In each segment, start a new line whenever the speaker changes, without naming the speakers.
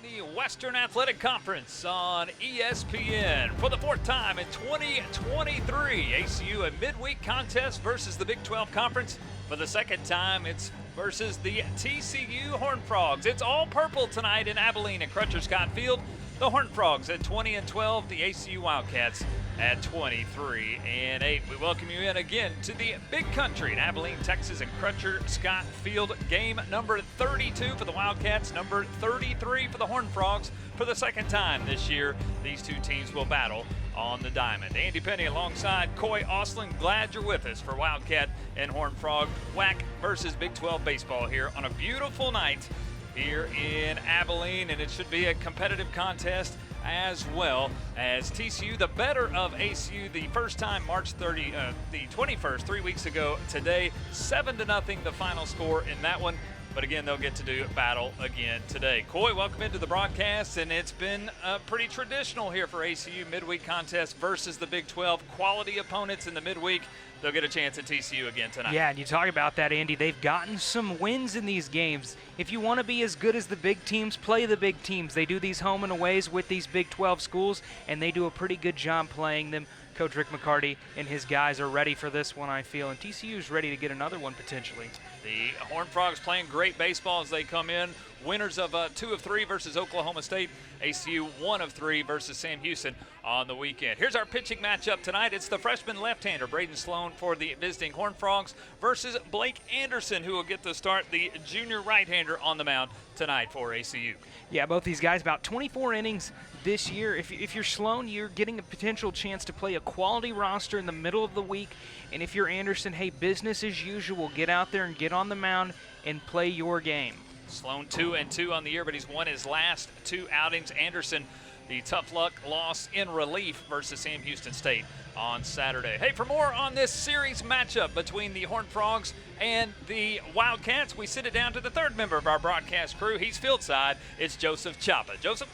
The Western Athletic Conference on ESPN for the fourth time in 2023. ACU a midweek contest versus the Big 12 Conference. For the second time, it's versus the TCU Horned Frogs. It's all purple tonight in Abilene at Crutcher Scott Field. The Horned Frogs at 20-12, the ACU Wildcats at 23-8. We welcome you in again to the Big Country in Abilene, Texas at Crutcher Scott Field. Game number 32 for the Wildcats, number 33 for the Horned Frogs. For the second time this year, these two teams will battle on the diamond. Andy Penny alongside Coy Ostlin. Glad you're with us for Wildcat and Horned Frog WAC versus Big 12 baseball here on a beautiful night here in Abilene, and it should be a competitive contest as well as TCU, the better of ACU, the first time March 30, the 21st, 3 weeks ago today, 7-0 the final score in that one. But again, they'll get to do battle again today. Coy, welcome into the broadcast, and it's been pretty traditional here for ACU midweek contest versus the Big 12. Quality opponents in the midweek. They'll get a chance at TCU again tonight.
Yeah, and you talk about that, Andy. They've gotten some wins in these games. If you want to be as good as the big teams, play the big teams. They do these home and aways with these Big 12 schools, and they do a pretty good job playing them. Coach Rick McCarty and his guys are ready for this one, I feel, and TCU's ready to get another one potentially.
The Horned Frogs playing great baseball as they come in. Winners of 2 of 3 versus Oklahoma State. ACU 1 of 3 versus Sam Houston on the weekend. Here's our pitching matchup tonight. It's the freshman left-hander Braden Sloan for the visiting Horned Frogs versus Blake Anderson, who will get to start the junior right-hander on the mound tonight for ACU.
Yeah, both these guys about 24 innings this year. If you're Sloan, you're getting a potential chance to play a quality roster in the middle of the week. And if you're Anderson, hey, business as usual. Get out there and get on the mound and play your game.
Sloan 2-2 on the year, but he's won his last 2 outings. Anderson, the tough luck loss in relief versus Sam Houston State on Saturday. Hey, for more on this series matchup between the Horned Frogs and the Wildcats, we sit it down to the third member of our broadcast crew. He's fieldside. It's Joseph Chapa. Joseph?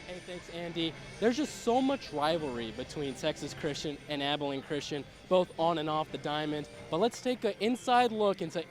Hey, thanks, Andy. There's just so much rivalry between Texas Christian and Abilene Christian, both on and off the diamond. But let's take an inside look into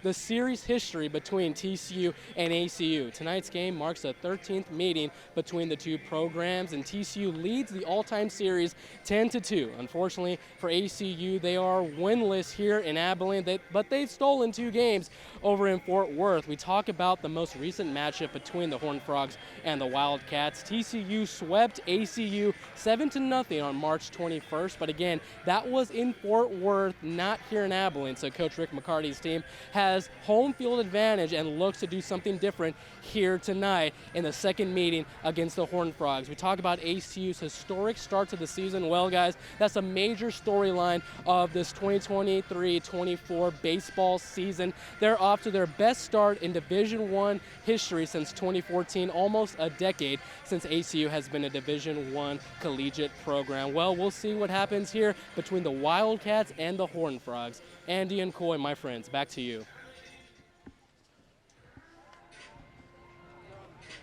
the series history between TCU and ACU. Tonight's game marks the 13th meeting between the two programs, and TCU leads the all-time series 10-2. Unfortunately for ACU, they are winless here in Abilene, but they've stolen 2 games over in Fort Worth. We talk about the most recent matchup between the Horned Frogs and the Wildcats. TCU swept ACU 7-0 on March 21st, but again, that that was in Fort Worth, not here in Abilene. So Coach Rick McCarty's team has home field advantage and looks to do something different here tonight in the second meeting against the Horned Frogs. We talk about ACU's historic start to the season. Well, guys, that's a major storyline of this 2023-24 baseball season. They're off to their best start in Division I history since 2014, almost a decade since ACU has been a Division I collegiate program. Well, we'll see what happens here between the Wildcats and the Horned Frogs. Andy and Coy, my friends, back to you.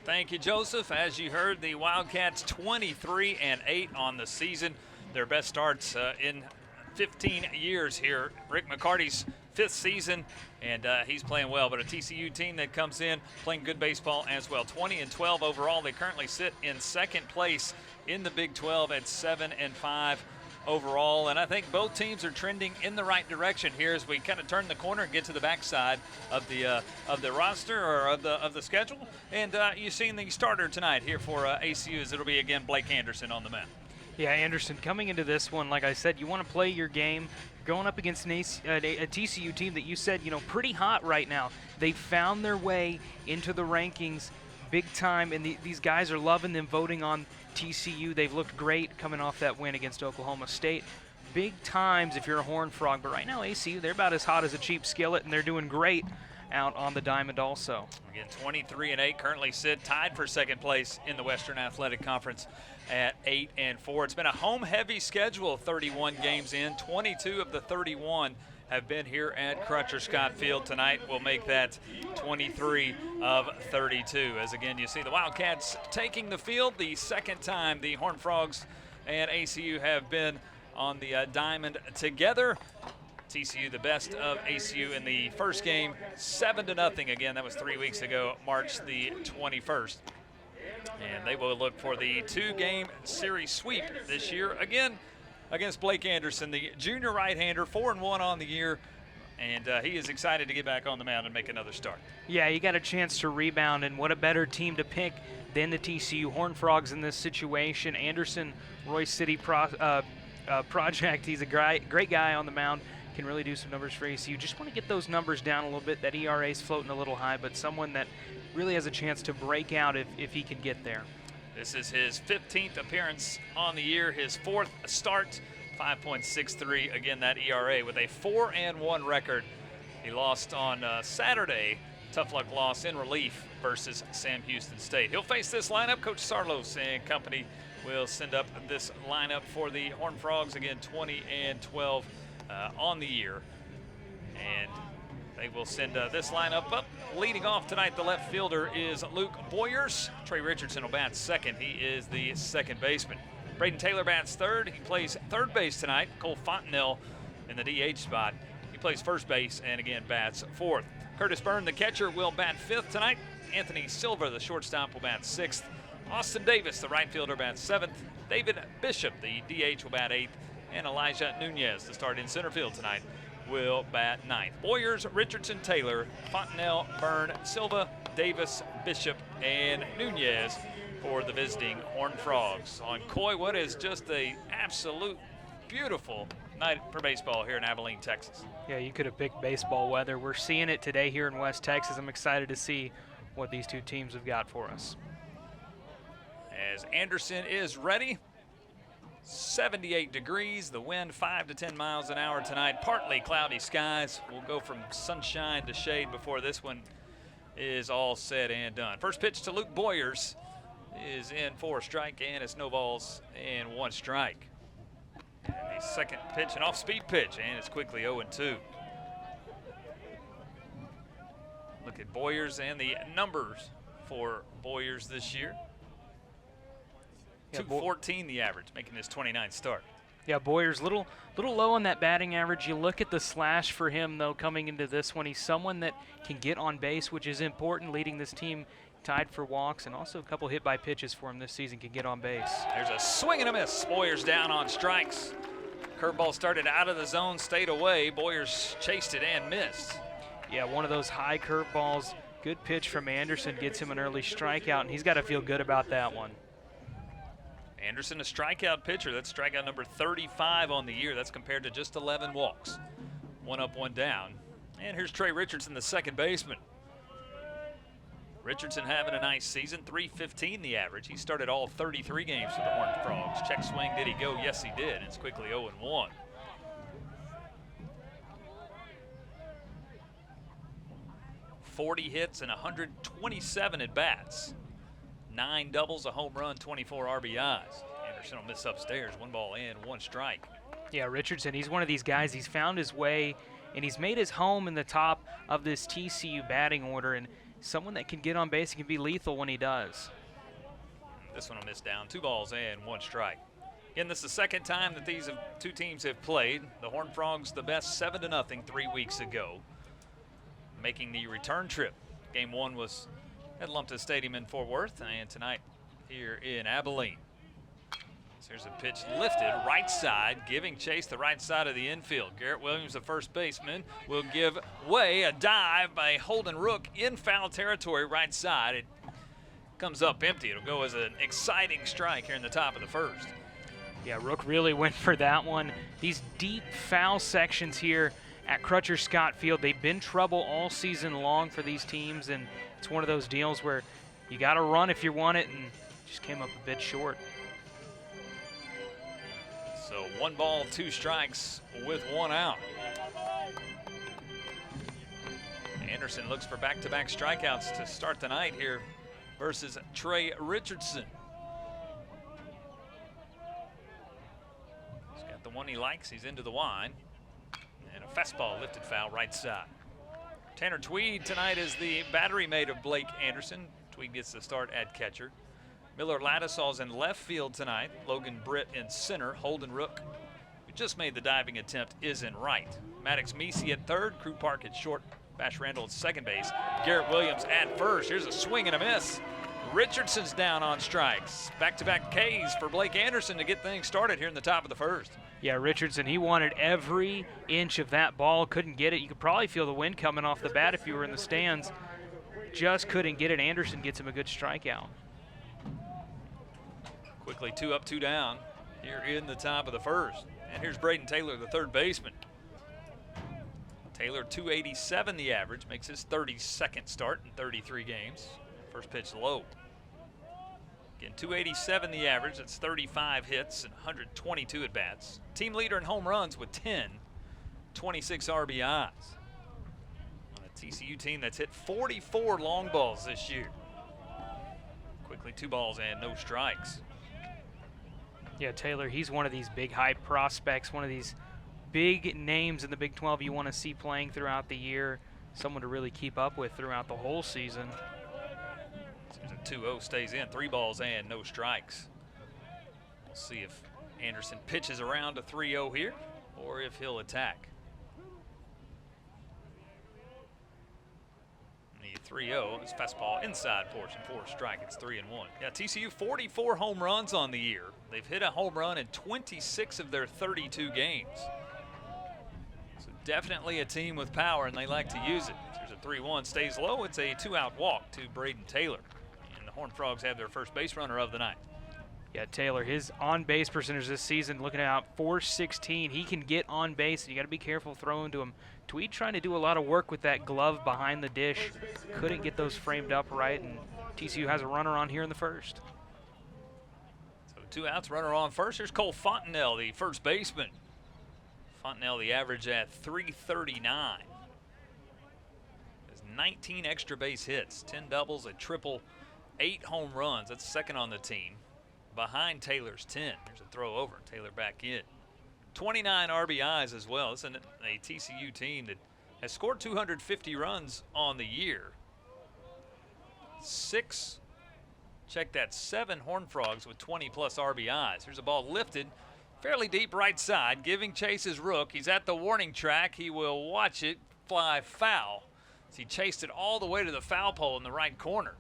Thank you, Joseph. As you heard, the Wildcats 23-8 on the season. Their best starts in 15 years here. Rick McCarty's 5th season, and he's playing well. But a TCU team that comes in playing good baseball as well. 20-12 overall. They currently sit in 2nd place in the Big 12 at 7-5 overall, and I think both teams are trending in the right direction here as we kind of turn the corner and get to the backside of the roster or of the schedule. And you've seen the starter tonight here for ACU, as it'll be again Blake Anderson on the mound.
Yeah, Anderson coming into this one, like I said, you want to play your game. Going up against a TCU team that you said, pretty hot right now. They found their way into the rankings big time, and these guys are loving them, voting on TCU. They've looked great coming off that win against Oklahoma State. Big times if you're a Horned Frog, but right now ACU, they're about as hot as a cheap skillet, and they're doing great out on the diamond also.
Again, 23-8, currently sit tied for 2nd place in the Western Athletic Conference at 8-4. It's been a home-heavy schedule, 31 games in. 22 of the 31 have been here at Crutcher Scott Field. Tonight will make that 23 of 32. As again, you see the Wildcats taking the field the second time the Horned Frogs and ACU have been on the diamond together. TCU the best of ACU in the first game, 7-0. Again, that was 3 weeks ago, March the 21st. And they will look for the 2-game series sweep this year again against Blake Anderson, the junior right-hander, 4-1 on the year, and he is excited to get back on the mound and make another start.
Yeah, you got a chance to rebound, and what a better team to pick than the TCU Horned Frogs in this situation. Anderson, Royce City project, he's a great guy on the mound, can really do some numbers for ACU. Just want to get those numbers down a little bit. That ERA is floating a little high, but someone that really has a chance to break out if he can get there.
This is his 15th appearance on the year, his 4th start, 5.63. Again, that ERA with a 4-1 record. He lost on Saturday, tough luck loss in relief versus Sam Houston State. He'll face this lineup. Coach Sarlos and company will send up this lineup for the Horned Frogs. Again, 20-12 on the year. And they will send this lineup up. Leading off tonight, the left fielder is Luke Boyers. Trey Richardson will bat 2nd. He is the 2nd baseman. Braden Taylor bats 3rd. He plays 3rd base tonight. Cole Fontenelle in the DH spot. He plays 1st base and again bats 4th. Curtis Byrne, the catcher, will bat 5th tonight. Anthony Silva, the shortstop, will bat 6th. Austin Davis, the right fielder, bats 7th. David Bishop, the DH, will bat 8th. And Elijah Nunez, the start in center field tonight, will bat 9th. Boyers, Richardson, Taylor, Fontenelle, Byrne, Silva, Davis, Bishop, and Nunez for the visiting Horned Frogs. On Coy, what is just a absolute beautiful night for baseball here in Abilene, Texas.
Yeah, you could have picked baseball weather. We're seeing it today here in West Texas. I'm excited to see what these two teams have got for us.
As Anderson is ready, 78 degrees, the wind 5 to 10 miles an hour tonight, partly cloudy skies. We'll go from sunshine to shade before this one is all said and done. First pitch to Luke Boyers is in for a strike, and it's no balls and 1 strike. And the second pitch, an off-speed pitch, and it's quickly 0-2. Look at Boyers and the numbers for Boyers this year.
Yeah,
214 the average, making his 29th start.
Yeah, Boyer's little low on that batting average. You look at the slash for him, though, coming into this one. He's someone that can get on base, which is important, leading this team tied for walks, and also a couple hit by pitches for him this season, can get on base.
There's a swing and a miss. Boyers down on strikes. Curveball started out of the zone, stayed away. Boyers chased it and missed.
Yeah, one of those high curveballs. Good pitch from Anderson, gets him an early strikeout, and he's got to feel good about that one.
Anderson, a strikeout pitcher. That's strikeout number 35 on the year. That's compared to just 11 walks. One up, one down. And here's Trey Richardson, the second baseman. Richardson having a nice season, .315 the average. He started all 33 games for the Horned Frogs. Check swing, did he go? Yes, he did. It's quickly 0-1. .40 hits and 127 at-bats. 9 doubles, a home run, 24 RBIs. Anderson will miss upstairs. 1 ball in, 1 strike.
Yeah, Richardson, he's one of these guys. He's found his way, and he's made his home in the top of this TCU batting order, and someone that can get on base and can be lethal when he does.
This one will miss down. 2 balls in, 1 strike. Again, this is the second time that these two teams have played. The Horned Frogs the best 7-0 3 weeks ago, making the return trip. Game 1 was at Lumpton Stadium in Fort Worth, and tonight here in Abilene. So here's a pitch lifted, right side, giving chase the right side of the infield. Garrett Williams, the first baseman, will give way. A dive by Holden Rook in foul territory, right side. It comes up empty. It'll go as an exciting strike here in the top of the first.
Yeah, Rook really went for that one. These deep foul sections here at Crutcher Scott Field, they've been trouble all season long for these teams, and it's one of those deals where you got to run if you want it, and just came up a bit short.
So 1 ball, 2 strikes with 1 out. Anderson looks for back-to-back strikeouts to start the night here versus Trey Richardson. He's got the one he likes. He's into the wine. And a fastball lifted foul right side. Tanner Tweed tonight is the battery mate of Blake Anderson. Tweed gets the start at catcher. Miller Ladisall's in left field tonight. Logan Britt in center. Holden Rook, who just made the diving attempt, is in right. Maddox Meesey at third. Crew Park at short. Bash Randall at second base. Garrett Williams at first. Here's a swing and a miss. Richardson's down on strikes. Back-to-back Ks for Blake Anderson to get things started here in the top of the first.
Yeah, Richardson, he wanted every inch of that ball. Couldn't get it. You could probably feel the wind coming off the bat if you were in the stands. Just couldn't get it. Anderson gets him a good strikeout.
Quickly 2 up, 2 down here in the top of the first. And here's Braden Taylor, the third baseman. Taylor, .287 the average, makes his 32nd start in 33 games. First pitch low. Again, .287 the average, that's 35 hits and 122 at-bats. Team leader in home runs with 10, 26 RBIs. On a TCU team that's hit 44 long balls this year. Quickly 2 balls and no strikes.
Yeah, Taylor, he's one of these big hype prospects, one of these big names in the Big 12 you want to see playing throughout the year, someone to really keep up with throughout the whole season.
Seems a 2-0 stays in, 3 balls and no strikes. We'll see if Anderson pitches around to 3-0 here or if he'll attack. The 3-0 is fastball inside portion for a strike. It's 3-1. Yeah, TCU 44 home runs on the year. They've hit a home run in 26 of their 32 games. So definitely a team with power, and they like to use it. There's a 3-1, stays low. It's a 2-out walk to Braden Taylor. And the Horned Frogs have their first base runner of the night.
Yeah, Taylor, his on-base percentage this season, looking at .416. He can get on base, and you got to be careful throwing to him. Tweed trying to do a lot of work with that glove behind the dish. Couldn't get those framed up right, and TCU has a runner on here in the first.
So 2 outs, runner on first. Here's Cole Fontenelle, the first baseman. Fontenelle, the average at .339. Has 19 extra base hits, 10 doubles, a triple, 8 home runs. That's second on the team. Behind Taylor's 10. There's a throw over. Taylor back in. 29 RBIs as well. It's a TCU team that has scored 250 runs on the year. 7 Horned Frogs with 20-plus RBIs. Here's a ball lifted fairly deep right side. Giving chase is Rook. He's at the warning track. He will watch it fly foul. As he chased it all the way to the foul pole in the right corner.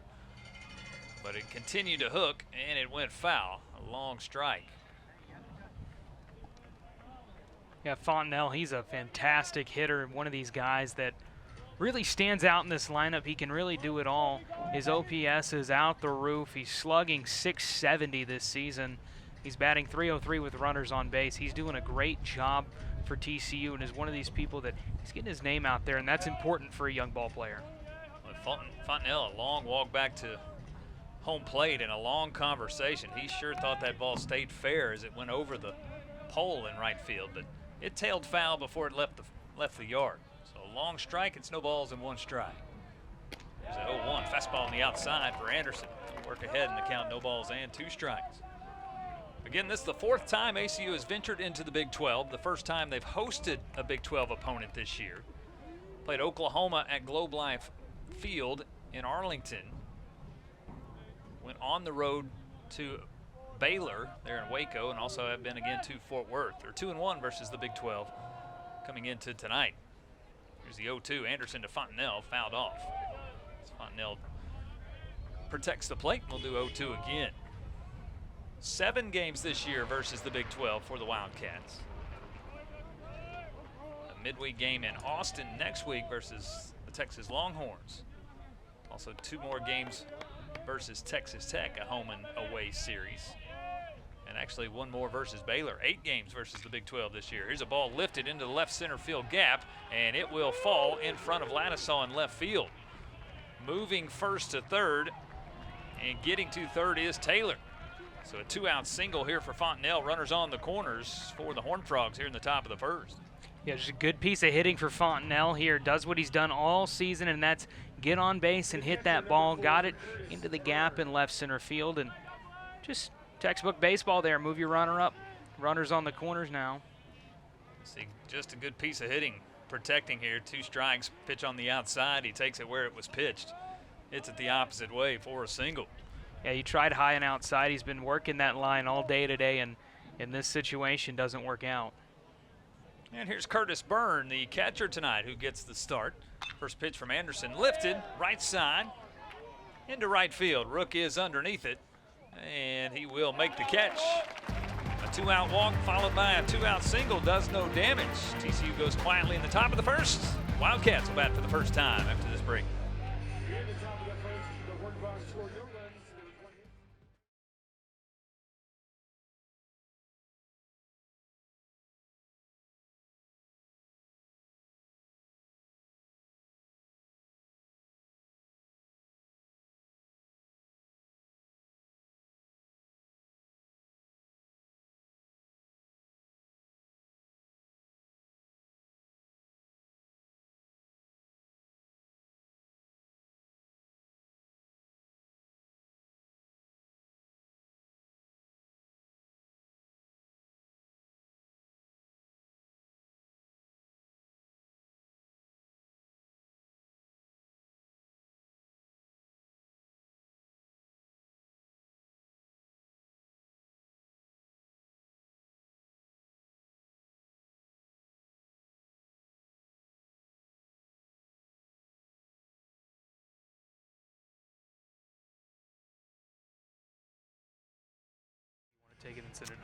But it continued to hook, and it went foul. A long strike.
Yeah, Fontenelle, he's a fantastic hitter. One of these guys that really stands out in this lineup. He can really do it all. His OPS is out the roof. He's slugging .670 this season. He's batting .303 with runners on base. He's doing a great job for TCU and is one of these people that he's getting his name out there, and that's important for a young ball player.
Fontenelle, a long walk back to home plate and a long conversation. He sure thought that ball stayed fair as it went over the pole in right field, but it tailed foul before it left the yard. So a long strike, it's no balls and one strike. There's an 0-1 fastball on the outside for Anderson. Work ahead in the count, no balls and 2 strikes. Again, this is the 4th time ACU has ventured into the Big 12, the first time they've hosted a Big 12 opponent this year. Played Oklahoma at Globe Life Field in Arlington. Went on the road to Baylor there in Waco, and also have been again to Fort Worth. They're 2-1 versus the Big 12 coming into tonight. Here's the 0-2, Anderson to Fontenelle, fouled off. Fontenelle protects the plate, and we'll do 0-2 again. 7 games this year versus the Big 12 for the Wildcats. A midweek game in Austin next week versus the Texas Longhorns. Also 2 more games versus Texas Tech, a home and away series. And actually 1 more versus Baylor. 8 games versus the Big 12 this year. Here's a ball lifted into the left center field gap, and it will fall in front of Ladisaw in left field. Moving first to third, and getting to third is Taylor. So a 2-out single here for Fontenelle. Runners on the corners for the Horned Frogs here in the top of the first.
Yeah, just a good piece of hitting for Fontenelle here. Does what he's done all season, and that's get on base and hit that ball. Got it into the gap in left center field, and just textbook baseball there. Move your runner up. Runners on the corners now.
See, just a good piece of hitting, protecting here. 2 strikes, pitch on the outside. He takes it where it was pitched. Hits it the opposite way for a single.
Yeah, he tried high and outside. He's been working that line all day today, and in this situation doesn't work out.
And here's Curtis Byrne, the catcher tonight, who gets the start. First pitch from Anderson, lifted, right side, into right field. Rook is underneath it, and he will make the catch. A 2-out walk followed by a 2-out single does no damage. TCU goes quietly in the top of the first. Wildcats will bat for the first time after this break.
Take it and send it.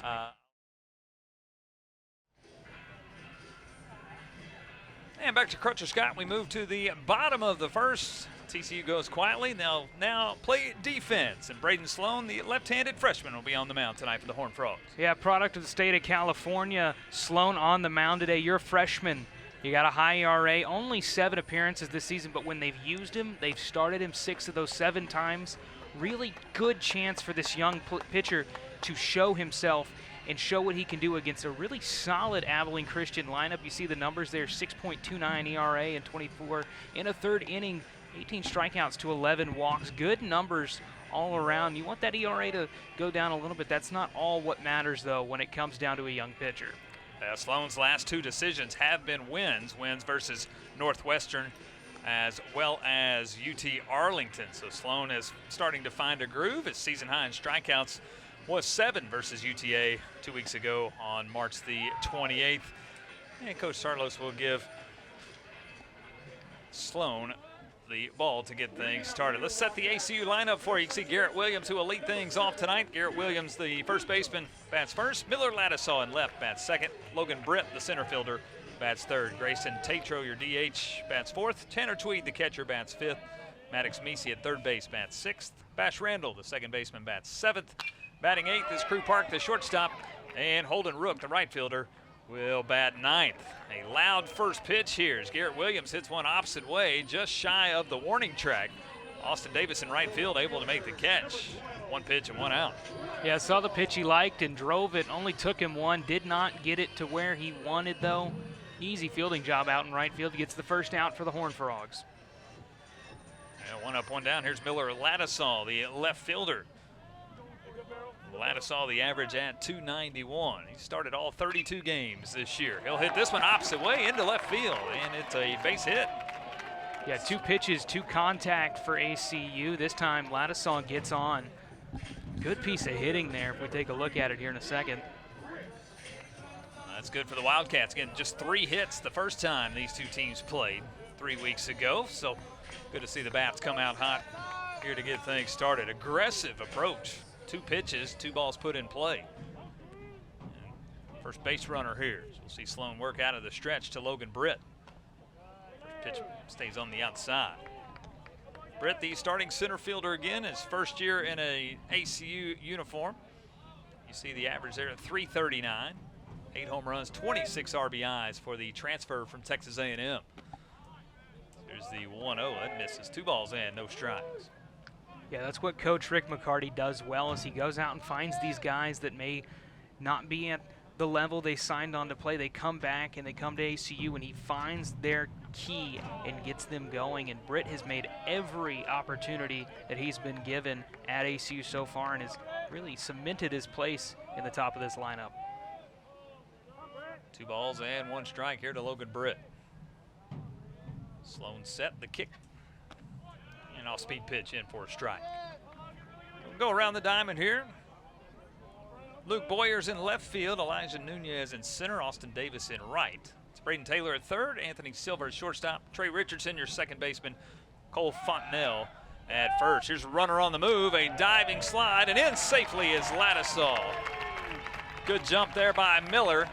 And back to Crutcher Scott. We move to the bottom of the first. TCU goes quietly. They'll now play defense. And Braden Sloan, the left-handed freshman, will be on the mound tonight for the Horned Frogs.
Yeah, product of the state of California. Sloan on the mound today. You're a freshman. You got a high ERA. Only 7 appearances this season, but when they've used him, they've started him 6 of those 7 times. Really good chance for this young pitcher to show himself and show what he can do against a really solid Abilene Christian lineup. You see the numbers there, 6.29 ERA in 24 in a 3rd inning, 18 strikeouts to 11 walks. Good numbers all around. You want that ERA to go down a little bit. That's not all what matters, though, when it comes down to a young pitcher.
Sloan's last 2 decisions have been wins versus Northwestern as well as UT Arlington. So Sloan is starting to find a groove. His season high in strikeouts was 7 versus UTA 2 weeks ago on March the 28th. And Coach Sarlos will give Sloan the ball to get things started. Let's set the ACU lineup for you. You can see Garrett Williams, who will lead things off tonight. Garrett Williams, the first baseman, bats first. Miller Ladisaw in left, bats second. Logan Britt, the center fielder, bats third. Grayson Tatro, your DH, bats fourth. Tanner Tweed, the catcher, bats fifth. Maddox Meese at third base, bats sixth. Bash Randall, the second baseman, bats seventh. Batting 8th is Crew Park, the shortstop, and Holden Rook, the right fielder, will bat 9th. A loud first pitch here as Garrett Williams hits one opposite way, just shy of the warning track. Austin Davis in right field able to make the catch. 1 pitch and 1 out.
Yeah, saw the pitch he liked and drove it. Only took him one. Did not get it to where he wanted, though. Easy fielding job out in right field. Gets the first out for the Horned Frogs.
And 1 up, 1 down. Here's Miller Ladisall, the left fielder. Ladisall, the average at .291. He started all 32 games this year. He'll hit this one opposite way into left field, and it's a base hit.
Yeah, 2 pitches, 2 contact for ACU. This time, Ladisall gets on. Good piece of hitting there if we take a look at it here in a second.
That's good for the Wildcats. Again, just 3 hits the first time these two teams played 3 weeks ago. So good to see the bats come out hot here to get things started. Aggressive approach. 2 pitches, 2 balls put in play. And first base runner here. So we'll see Sloan work out of the stretch to Logan Britt. First pitch stays on the outside. Britt, the starting center fielder again, his first year in a ACU uniform. You see the average there at .339. 8 home runs, 26 RBIs for the transfer from Texas A&M. There's the 1-0, that misses. 2 balls and no strikes.
Yeah, that's what Coach Rick McCarty does well, is he goes out and finds these guys that may not be at the level they signed on to play. They come back and they come to ACU, and he finds their key and gets them going. And Britt has made every opportunity that he's been given at ACU so far and has really cemented his place in the top of this lineup.
2 balls and 1 strike here to Logan Britt. Sloan set the kick. And off-speed pitch in for a strike. We'll go around the diamond here. Luke Boyers in left field, Elijah Nunez in center, Austin Davis in right. It's Braden Taylor at third, Anthony Silver at shortstop, Trey Richardson, your second baseman, Cole Fontenelle at first. Here's a runner on the move, a diving slide, and in safely is Ladisall. Good jump there by Miller.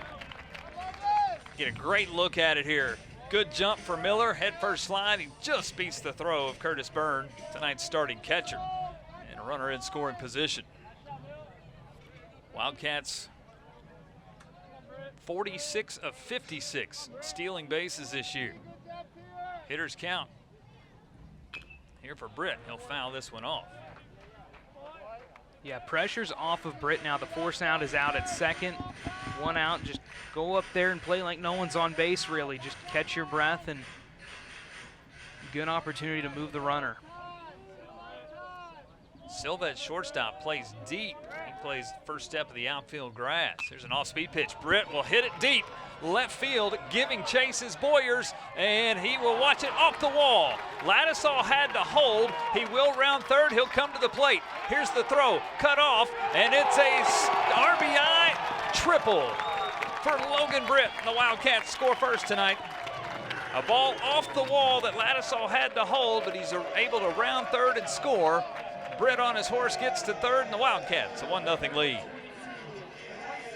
Get a great look at it here. Good jump for Miller, head first slide. He just beats the throw of Curtis Byrne, tonight's starting catcher. And a runner in scoring position. Wildcats 46 of 56 stealing bases this year. Hitters count. Here for Britt, he'll foul this one off.
Yeah, pressure's off of Britt now. The force out is out at second. 1 out, just go up there and play like no one's on base, really. Just catch your breath, and good opportunity to move the runner.
Silva at shortstop plays deep. He plays first step of the outfield grass. There's an off-speed pitch. Britt will hit it deep. Left field, giving chase is Boyers, and he will watch it off the wall. Ladisall had to hold. He will round third. He'll come to the plate. Here's the throw, cut off, and it's a RBI triple for Logan Britt. The Wildcats score first tonight. A ball off the wall that Ladisall had to hold, but he's able to round third and score. Britt on his horse gets to third, and the Wildcats a 1-0 lead.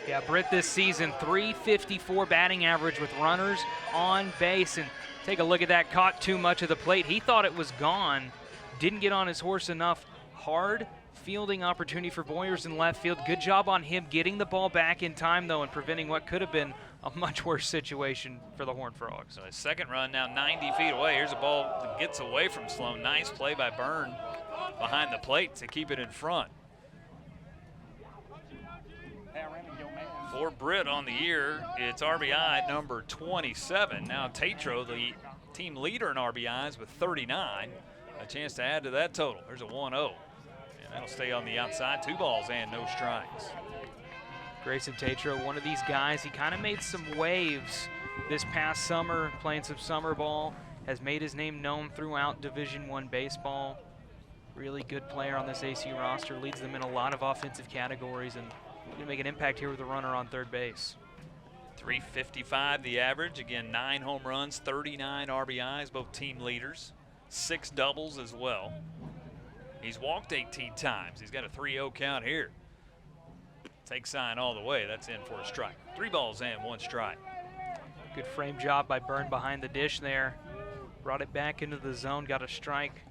Yeah, Britt this season, .354 batting average with runners on base. And take a look at that, caught too much of the plate. He thought it was gone, didn't get on his horse enough. Hard fielding opportunity for Boyers in left field. Good job on him getting the ball back in time, though, and preventing what could have been a much worse situation for the Horned Frogs.
So his second run now 90 feet away. Here's a ball that gets away from Sloan. Nice play by Byrne behind the plate to keep it in front. For Britt on the year, it's RBI number 27. Now Tatro, the team leader in RBIs with 39. A chance to add to that total. There's a 1-0. And that'll stay on the outside. 2 balls and no strikes.
Grayson Tatro, one of these guys, he kind of made some waves this past summer, playing some summer ball, has made his name known throughout Division I baseball. Really good player on this ACU roster, leads them in a lot of offensive categories, and going to make an impact here with the runner on third base.
.355 the average. Again, 9 home runs, 39 RBIs, both team leaders. 6 doubles as well. He's walked 18 times. He's got a 3-0 count here. Take sign all the way. That's in for a strike. 3 balls and 1 strike.
Good frame job by Byrne behind the dish there. Brought it back into the zone, got a strike.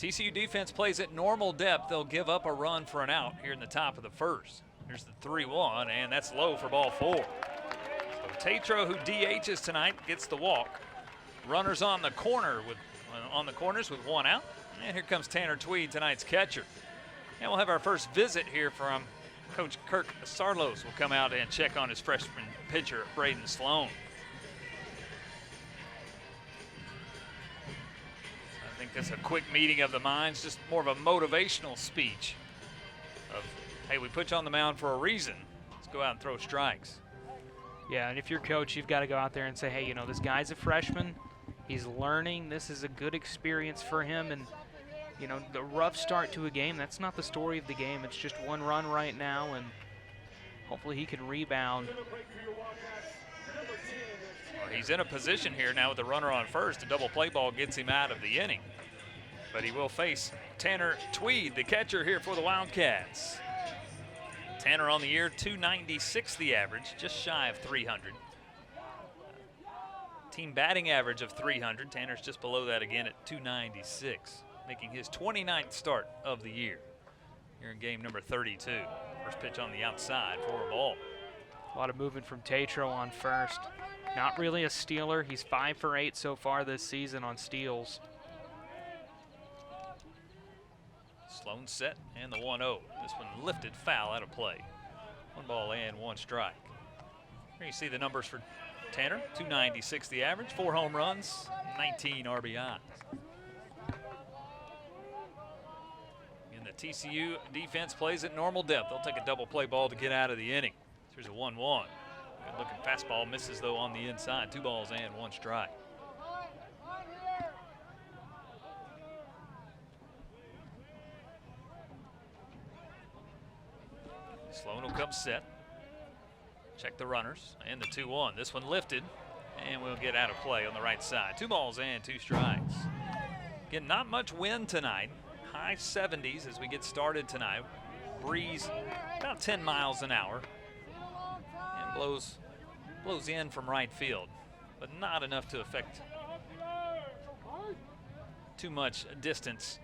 TCU defense plays at normal depth. They'll give up a run for an out here in the top of the first. Here's the 3-1, and that's low for ball 4. So Tatro, who DHs tonight, gets the walk. Runners on the corners with 1 out. And here comes Tanner Tweed, tonight's catcher. And we'll have our first visit here from Coach Kirk Sarlos. Will come out and check on his freshman pitcher, Braden Sloan. I think that's a quick meeting of the minds, just more of a motivational speech of, hey, we put you on the mound for a reason. Let's go out and throw strikes.
Yeah, and if you're coach, you've got to go out there and say, hey, you know, this guy's a freshman. He's learning. This is a good experience for him. And, you know, the rough start to a game, that's not the story of the game. It's just 1 run right now, and hopefully he can rebound.
Well, he's in a position here now with the runner on first. A double play ball gets him out of the inning. But he will face Tanner Tweed, the catcher here for the Wildcats. Tanner on the year, 296 the average, just shy of 300. Team batting average of 300. Tanner's just below that again at 296, making his 29th start of the year. Here in game number 32. First pitch on the outside for a ball.
A lot of movement from Tatro on first. Not really a stealer. He's 5 for 8 so far this season on steals.
Sloan set and the 1-0. This one lifted foul out of play. 1 ball and 1 strike. Here you see the numbers for Tanner. 296 the average, 4 home runs, 19 RBIs. And the TCU defense plays at normal depth. They'll take a double play ball to get out of the inning. Here's a 1-1. Good looking fastball, misses though on the inside. 2 balls and 1 strike. Sloan will come set. Check the runners and the 2-1. This one lifted and we'll get out of play on the right side. 2 balls and 2 strikes. Again, not much wind tonight. High 70s as we get started tonight. Breeze about 10 miles an hour and blows in from right field, but not enough to affect too much distance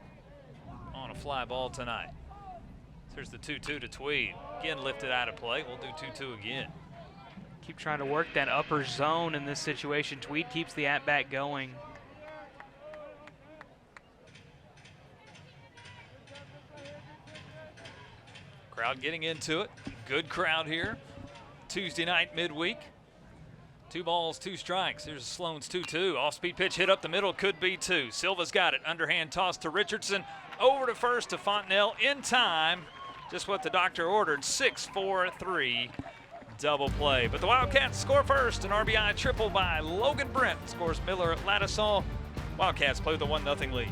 on a fly ball tonight. Here's the 2-2 to Tweed. Again, lifted out of play. We'll do 2-2 again.
Keep trying to work that upper zone in this situation. Tweed keeps the at-bat going.
Crowd getting into it. Good crowd here. Tuesday night midweek. 2 balls, 2 strikes. Here's Sloan's 2-2. Off-speed pitch hit up the middle. Could be 2. Silva's got it. Underhand toss to Richardson. Over to first to Fontenelle in time. Just what the doctor ordered. 6-4-3 double play. But the Wildcats score first. An RBI triple by Logan Brent. Scores Miller at Lattisall. Wildcats play with a 1-0 lead.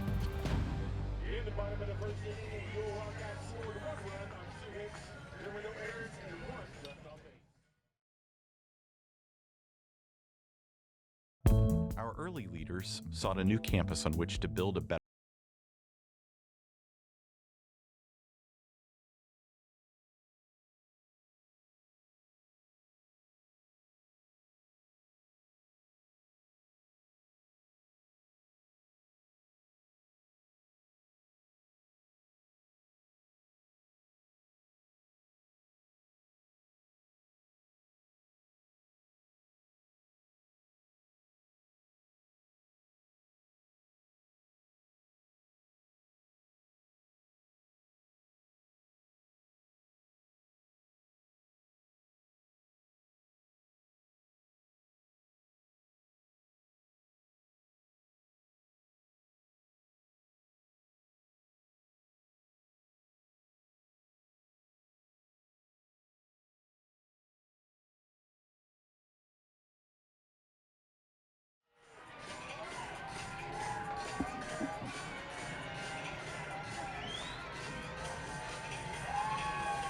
Our early leaders sought a new campus on which to build a better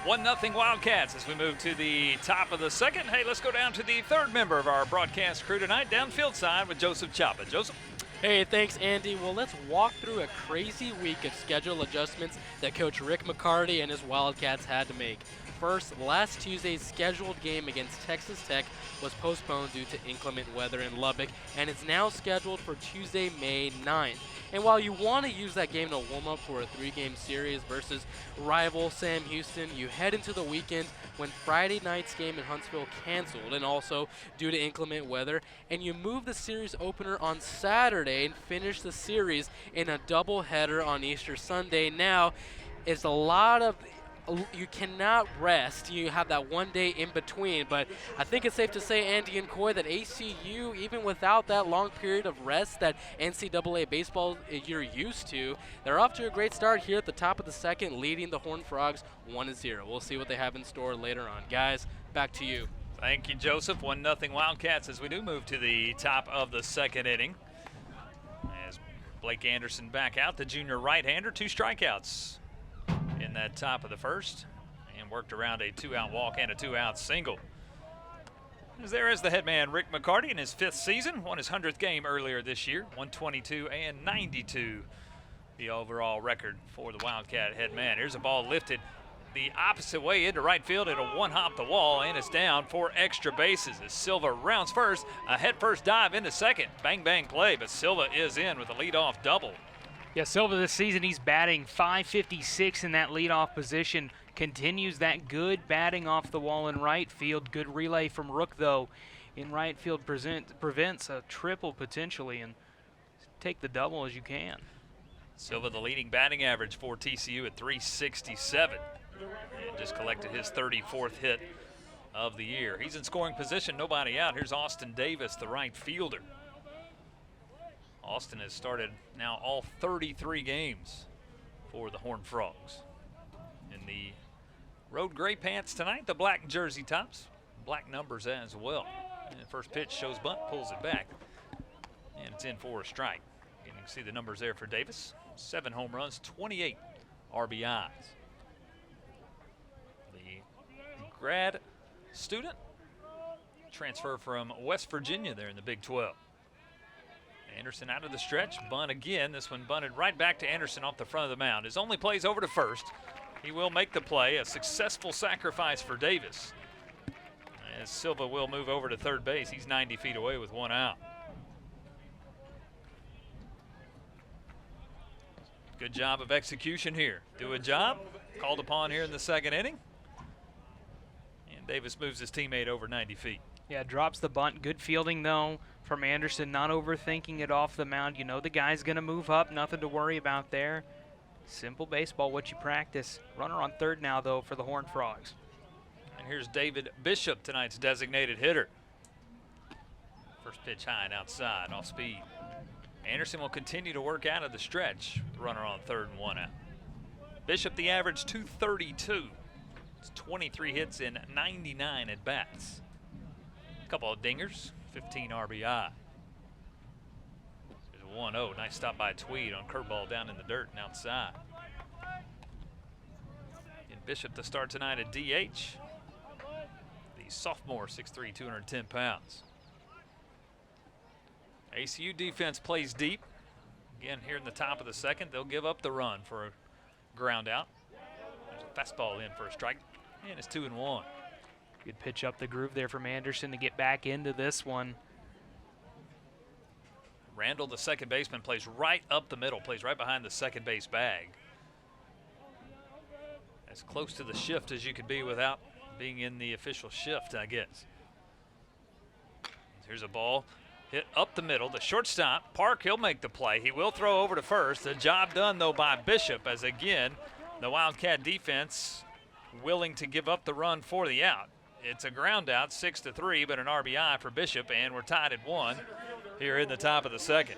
One 1-0 Wildcats as we move to the top of the second. Hey, let's go down to the third member of our broadcast crew tonight, downfield side with Joseph Chapa. Joseph.
Hey, thanks, Andy. Well, let's walk through a crazy week of schedule adjustments that Coach Rick McCarty and his Wildcats had to make. First, last Tuesday's scheduled game against Texas Tech was postponed due to inclement weather in Lubbock, and it's now scheduled for Tuesday, May 9th. And while you want to use that game to warm up for a 3-game series versus rival Sam Houston, you head into the weekend when Friday night's game in Huntsville canceled, and also due to inclement weather, and you move the series opener on Saturday and finish the series in a doubleheader on Easter Sunday. Now, it's a lot of you cannot rest. You have that one day in between, but I think it's safe to say, Andy and Coy, that ACU, even without that long period of rest that NCAA baseball you're used to, they're off to a great start here at the top of the second, leading the Horned Frogs 1-0. We'll see what they have in store later on. Guys, back to you.
Thank you, Joseph. 1-0 Wildcats as we do move to the top of the second inning. As Blake Anderson back out, the junior right-hander, 2 strikeouts in that top of the first, and worked around a 2-out walk and a 2-out single. As there is the head man, Rick McCarty, in his 5th season, won his 100th game earlier this year, 122 and 92, the overall record for the Wildcat head man. Here's a ball lifted the opposite way into right field. It'll one-hop the wall, and it's down for extra bases as Silva rounds first, a head-first dive into second. Bang-bang play, but Silva is in with a leadoff double.
Yeah, Silva this season, he's batting .556 in that leadoff position. Continues that good batting off the wall in right field. Good relay from Rook, though, in right field prevents a triple potentially, and take the double as you can.
Silva, the leading batting average for TCU at .367, and just collected his 34th hit of the year. He's in scoring position, nobody out. Here's Austin Davis, the right fielder. Austin has started now all 33 games for the Horned Frogs. In the road gray pants tonight, the black jersey tops, black numbers as well. And the first pitch shows bunt, pulls it back, and it's in for a strike. And you can see the numbers there for Davis. 7 home runs, 28 RBIs. The grad student transfer from West Virginia there in the Big 12. Anderson out of the stretch, bunt again. This one bunted right back to Anderson off the front of the mound. His only plays over to first. He will make the play, a successful sacrifice for Davis. As Silva will move over to third base. He's 90 feet away with 1 out. Good job of execution here. Do a job, called upon here in the second inning. And Davis moves his teammate over 90 feet.
Yeah, drops the bunt. Good fielding, though, from Anderson, not overthinking it off the mound. You know the guy's going to move up, nothing to worry about there. Simple baseball, what you practice. Runner on third now, though, for the Horned Frogs.
And here's David Bishop, tonight's designated hitter. First pitch high and outside, off speed. Anderson will continue to work out of the stretch. Runner on third and 1 out. Bishop, the average .232. It's 23 hits in 99 at-bats. A couple of dingers, 15 RBI. There's a 1-0. Nice stop by Tweed on curveball down in the dirt and outside. And Bishop to start tonight at DH. The sophomore, 6'3", 210 pounds. ACU defense plays deep. Again, here in the top of the second, they'll give up the run for a ground out. There's a fastball in for a strike, and it's 2-1.
Good pitch up the groove there from Anderson to get back into this one.
Randall, the second baseman, plays right up the middle, plays right behind the second base bag. As close to the shift as you could be without being in the official shift, I guess. Here's a ball hit up the middle. The shortstop, Park, he'll make the play. He will throw over to first. The job done, though, by Bishop, as again, the Wildcat defense willing to give up the run for the out. It's a ground out, 6-3, but an RBI for Bishop, and we're tied at 1 here in the top of the second.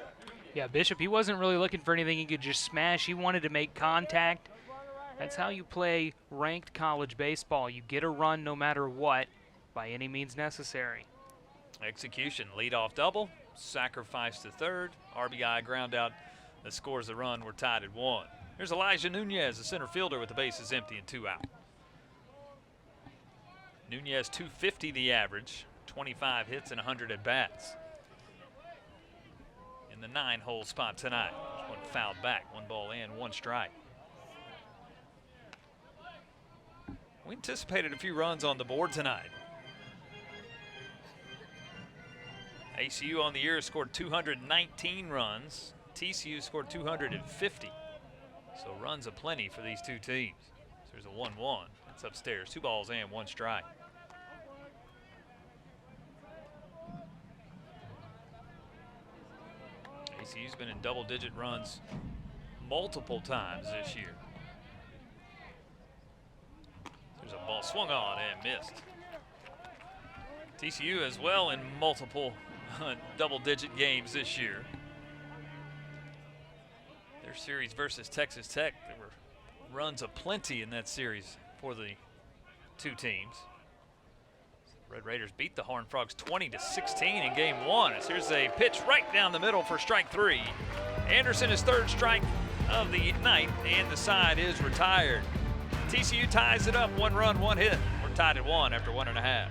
Yeah, Bishop, he wasn't really looking for anything he could just smash. He wanted to make contact. That's how you play ranked college baseball. You get a run no matter what, by any means necessary.
Execution, leadoff double, sacrifice to third, RBI ground out that scores the run. We're tied at 1. Here's Elijah Nunez, the center fielder, with the bases empty and 2 out. Nunez, .250 the average, 25 hits and 100 at-bats. in the 9-hole spot tonight. One fouled back, 1 ball and 1 strike. We anticipated a few runs on the board tonight. ACU on the year scored 219 runs. TCU scored 250. So runs aplenty for these two teams. So there's a 1-1. It's upstairs. 2 balls and 1 strike. ACU's been in double-digit runs multiple times this year. There's a ball swung on and missed. TCU as well in multiple double-digit games this year. Their series versus Texas Tech, there were runs aplenty in that series for the two teams. Red Raiders beat the Horned Frogs 20-16 in game 1. As here's a pitch right down the middle for strike 3. Anderson is 3rd strike of the night, and the side is retired. TCU ties it up, 1 run, 1 hit. We're tied at 1 after 1.5.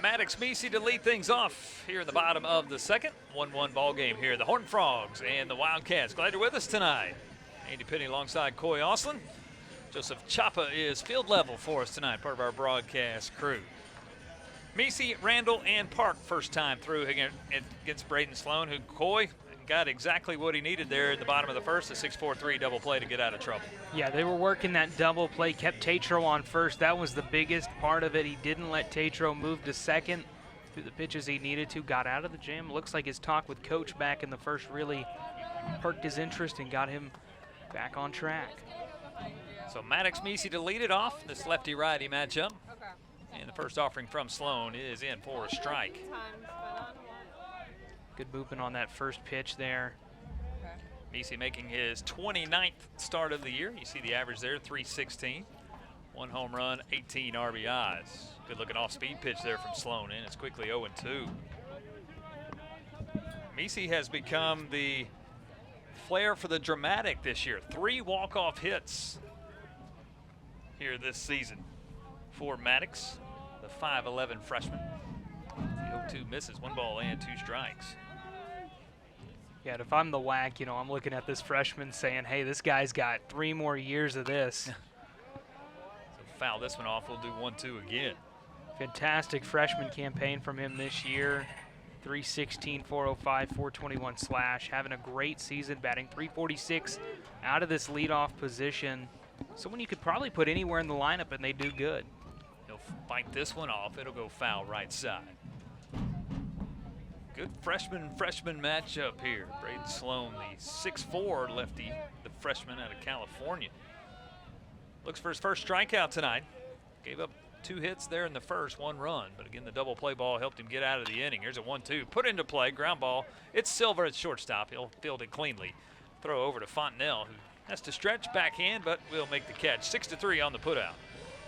Maddox Meesey to lead things off here in the bottom of the second. 1-1 ball game here. The Horned Frogs and the Wildcats. Glad you're with us tonight. Andy Penny alongside Coy Auslin. Joseph Chapa is field level for us tonight, part of our broadcast crew. Meesey, Randall, and Park first time through against Braden Sloan, who Coy got exactly what he needed there in the bottom of the first, a 6-4-3 double play to get out of trouble.
Yeah, they were working that double play, kept Tatro on first. That was the biggest part of it. He didn't let Tatro move to second through the pitches he needed to, got out of the jam. Looks like his talk with Coach back in the first really perked his interest and got him back on track.
So Maddox Meesey to lead it off, this lefty-righty matchup. And the first offering from Sloan is in for a strike.
Good movement on that first pitch there.
Meesey making his 29th start of the year. You see the average there, 316. 1 home run, 18 RBIs. Good looking off-speed pitch there from Sloan, and it's quickly 0-2. Meesey has become the flair for the dramatic this year. 3 walk-off hits here this season for Maddox, the 5'11 freshman. The 0-2 misses, 1 ball and 2 strikes.
Yeah, and if I'm the WAC, you know, I'm looking at this freshman saying, hey, this guy's got 3 more years of this.
So foul this one off, we'll do 1-2 again.
Fantastic freshman campaign from him this year. 316, 405, 421 slash. Having a great season, batting .346 out of this leadoff position. Someone you could probably put anywhere in the lineup and they do good.
He'll fight this one off. It'll go foul right side. Good freshman matchup here. Braden Sloan, the 6'4 lefty, the freshman out of California. Looks for his first strikeout tonight. Gave up 2 hits there in the first, 1 run. But again, the double play ball helped him get out of the inning. Here's a 1-2. Put into play, ground ball. It's Silver at shortstop. He'll field it cleanly. Throw over to Fontenelle, who has to stretch backhand, but will make the catch. 6-3 on the putout.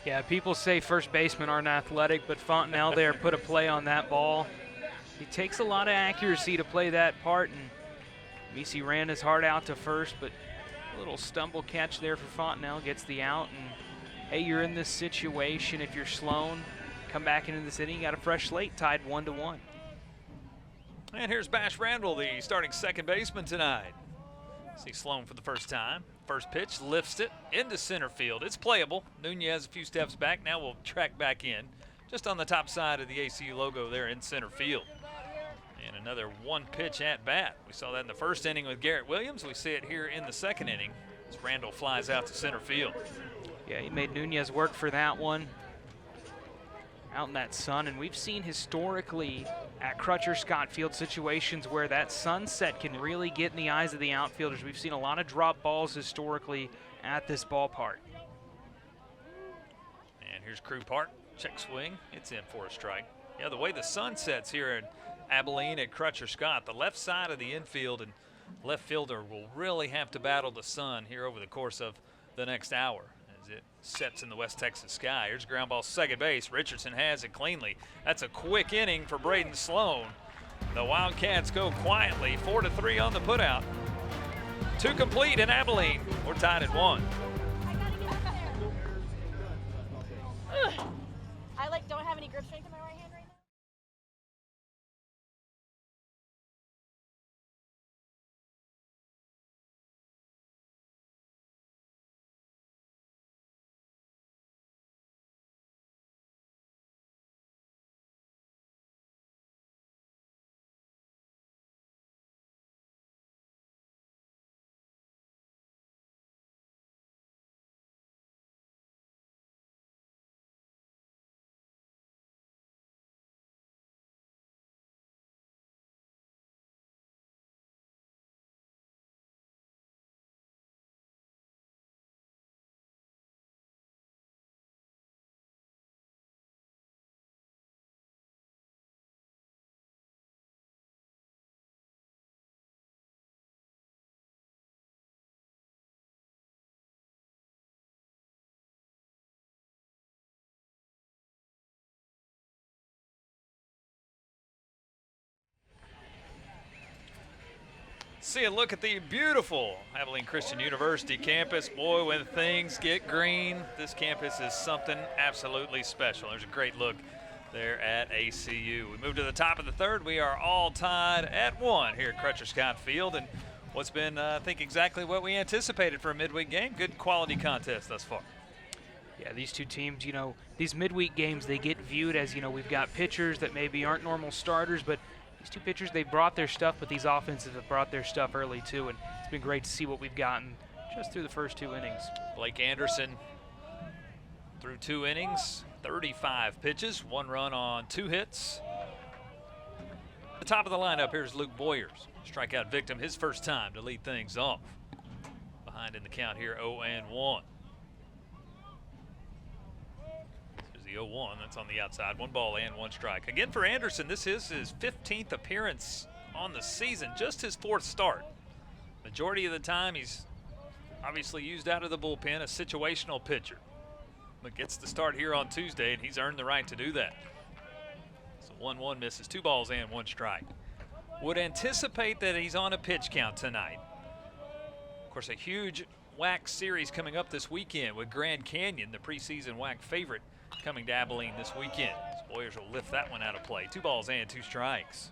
Yeah, people say first basemen aren't athletic, but Fontenelle there put a play on that ball. He takes a lot of accuracy to play that part, and Meesey ran his heart out to first, but a little stumble catch there for Fontenelle, gets the out, and hey, you're in this situation. If you're Sloan, come back into this inning, you got a fresh slate, tied 1-1.
And here's Bash Randall, the starting second baseman tonight. See Sloan for the first time. First pitch, lifts it into center field. It's playable. Nunez a few steps back. Now we'll track back in. Just on the top side of the ACU logo there in center field. And another one-pitch at bat. We saw that in the first inning with Garrett Williams. We see it here in the second inning as Randall flies out to center field.
Yeah, he made Nunez work for that one. Out in that sun, and we've seen historically at Crutcher Scott Field situations where that sunset can really get in the eyes of the outfielders. We've seen a lot of drop balls historically at this ballpark.
And here's Crew Park. Check swing. It's in for a strike. Yeah, the way the sun sets here in Abilene at Crutcher Scott, the left side of the infield and left fielder will really have to battle the sun here over the course of the next hour as it sets in the West Texas sky. Here's a ground ball second base. Richardson has it cleanly. That's a quick inning for Braden Sloan. The Wildcats go quietly, 4-3 on the putout. 2 complete in Abilene. We're tied at 1.
I don't have any grip strength in my right hand right now.
See a look at the beautiful Abilene Christian University campus. Boy, when things get green, this campus is something absolutely special. There's a great look there at ACU. We move to the top of the third. We are all tied at 1 here at Crutcher Scott Field. And what's been, I think, exactly what we anticipated for a midweek game. Good quality contest thus far.
Yeah, these two teams, these midweek games, they get viewed as, we've got pitchers that maybe aren't normal starters, but these two pitchers, they brought their stuff, but these offenses have brought their stuff early too, and it's been great to see what we've gotten just through the first 2 innings.
Blake Anderson through 2 innings, 35 pitches, 1 run on 2 hits. The top of the lineup, here's Luke Boyers. Strikeout victim, his first time to lead things off. Behind in the count here, 0-1. The 0-1, that's on the outside. 1 ball and 1 strike. Again for Anderson, this is his 15th appearance on the season, just his 4th start. Majority of the time he's obviously used out of the bullpen, a situational pitcher. But gets the start here on Tuesday, and he's earned the right to do that. So 1-1 misses, 2 balls and 1 strike. Would anticipate that he's on a pitch count tonight. Of course, a huge WAC series coming up this weekend with Grand Canyon, the preseason WAC favorite, coming to Abilene this weekend. Boyers will lift that one out of play. 2 balls and 2 strikes.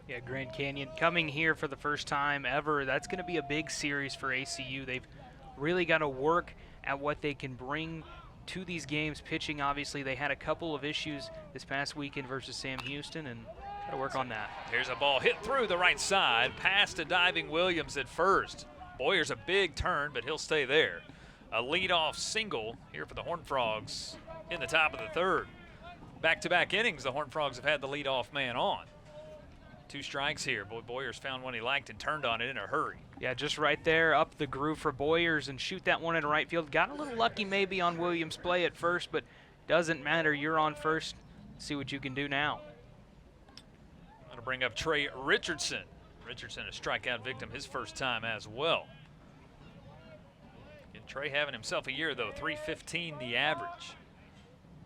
Yeah, Grand Canyon coming here for the first time ever. That's going to be a big series for ACU. They've really got to work at what they can bring to these games. Pitching, obviously, they had a couple of issues this past weekend versus Sam Houston, and got to work on that.
Here's a ball hit through the right side, past a diving Williams at first. Boyer's a big turn, but he'll stay there. A leadoff single here for the Horned Frogs in the top of the third. Back-to-back innings, the Horned Frogs have had the leadoff man on. 2 strikes here. Boy, Boyers found one he liked and turned on it in a hurry.
Yeah, just right there up the groove for Boyers and shoot that one in right field. Got a little lucky maybe on Williams' play at first, but doesn't matter. You're on first. See what you can do now.
I'm going to bring up Trey Richardson. Richardson, a strikeout victim his first time as well. And Trey having himself a year, though, 315 the average.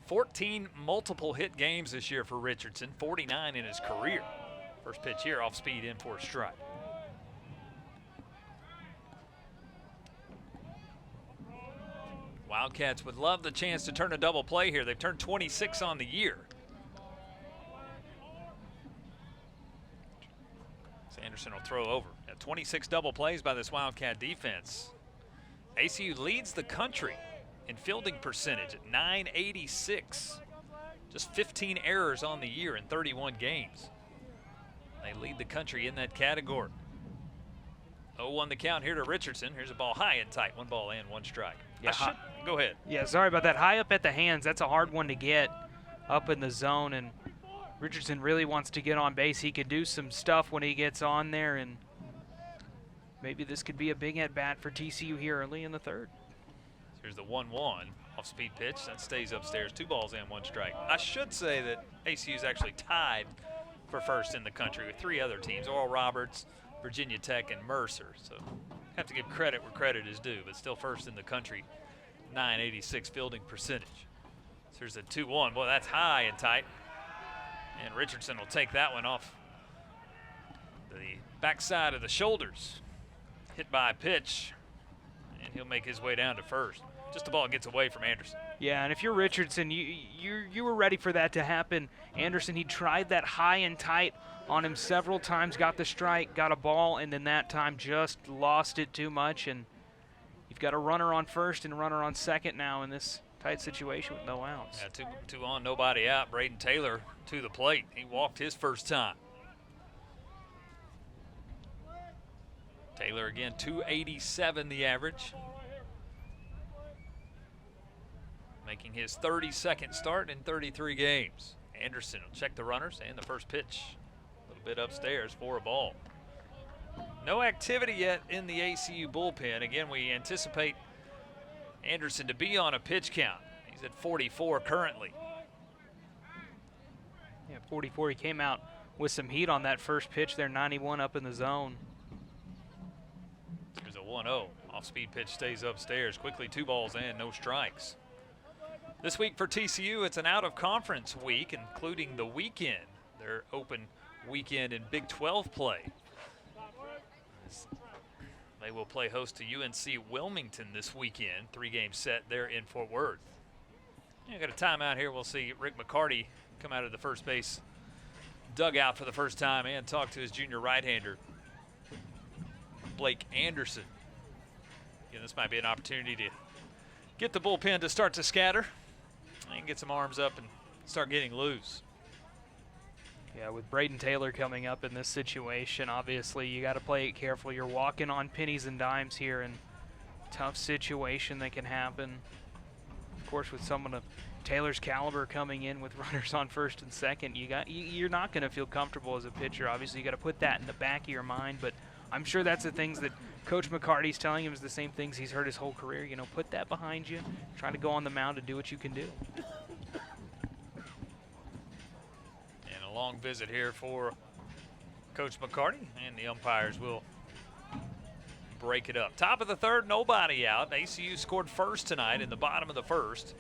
14 multiple hit games this year for Richardson, 49 in his career. First pitch here, off speed in for a strike. Wildcats would love the chance to turn a double play here. They've turned 26 on the year. Anderson will throw over. 26 double plays by this Wildcat defense. ACU leads the country in fielding percentage at .986. Just 15 errors on the year in 31 games. They lead the country in that category. 0-1 the count here to Richardson. Here's a ball high and tight. 1 ball and 1 strike.
Yeah,
Go ahead.
Yeah, sorry about that. High up at the hands, that's a hard one to get up in the zone, and Richardson really wants to get on base. He could do some stuff when he gets on there, and maybe this could be a big at-bat for TCU here early in the third.
Here's the 1-1 off-speed pitch. That stays upstairs. 2 balls and 1 strike. I should say that ACU is actually tied for first in the country with 3 other teams, Oral Roberts, Virginia Tech, and Mercer. So have to give credit where credit is due, but still first in the country, .986 fielding percentage. So here's a 2-1. Boy, that's high and tight. And Richardson will take that one off the backside of the shoulders. Hit by a pitch, and he'll make his way down to first. Just the ball gets away from Anderson.
Yeah, and if you're Richardson, you were ready for that to happen. Anderson, he tried that high and tight on him several times, got the strike, got a ball, and then that time just lost it too much. And you've got a runner on first and a runner on second now in this tight situation with no outs.
Yeah, two on, nobody out. Braden Taylor to the plate. He walked his first time. Taylor again, .287 the average. Making his 32nd start in 33 games. Anderson will check the runners and the first pitch. A little bit upstairs for a ball. No activity yet in the ACU bullpen. Again, we anticipate Anderson to be on a pitch count. He's at 44 currently.
Yeah, 44. He came out with some heat on that first pitch there, 91 up in the zone.
Here's a 1-0. Off-speed pitch stays upstairs. Quickly 2 balls and no strikes. This week for TCU, it's an out-of-conference week, including the weekend. Their open weekend in Big 12 play. They will play host to UNC Wilmington this weekend. 3-game set there in Fort Worth. Yeah, got a timeout here. We'll see Rick McCarty come out of the first base dugout for the first time and talk to his junior right-hander, Blake Anderson. Again, this might be an opportunity to get the bullpen to start to scatter and get some arms up and start getting loose.
Yeah, with Braden Taylor coming up in this situation, obviously you got to play it careful. You're walking on pennies and dimes here, and tough situation that can happen. Of course, with someone of Taylor's caliber coming in with runners on first and second, you're not going to feel comfortable as a pitcher. Obviously, you got to put that in the back of your mind, but I'm sure that's the things that Coach McCarty's telling him is the same things he's heard his whole career. You know, put that behind you, try to go on the mound and do what you can do.
Long visit here for Coach McCarty, and the umpires will break it up. Top of the third, nobody out. ACU scored first tonight in the bottom of the first.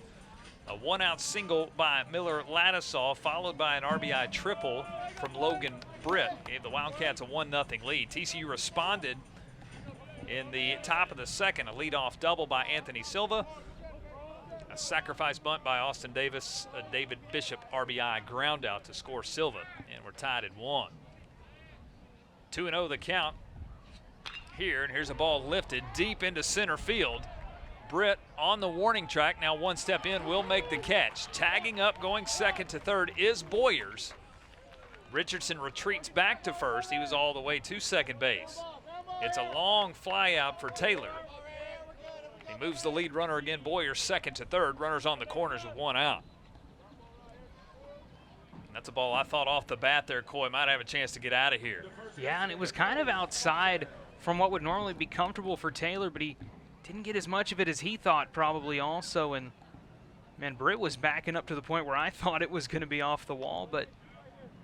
A 1-out single by Miller Ladisaw, followed by an RBI triple from Logan Britt. Gave the Wildcats a 1-0 lead. TCU responded in the top of the second, a leadoff double by Anthony Silva. A sacrifice bunt by Austin Davis, a David Bishop RBI ground out to score Silva, and we're tied at 1. 2-0 the count here, and here's a ball lifted deep into center field. Britt on the warning track, now 1 step in, will make the catch. Tagging up, going second to third is Boyers. Richardson retreats back to first. He was all the way to second base. It's a long fly out for Taylor. He moves the lead runner again, Boyer second to third. Runners on the corners with 1 out. And that's a ball I thought off the bat there, Coy might have a chance to get out of here.
Yeah, and it was kind of outside from what would normally be comfortable for Taylor, but he didn't get as much of it as he thought probably also. And, man, Britt was backing up to the point where I thought it was going to be off the wall, but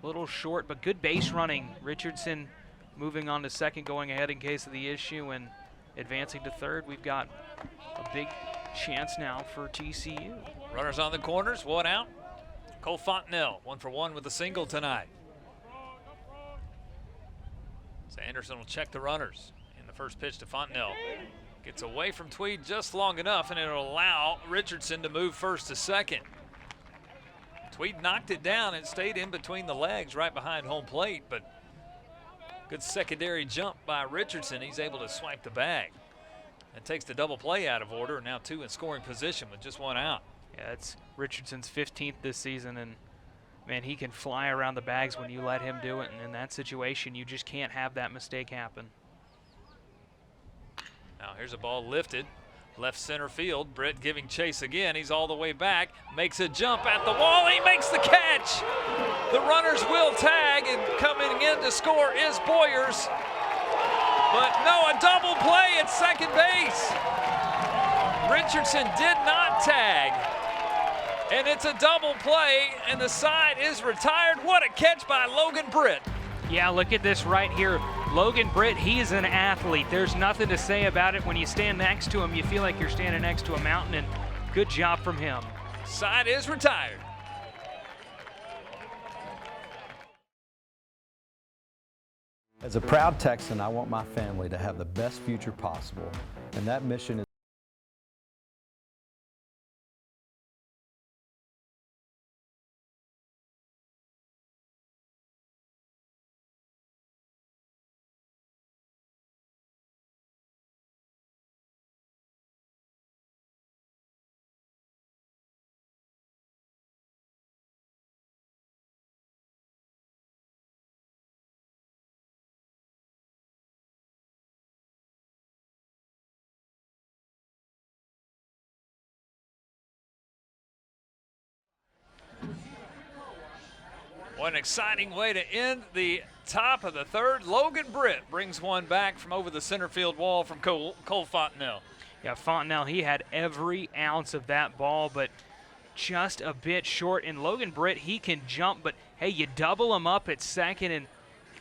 a little short, but good base running. Richardson moving on to second, going ahead in case of the issue, and advancing to third. We've got a big chance now for TCU.
Runners on the corners, 1 out. Cole Fontenelle, 1 for 1 with a single tonight. So Anderson will check the runners. In the first pitch to Fontenelle. Gets away from Tweed just long enough, and it'll allow Richardson to move first to second. Tweed knocked it down and stayed in between the legs right behind home plate, but Good secondary jump by Richardson. He's able to swipe the bag. That takes the double play out of order. Now 2 in scoring position with just 1 out.
Yeah, it's Richardson's 15th this season, and man, he can fly around the bags when you let him do it. And in that situation, you just can't have that mistake happen.
Now here's a ball lifted. Left center field. Britt giving chase again. He's all the way back. Makes a jump at the wall. He makes the catch. The runners will tag, and coming in to score is Boyers. But no, a double play at second base. Richardson did not tag. And it's a double play, and the side is retired. What a catch by Logan Britt.
Yeah, look at this right here. Logan Britt, he's an athlete. There's nothing to say about it. When you stand next to him, you feel like you're standing next to a mountain, and good job from him.
Side is retired.
As a proud Texan, I want my family to have the best future possible, and that mission is
What an exciting way to end the top of the third. Logan Britt brings one back from over the center field wall from Cole Fontenelle.
Yeah, Fontenelle, he had every ounce of that ball, but just a bit short. And Logan Britt, he can jump, but hey, you double him up at second, and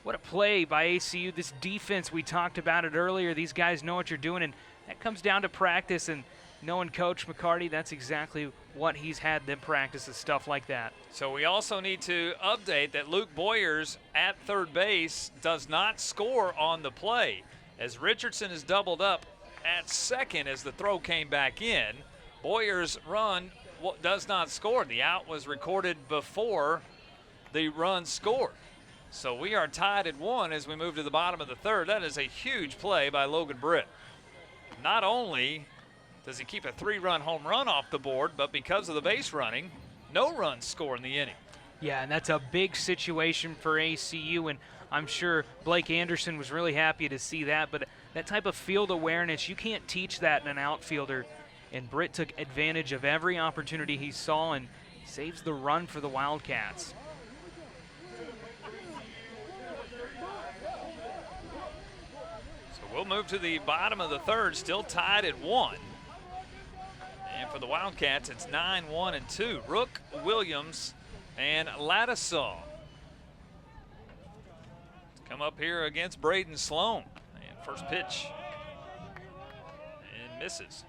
what a play by ACU. This defense, we talked about it earlier. These guys know what you're doing, and that comes down to practice, and knowing Coach McCarty, that's exactly what he's had them practice, is stuff like that.
So we also need to update that Luke Boyers at third base does not score on the play, as Richardson is doubled up at second as the throw came back in. Boyers' run does not score. The out was recorded before the run scored. So we are tied at 1 as we move to the bottom of the third. That is a huge play by Logan Britt. Not only does he keep a 3-run home run off the board, but because of the base running, no runs score in the inning.
Yeah, and that's a big situation for ACU, and I'm sure Blake Anderson was really happy to see that, but that type of field awareness, you can't teach that in an outfielder, and Britt took advantage of every opportunity he saw and saves the run for the Wildcats.
So we'll move to the bottom of the third, still tied at 1. And for the Wildcats, it's 9-1-2. Rook, Williams, and Ladisaw come up here against Braden Sloan. And first pitch, and misses.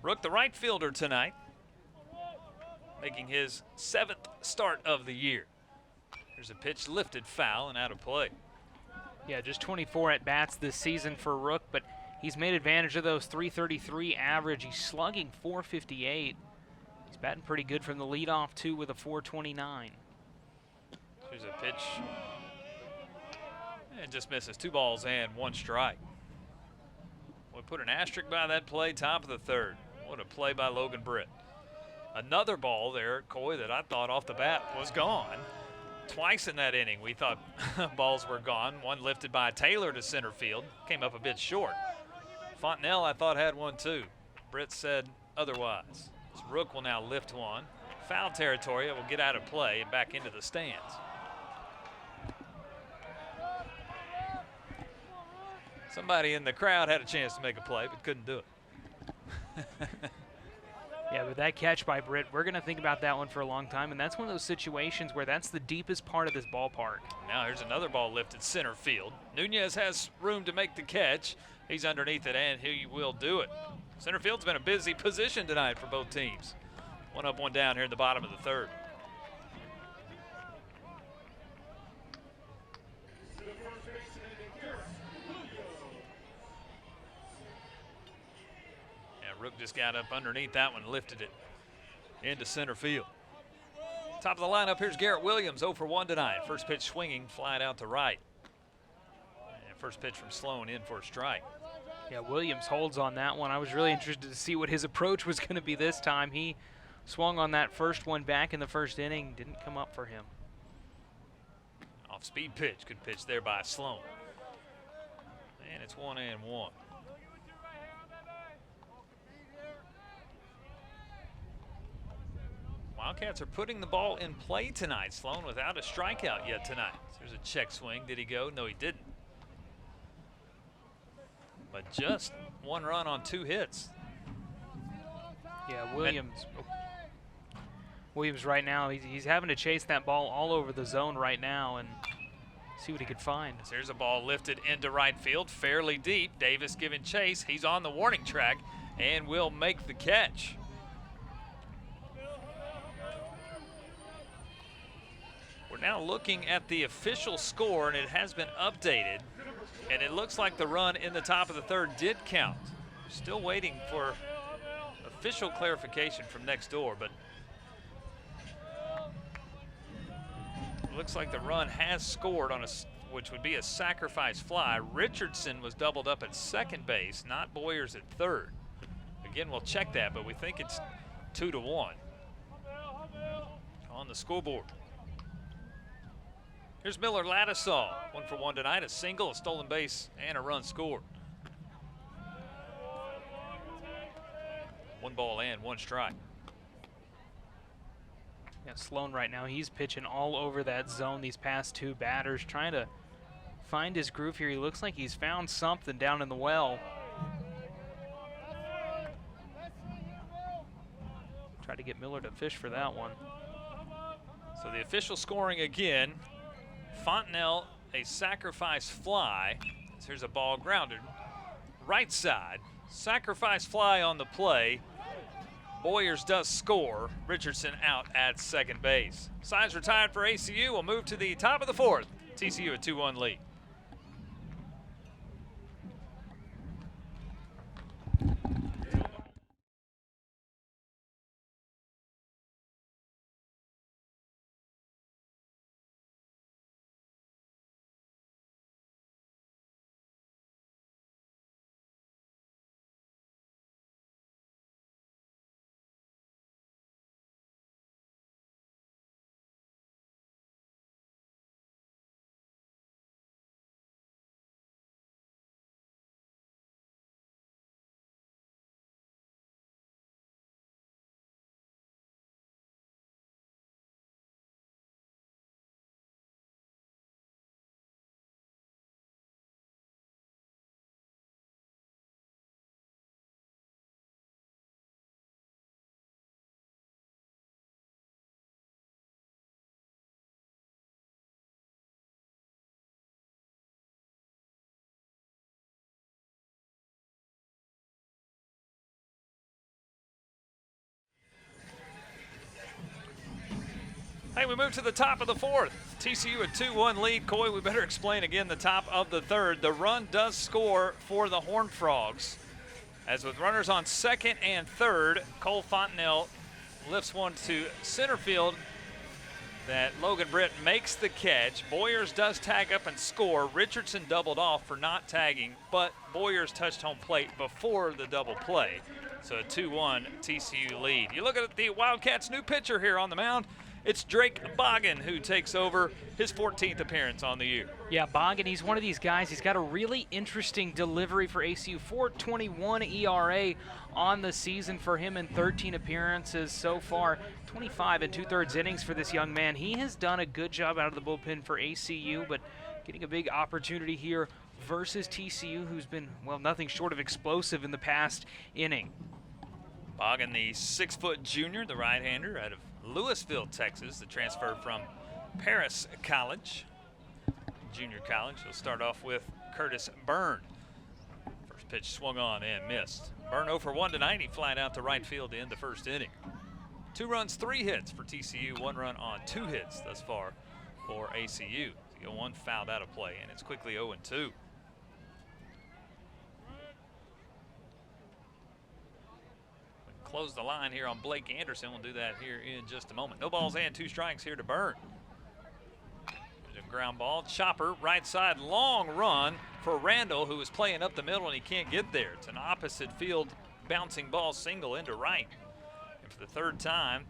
Rook, the right fielder tonight, making his 7th start of the year. There's a pitch lifted foul and out of play.
Yeah, just 24 at-bats this season for Rook, but he's made advantage of those. 333 average. He's slugging 458. He's batting pretty good from the leadoff, too, with a 429.
Here's a pitch. And just misses. 2 balls and 1 strike. We put an asterisk by that play, top of the third. What a play by Logan Britt. Another ball there, Coy, that I thought off the bat was gone. Twice in that inning we thought balls were gone. One lifted by Taylor to center field. Came up a bit short. Fontenelle, I thought, had one too. Britt said otherwise. So Rook will now lift one. Foul territory. It will get out of play and back into the stands. Somebody in the crowd had a chance to make a play but couldn't do it.
Yeah, but that catch by Britt, we're going to think about that one for a long time, and that's one of those situations where that's the deepest part of this ballpark.
Now here's another ball lifted center field. Nunez has room to make the catch. He's underneath it, and he will do it. Center field's been a busy position tonight for both teams. 1 up, 1 down here in the bottom of the third. Rook just got up underneath that one, lifted it into center field. Top of the lineup, here's Garrett Williams, 0 for 1 tonight. First pitch swinging, flying out to right. And first pitch from Sloan in for a strike.
Yeah, Williams holds on that one. I was really interested to see what his approach was going to be this time. He swung on that first one back in the first inning, didn't come up for him.
Off-speed pitch, good pitch there by Sloan. And it's 1-1. Wildcats are putting the ball in play tonight. Sloan without a strikeout yet tonight. So there's a check swing. Did he go? No, he didn't. But just 1 run on 2 hits.
Yeah, Williams right now, he's having to chase that ball all over the zone right now and see what he could find.
So here's a ball lifted into right field, fairly deep. Davis giving chase. He's on the warning track and will make the catch. We're now looking at the official score, and it has been updated. And it looks like the run in the top of the third did count. Still waiting for official clarification from next door, but it looks like the run has scored on which would be a sacrifice fly. Richardson was doubled up at second base, not Boyers at third. Again, we'll check that, but we think it's 2-1 on the scoreboard. Here's Miller Ladisaw, 1 for 1 tonight, a single, a stolen base, and a run scored. 1 ball and 1 strike.
Yeah, Sloan right now, he's pitching all over that zone these past 2 batters, trying to find his groove here. He looks like he's found something down in the well. Try to get Miller to fish for that one.
So the official scoring again. Fontenelle, a sacrifice fly. Here's a ball grounded. Right side. Sacrifice fly on the play. Boyers does score. Richardson out at second base. Signs retired for ACU. We'll move to the top of the 4th. TCU a 2-1 lead. Hey, we move to the top of the 4th. TCU a 2-1 lead. Coy, we better explain again the top of the 3rd. The run does score for the Horned Frogs. As with runners on 2nd and 3rd, Cole Fontenelle lifts one to center field. That Logan Britt makes the catch. Boyers does tag up and score. Richardson doubled off for not tagging, but Boyers touched home plate before the double play. So a 2-1 TCU lead. You look at the Wildcats' new pitcher here on the mound. It's Drake Boggin who takes over, his 14th appearance on the year.
Yeah, Boggin, he's one of these guys. He's got a really interesting delivery for ACU. 4.21 ERA on the season for him in 13 appearances so far. 25 and 2/3 innings for this young man. He has done a good job out of the bullpen for ACU, but getting a big opportunity here versus TCU, who's been, well, nothing short of explosive in the past inning.
Boggin, the 6-foot junior, the right-hander out of Louisville, Texas, the transfer from Paris College, junior college. He'll start off with Curtis Byrne. First pitch swung on and missed. Byrne 0 for 1 tonight. He flied out to right field to end the first inning. 2 runs, 3 hits for TCU. 1 run on 2 hits thus far for ACU. The 0-1 fouled out of play, and it's quickly 0-2. close the line here on Blake Anderson. We'll do that here in just a moment. No balls and 2 strikes here to Byrne. There's a ground ball. Chopper, right side, long run for Randall, who is playing up the middle and he can't get there. It's an opposite field bouncing ball single into right. And for the 3rd time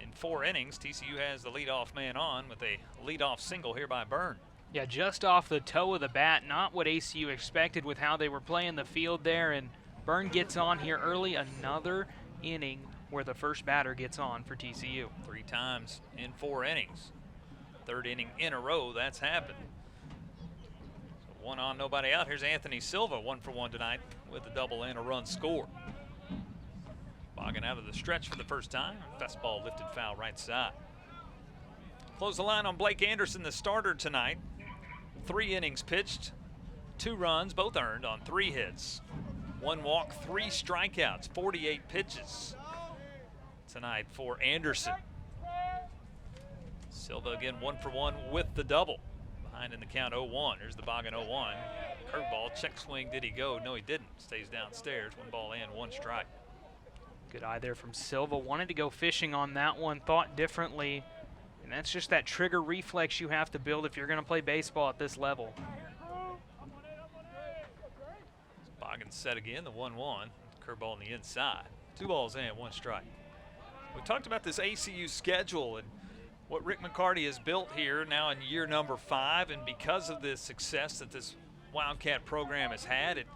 in 4 innings, TCU has the leadoff man on with a leadoff single here by Byrne.
Yeah, just off the toe of the bat, not what ACU expected with how they were playing the field there, and Byrne gets on here early. Another inning where the first batter gets on for TCU.
3 times in 4 innings. 3rd inning in a row that's happened. So 1 on, nobody out. Here's Anthony Silva, 1 for 1 tonight with a double and a run score. Boggin out of the stretch for the first time. Fastball lifted foul right side. Close the line on Blake Anderson, the starter tonight. 3 innings pitched, 2 runs, both earned on 3 hits. 1 walk, 3 strikeouts, 48 pitches tonight for Anderson. Silva again 1 for 1 with the double. Behind in the count 0-1. Here's the Boggin 0-1. Curveball, check swing, did he go? No, he didn't. Stays downstairs, 1 ball and 1 strike.
Good eye there from Silva. Wanted to go fishing on that one, thought differently. And that's just that trigger reflex you have to build if you're going to play baseball at this level.
Boggin set again, the 1-1. Curveball on the inside. 2 balls and 1 strike. We talked about this ACU schedule and what Rick McCarty has built here now in year number 5. And because of the success that this Wildcat program has had, it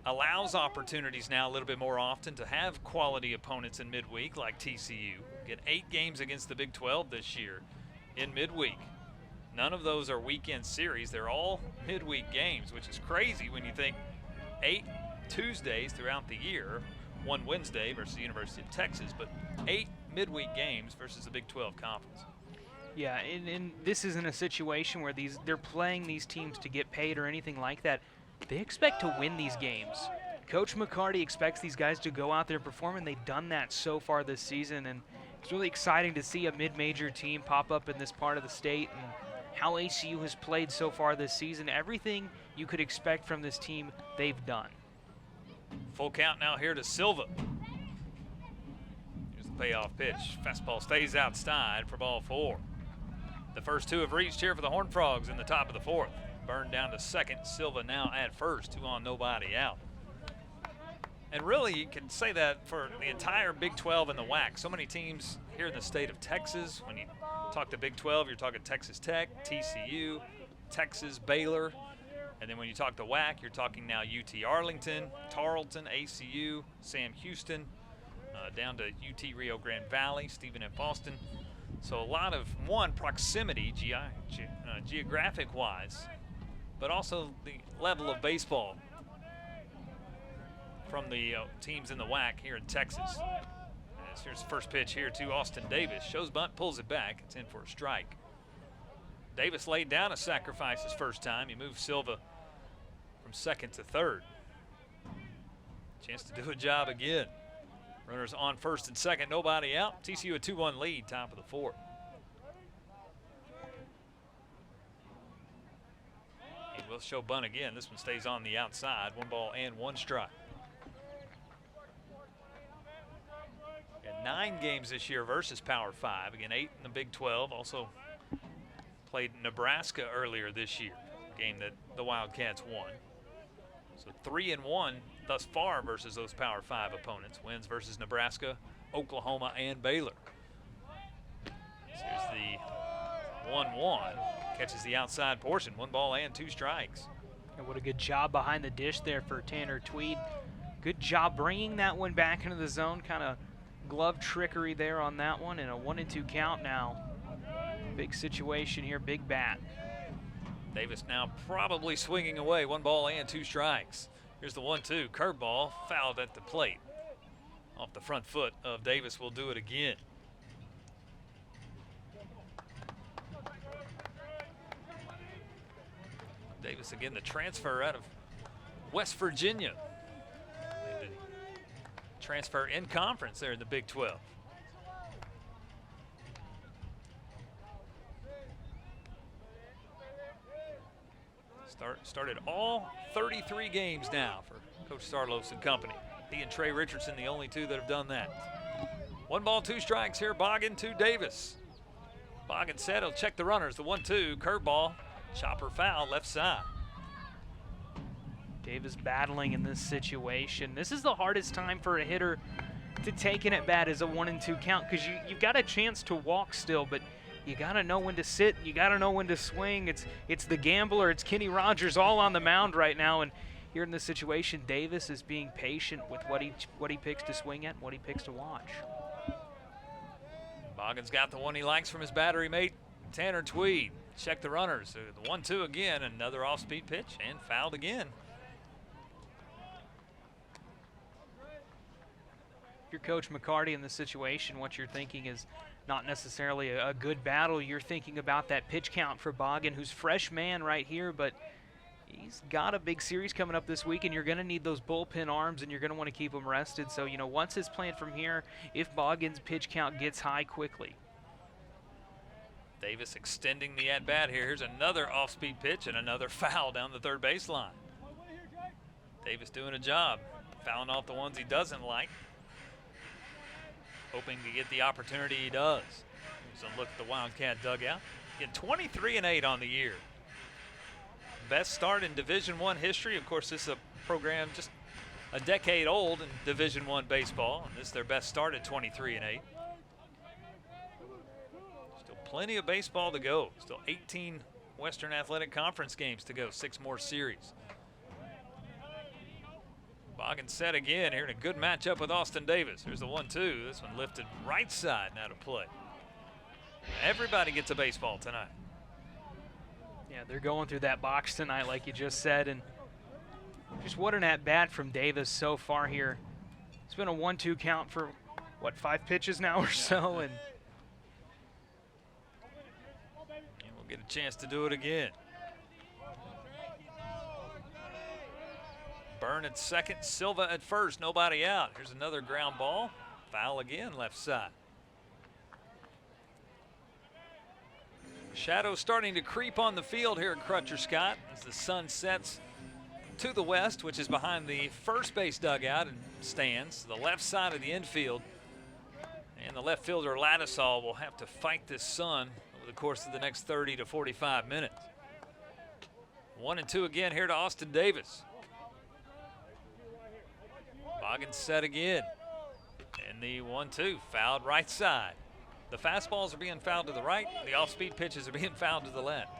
allows opportunities now a little bit more often to have quality opponents in midweek like TCU. Get 8 games against the Big 12 this year in midweek. None of those are weekend series. They're all midweek games, which is crazy when you think 8 Tuesdays throughout the year, 1 Wednesday versus the University of Texas, but 8 midweek games versus the Big 12 conference.
Yeah, and this isn't a situation where they're playing these teams to get paid or anything like that. They expect to win these games. Coach McCarty expects these guys to go out there and perform, and they've done that so far this season. And it's really exciting to see a mid-major team pop up in this part of the state and how ACU has played so far this season. Everything you could expect from this team, they've done.
Full count now here to Silva. Here's the payoff pitch. Fastball stays outside for ball 4. The first 2 have reached here for the Horned Frogs in the top of the 4th. Byrne down to second. Silva now at first. 2 on, nobody out. And really, you can say that for the entire Big 12 and the WAC. So many teams here in the state of Texas. When you talk to Big 12, you're talking Texas Tech, TCU, Texas, Baylor. And then when you talk to WAC, you're talking now UT Arlington, Tarleton, ACU, Sam Houston, down to UT Rio Grande Valley, Stephen F. Austin. So a lot of, proximity geographic-wise, but also the level of baseball from the teams in the WAC here in Texas. Here's the first pitch here to Austin Davis. Shows bunt, pulls it back. It's in for a strike. Davis laid down a sacrifice his first time. He moved Silva from second to third. Chance to do a job again. Runners on first and second, nobody out. TCU a 2-1 lead, top of the 4th. He will show bunt again. This one stays on the outside. 1 ball and 1 strike. And 9 games this year versus Power 5. Again, 8 in the Big 12. Also played Nebraska earlier this year, a game that the Wildcats won. So 3-1 thus far versus those Power 5 opponents. Wins versus Nebraska, Oklahoma, and Baylor. Here's the 1-1. Catches the outside portion. 1 ball and 2 strikes.
And what a good job behind the dish there for Tanner Tweed. Good job bringing that one back into the zone. Kind of glove trickery there on that one, and a 1-2 count now. Big situation here, big bat.
Davis now probably swinging away. 1 ball and 2 strikes. Here's the 1-2. Curveball fouled at the plate. Off the front foot of Davis. Will do it again. Davis again, the transfer out of West Virginia. They did transfer in conference there in the Big 12. Started all 33 games now for Coach Sarlos and company. He and Trey Richardson, the only 2 that have done that. 1 ball, 2 strikes here. Boggin to Davis. Boggin set. He'll check the runners. The 1-2 curveball. Chopper foul left side.
Davis battling in this situation. This is the hardest time for a hitter to take an at-bat as a 1-2 count, because you've got a chance to walk still, but you got to know when to sit. You got to know when to swing. It's the gambler. It's Kenny Rogers all on the mound right now, and here in this situation, Davis is being patient with what he picks to swing at and what he picks to watch.
Boggin's got the one he likes from his battery mate, Tanner Tweed. Check the runners. The 1-2 again, another off-speed pitch, and fouled again.
If you're Coach McCarty in this situation, what you're thinking is not necessarily a good battle. You're thinking about that pitch count for Boggin, who's fresh man right here, but he's got a big series coming up this week, and you're going to need those bullpen arms, and you're going to want to keep them rested. So, what's his plan from here if Boggin's pitch count gets high quickly?
Davis extending the at-bat here. Here's another off-speed pitch and another foul down the third baseline. Davis doing a job, fouling off the ones he doesn't like, hoping to get the opportunity he does. Here's a look at the Wildcat dugout. Getting 23-8 on the year. Best start in Division I history. Of course, this is a program just a decade old in Division I baseball, and this is their best start at 23-8. Still plenty of baseball to go. Still 18 Western Athletic Conference games to go, 6 more series. Boggin set again here in a good matchup with Austin Davis. Here's the 1-2. This one lifted right side and out of play. Everybody gets a baseball tonight.
Yeah, they're going through that box tonight, like you just said, and just what an at-bat from Davis so far here. It's been a 1-2 count for, 5 pitches now or so, and
we'll get a chance to do it again. Byrne at second, Silva at first, nobody out. Here's another ground ball. Foul again, left side. Shadows starting to creep on the field here at Crutcher Scott as the sun sets to the west, which is behind the first base dugout and stands, the left side of the infield. And the left fielder, Lattisall, will have to fight this sun over the course of the next 30 to 45 minutes. 1-2 again here to Austin Davis. Boggin set again. And the 1-2 fouled right side. The fastballs are being fouled to the right. The off-speed pitches are being fouled to the left.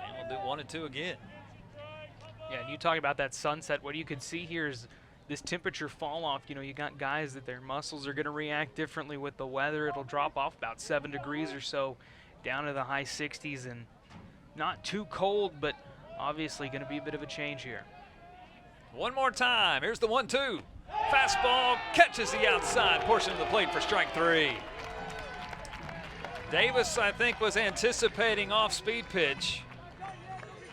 And we'll do 1-2 again.
yeah, and you talk about that sunset. What you can see here is this temperature fall off. You got guys that their muscles are going to react differently with the weather. It'll drop off about 7 degrees or so down to the high 60s, and not too cold, but obviously going to be a bit of a change here.
One more time. Here's the 1-2. Fastball catches the outside portion of the plate for strike 3. Davis, I think, was anticipating off-speed pitch.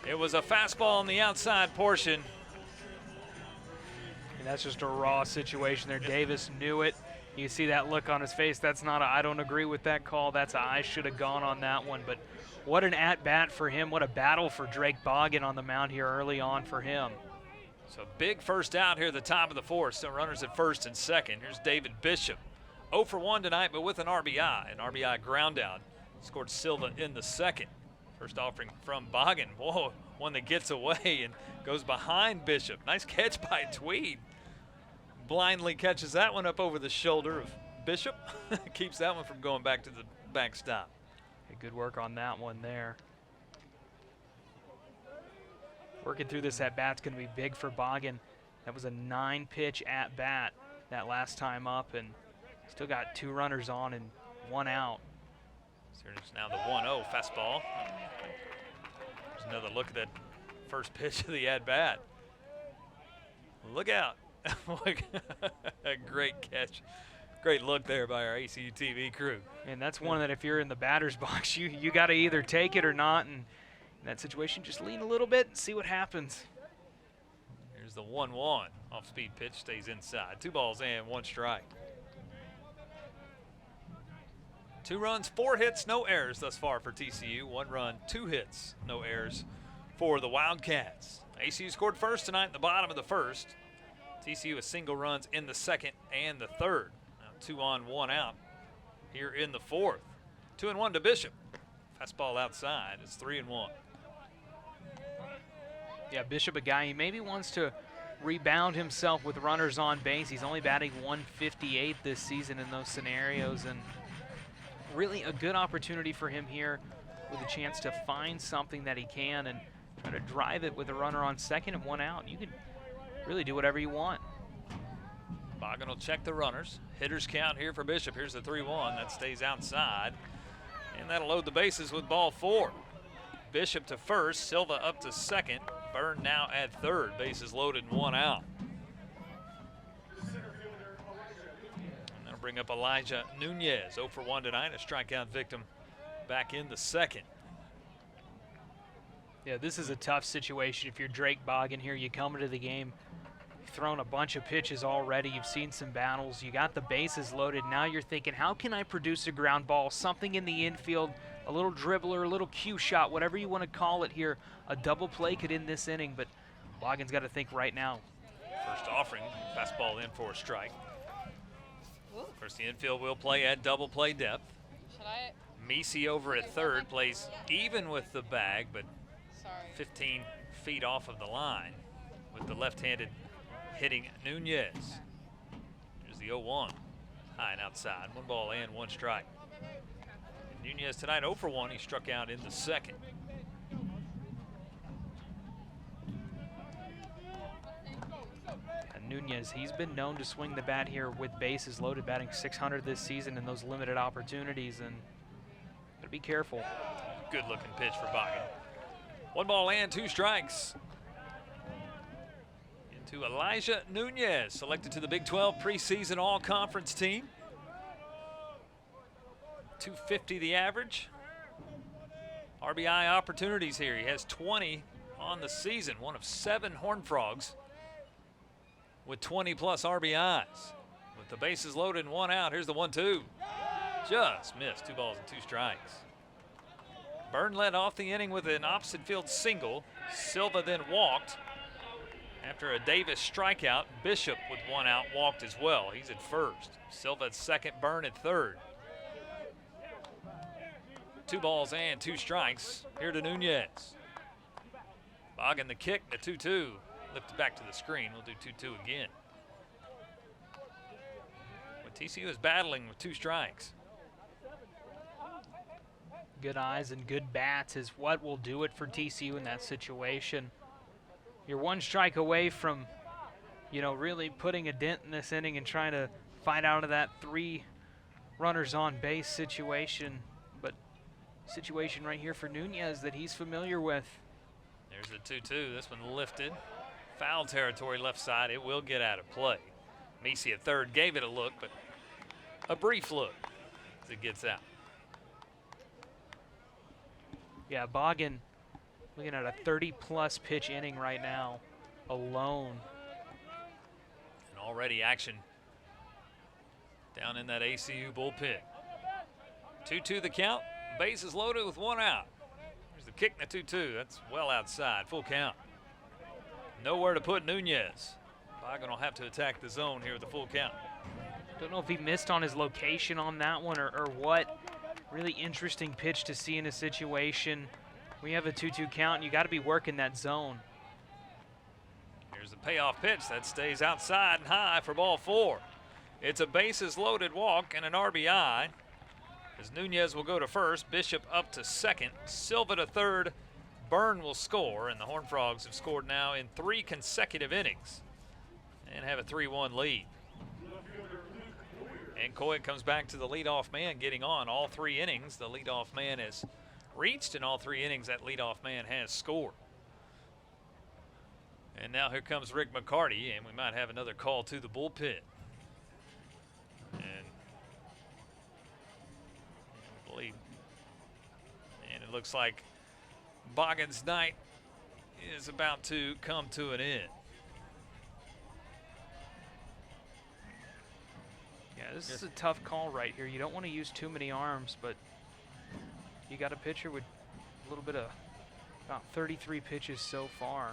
It was a fastball on the outside portion.
And that's just a raw situation there. Davis knew it. You see that look on his face. That's not a I don't agree with that call. That's a I should have gone on that one. But what an at-bat for him. What a battle for Drake Boggin on the mound here early on for him.
So big first out here at the top of the fourth. Still runners at first and second. Here's David Bishop. 0 for 1 tonight, but with an RBI. An RBI ground out. Scored Silva in the second. First offering from Boggin. Whoa, one that gets away and goes behind Bishop. Nice catch by Tweed. Blindly catches that one up over the shoulder of Bishop. Keeps that one from going back to the backstop.
Hey, good work on that one there. Working through this at-bat's going to be big for Boggin. That was a 9-pitch at-bat that last time up, and still got 2 runners on and 1 out.
So there's now the 1-0 fastball. There's another look at that first pitch of the at-bat. Look out. A great catch. Great look there by our ACU TV crew.
And that's one that if you're in the batter's box, you got to either take it or not. And in that situation, just lean a little bit and see what happens.
Here's the 1-1. Off-speed pitch stays inside. 2 balls and 1 strike. 2 runs, 4 hits, no errors thus far for TCU. 1 run, 2 hits, no errors for the Wildcats. ACU scored first tonight in the bottom of the first. TCU with single runs in the second and the third. Now 2 on, 1 out here in the 4th. 2-1 to Bishop. Fastball outside. It's 3-1.
Yeah, Bishop, a guy he maybe wants to rebound himself with runners on base. He's only batting 158 this season in those scenarios, and really a good opportunity for him here with a chance to find something that he can and try to drive it with a runner on second and 1 out. You can really do whatever you want.
Boggin will check the runners. Hitters count here for Bishop. Here's the 3-1. That stays outside. And that'll load the bases with ball 4. Bishop to first. Silva up to second. Byrne now at third. Bases loaded and 1 out. And that'll bring up Elijah Nunez. 0 for 1 tonight. A strikeout victim back in the second.
Yeah, this is a tough situation. If you're Drake Boggin here, you come into the game, you've thrown a bunch of pitches already, you've seen some battles, you got the bases loaded. Now you're thinking, how can I produce a ground ball, something in the infield, a little dribbler, a little cue shot, whatever you want to call it here. A double play could end this inning, but Boggin's got to think right now.
First offering, fastball in for a strike. Of course, the infield will play at double play depth.
Should I?
Misi over at third plays even with the bag, but 15 feet off of the line with the left-handed hitting Nunez. Here's the 0-1. High and outside. 1 ball and 1 strike. And Nunez tonight 0 for 1. He struck out in the second.
And Nunez, he's been known to swing the bat here with bases loaded, batting .600 this season in those limited opportunities, and gotta be careful.
Good looking pitch for Boggin. 1 ball and 2 strikes. Into Elijah Nunez, selected to the Big 12 preseason all-conference team. 250 the average. RBI opportunities here. He has 20 on the season, one of 7 Horned Frogs with 20-plus RBIs. With the bases loaded and 1 out, here's the 1-2. Just missed. 2 balls and 2 strikes. Byrne led off the inning with an opposite field single. Silva then walked after a Davis strikeout. Bishop with 1 out walked as well. He's at first. Silva at second, Byrne at third. 2 balls and 2 strikes here to Nunez. Boggin the kick, the 2-2. Lifted back to the screen. We'll do 2-2 again. But TCU is battling with 2 strikes.
Good eyes and good bats is what will do it for TCU in that situation. You're 1 strike away from, you know, really putting a dent in this inning and trying to fight out of that 3 runners on base situation. But situation right here for Nunez that he's familiar with.
There's the 2-2. This one lifted. Foul territory left side. It will get out of play. Misi at third gave it a look, but a brief look as it gets out.
Yeah, Boggin looking at a 30-plus pitch inning right now, alone.
And already action down in that ACU bullpen. 2-2 the count. Bases loaded with 1 out. There's the kick and the 2-2. That's well outside. Full count. Nowhere to put Nunez. Boggin will have to attack the zone here with the full count.
Don't know if he missed on his location on that one or what. Really interesting pitch to see in a situation. We have a 2-2 count, and you got to be working that zone.
Here's the payoff pitch. That stays outside and high for ball 4. It's a bases loaded walk and an RBI. As Nunez will go to first, Bishop up to second, Silva to third, Byrne will score, and the Horned Frogs have scored now in 3 consecutive innings and have a 3-1 lead. And Coit comes back to the leadoff man, getting on all 3 innings. The leadoff man has reached, and all 3 innings that leadoff man has scored. And now here comes Rick McCarty, and we might have another call to the bullpen. And I believe, and it looks like Boggin's night is about to come to an end.
Yeah, this is a tough call right here. You don't want to use too many arms, but you got a pitcher with a little bit of about 33 pitches so far.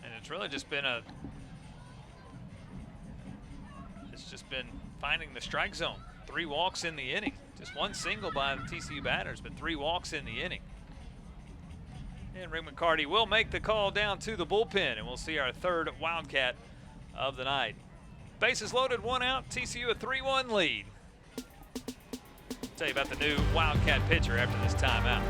And it's really just been a has just been finding the strike zone. 3 walks in the inning. Just 1 single by the TCU batters, but 3 walks in the inning. And Rick McCarty will make the call down to the bullpen, and we'll see our 3rd Wildcat of the night. Bases loaded, 1 out, TCU a 3-1 lead. Tell you about the new Wildcat pitcher after this timeout.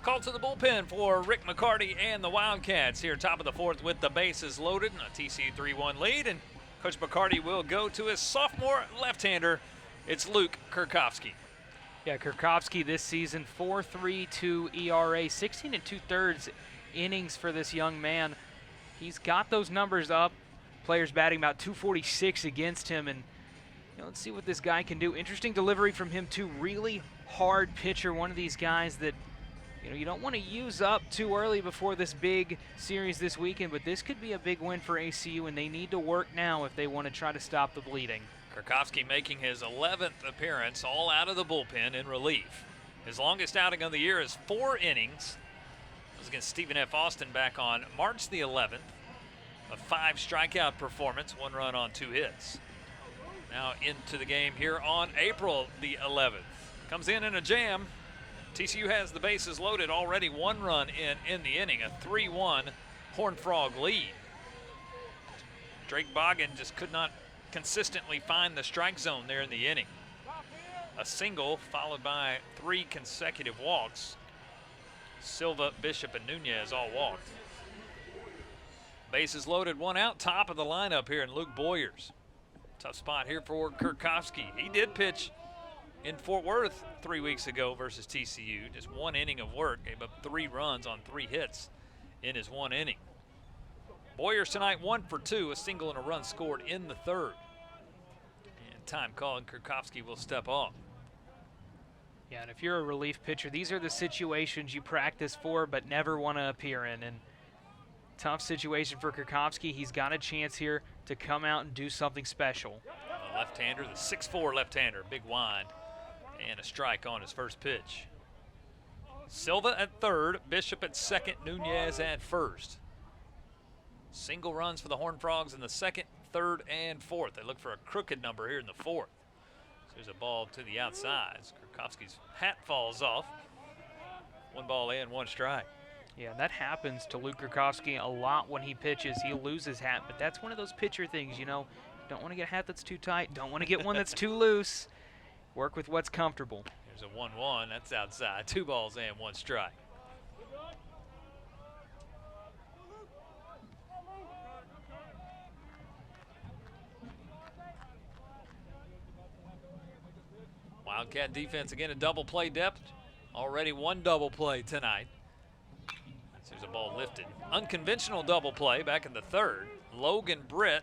Call to the bullpen for Rick McCarty and the Wildcats here, top of the 4th with the bases loaded and a TCU 3-1 lead. And Coach McCarty will go to his sophomore left-hander. It's Luke Kurkowski.
Yeah, Kurkowski this season, 4.32 ERA, 16 2/3 innings for this young man. He's got those numbers up. Players batting about 246 against him, and let's see what this guy can do. Interesting delivery from him too. Really hard pitcher, one of these guys that you don't want to use up too early before this big series this weekend, but this could be a big win for ACU, and they need to work now if they want to try to stop the bleeding.
Kurkowski making his 11th appearance, all out of the bullpen in relief. His longest outing of the year is 4 innings. It was against Stephen F. Austin back on March the 11th. A 5 strikeout performance, 1 run on 2 hits. Now into the game here on April the 11th. Comes in a jam. TCU has the bases loaded, already 1 run in the inning, a 3-1 Horned Frog lead. Drake Boggin just could not consistently find the strike zone there in the inning. A single followed by 3 consecutive walks. Silva, Bishop, and Nunez all walked. Bases loaded, 1 out, top of the lineup here in Luke Boyers. Tough spot here for Kurkowski. He did pitch in Fort Worth 3 weeks ago versus TCU. Just 1 inning of work, gave up 3 runs on 3 hits in his 1 inning. Boyers tonight 1 for 2, a single and a run scored in the 3rd. And time called, Kurkowski will step off.
Yeah, and if you're a relief pitcher, these are the situations you practice for but never want to appear in. And tough situation for Kurkowski. He's got a chance here to come out and do something special.
A left-hander, the 6'4 left-hander, big wind, and a strike on his first pitch. Silva at 3rd, Bishop at 2nd, Nunez at 1st. Single runs for the Horned Frogs in the 2nd, 3rd, and 4th. They look for a crooked number here in the 4th. So there's a ball to the outside. Kurkowski's hat falls off. 1 ball in, 1 strike.
Yeah, that happens to Luke Kurkowski a lot when he pitches. He'll lose his hat, but that's one of those pitcher things, Don't want to get a hat that's too tight. Don't want to get one that's too loose. Work with what's comfortable.
There's a 1-1. That's outside. 2 balls and 1 strike. Wildcat defense again, a double play depth. Already 1 double play tonight. There's a ball lifted. Unconventional double play back in the 3rd. Logan Britt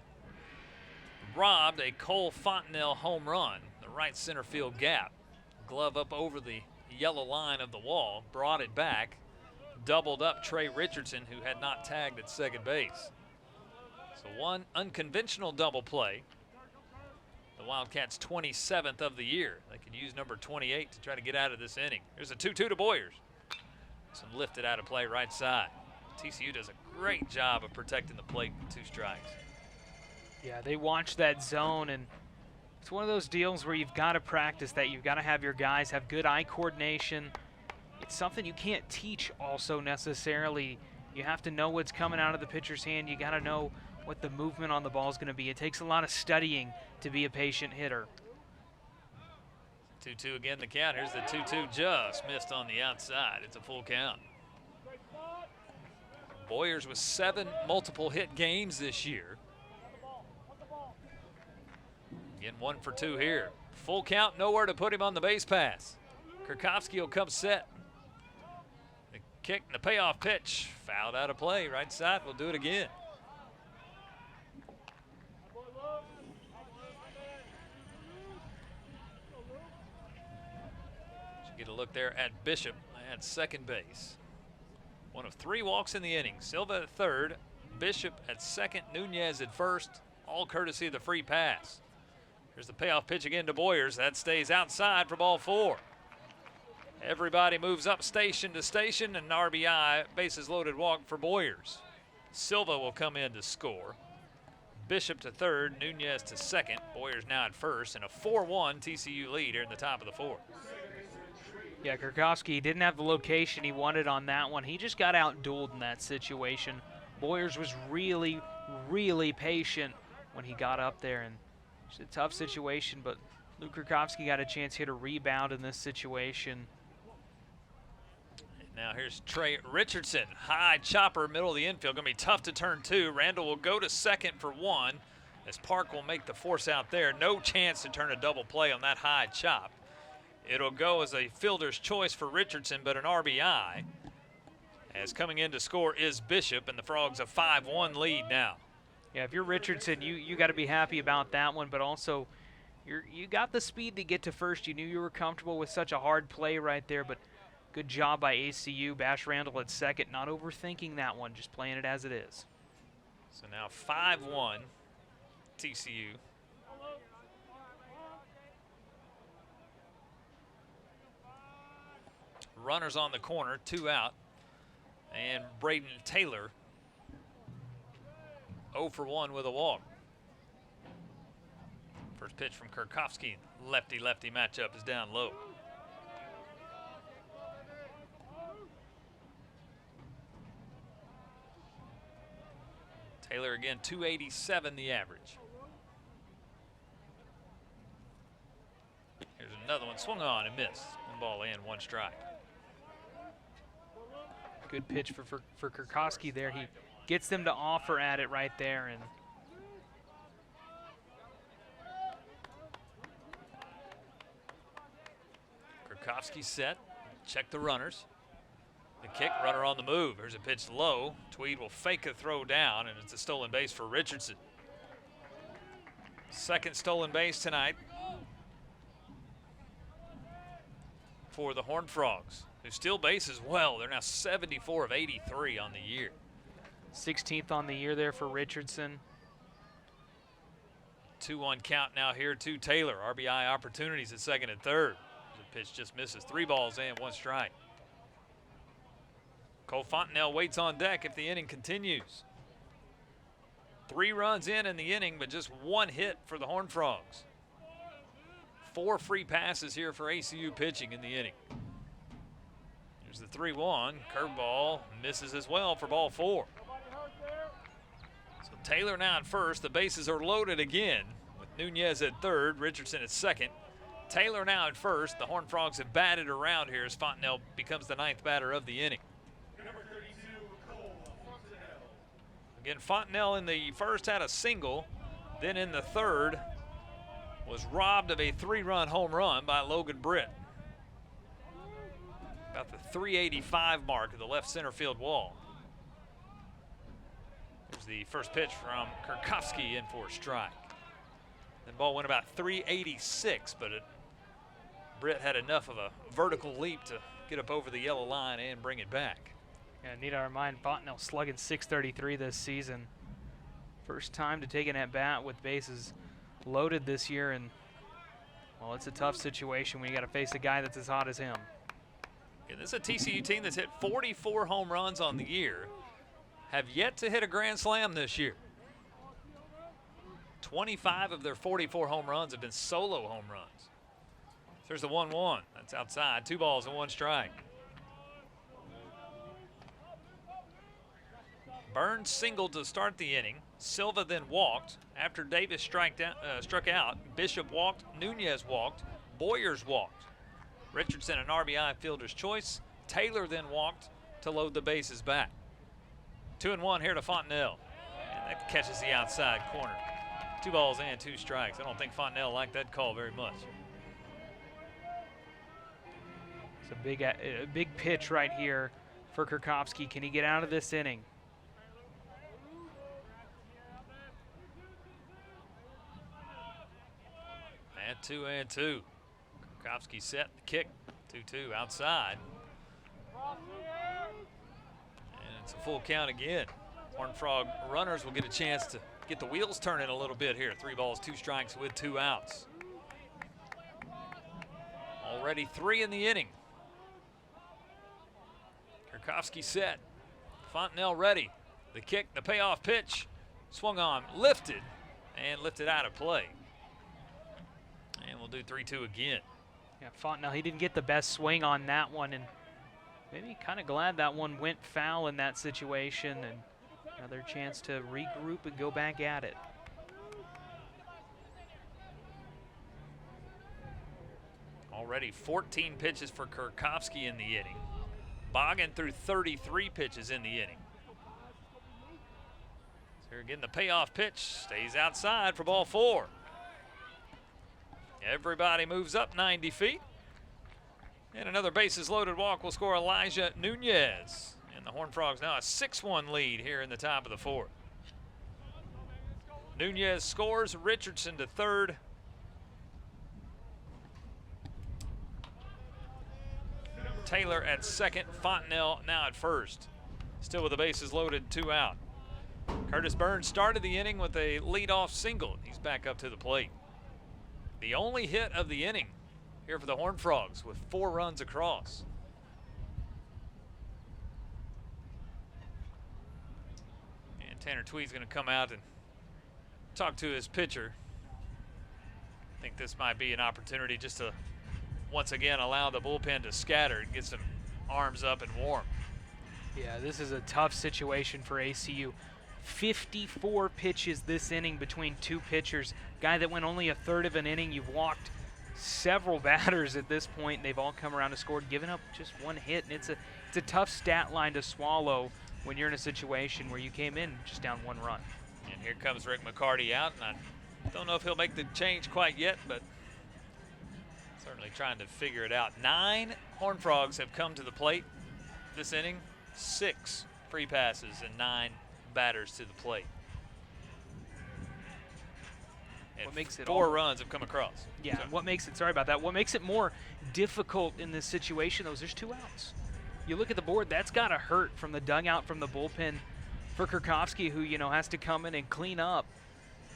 robbed a Cole Fontenelle home run, the right center field gap. Glove up over the yellow line of the wall, brought it back, doubled up Trey Richardson, who had not tagged at 2nd base. So 1 unconventional double play. The Wildcats' 27th of the year. They could use number 28 to try to get out of this inning. There's a 2-2 to Boyers. Some lifted out of play right side. TCU does a great job of protecting the plate with 2 strikes.
Yeah, they watch that zone, and It's one of those deals where you've got to practice that. You've got to have your guys have good eye coordination. It's something you can't teach also necessarily. You have to know what's coming out of the pitcher's hand. You got to know what the movement on the ball is going to be. It takes a lot of studying to be a patient hitter.
2-2 again the count. Here's the 2-2 just missed on the outside. It's a full count. Boyers with 7 multiple hit games this year. Again, 1 for 2 here. Full count, nowhere to put him on the base pass. Kurkowski will come set. The kick and the payoff pitch. Fouled out of play. Right side will do it again. Should get a look there at Bishop at second base. 1 of 3 walks in the inning. Silva at third, Bishop at second, Nunez at first, all courtesy of the free pass. Here's the payoff pitch again to Boyers. That stays outside for ball 4. Everybody moves up station to station, and an RBI, bases loaded walk for Boyers. Silva will come in to score. Bishop to third, Nunez to second. Boyers now at first, and a 4-1 TCU lead here in the top of the 4th.
Yeah, Kurkowski didn't have the location he wanted on that one. He just got out-dueled in that situation. Boyers was really, really patient when he got up there, and it's a tough situation, but Luke Kurkowski got a chance here to rebound in this situation.
Now here's Trey Richardson. High chopper, middle of the infield. Going to be tough to turn 2. Randall will go to second for 1 as Park will make the force out there. No chance to turn a double play on that high chop. It'll go as a fielder's choice for Richardson, but an RBI. As coming in to score is Bishop, and the Frogs a 5-1 lead now.
Yeah, if you're Richardson, you got to be happy about that one, but also you got the speed to get to first. You knew you were comfortable with such a hard play right there, but good job by ACU. Bash Randall at second, not overthinking that one, just playing it as it is.
So now 5-1 TCU. Runners on the corner, 2 out. And Braden Taylor 0 for 1 with a walk. First pitch from Kurkowski. Lefty-lefty matchup is down low. Taylor again, 287 the average. Here's another one, swung on and missed. 1 ball in, 1 strike.
Good pitch for Kurkowski there. He gets them to offer at it right there. And
Kurkowski set, check the runners. The kick, runner on the move. Here's a pitch low. Tweed will fake a throw down, and it's a stolen base for Richardson. Second stolen base tonight for the Horned Frogs, who steal bases well. They're now 74 of 83 on the year.
16th on the year there for Richardson.
2-1 count now here to Taylor. RBI opportunities at second and third. The pitch just misses. 3 balls and 1 strike. Cole Fontenelle waits on deck if the inning continues. 3 runs in the inning, but just 1 hit for the Horned Frogs. 4 free passes here for ACU pitching in the inning. Here's the 3-1. Curveball misses as well for ball 4. So Taylor now at first. The bases are loaded again with Nunez at third, Richardson at second. Taylor now at first. The Horned Frogs have batted around here as Fontenelle becomes the 9th batter of the inning. Again, Fontenelle in the first had a single, then in the third was robbed of a 3-run home run by Logan Britt. About the 385 mark of the left center field wall. Here's the first pitch from Kurkowski in for a strike. That ball went about 386, but Britt had enough of a vertical leap to get up over the yellow line and bring it back.
Yeah, need to remind Fontenelle slugging .633 this season. First time to take an at-bat with bases loaded this year, and well, it's a tough situation when you got to face a guy that's as hot as him.
Yeah, this is a TCU team that's hit 44 home runs on the year, have yet to hit a grand slam this year. 25 of their 44 home runs have been solo home runs. There's the 1-1. That's outside. 2 balls and 1 strike. Burns singled to start the inning. Silva then walked. After Davis struck out, Bishop walked, Nunez walked, Boyers walked. Richardson an RBI fielder's choice. Taylor then walked to load the bases back. 2-1 here to Fontenelle. And that catches the outside corner. 2 balls and 2 strikes. I don't think Fontenelle liked that call very much.
It's a big pitch right here for Kurkowski. Can he get out of this inning?
And 2-2. Kurkowski set the kick. 2-2 outside. And it's a full count again. Horned Frog runners will get a chance to get the wheels turning a little bit here. 3 balls, 2 strikes with 2 outs. Already 3 in the inning. Kurkowski set. Fontenelle ready. The kick, the payoff pitch. Swung on, lifted, and lifted out of play. And we'll do 3-2 again.
Yeah, Fontenelle, he didn't get the best swing on that one, and maybe kind of glad that one went foul in that situation, and another chance to regroup and go back at it.
Already 14 pitches for Kurkowski in the inning. Boggin threw 33 pitches in the inning. So here again, the payoff pitch stays outside for ball 4. Everybody moves up 90 feet. And another bases loaded walk will score Elijah Nunez. And the Horned Frogs now a 6-1 lead here in the top of the 4th. Nunez scores, Richardson to third. Taylor at second, Fontenelle now at first. Still with the bases loaded, 2 out. Curtis Burns started the inning with a leadoff single. He's back up to the plate. The only hit of the inning here for the Horned Frogs with 4 runs across. And Tanner Tweed's going to come out and talk to his pitcher. I think this might be an opportunity just to once again allow the bullpen to scatter and get some arms up and warm.
Yeah, this is a tough situation for ACU. 54 pitches this inning between 2 pitchers. Guy that went only a third of an inning. You've walked several batters at this point. They've all come around and scored, giving up just 1 hit. And it's a tough stat line to swallow when you're in a situation where you came in just down 1 run.
And here comes Rick McCarty out, and I don't know if he'll make the change quite yet, but certainly trying to figure it out. 9 Horned Frogs have come to the plate this inning. 6 free passes and 9 batters to the plate. And
what makes it
4 runs have come across.
Yeah,
So
what makes it, sorry about that, what makes it more difficult in this situation, though, is there's 2 outs. You look at the board, that's got to hurt from the dugout, from the bullpen for Kurkowski, who, you know, has to come in and clean up,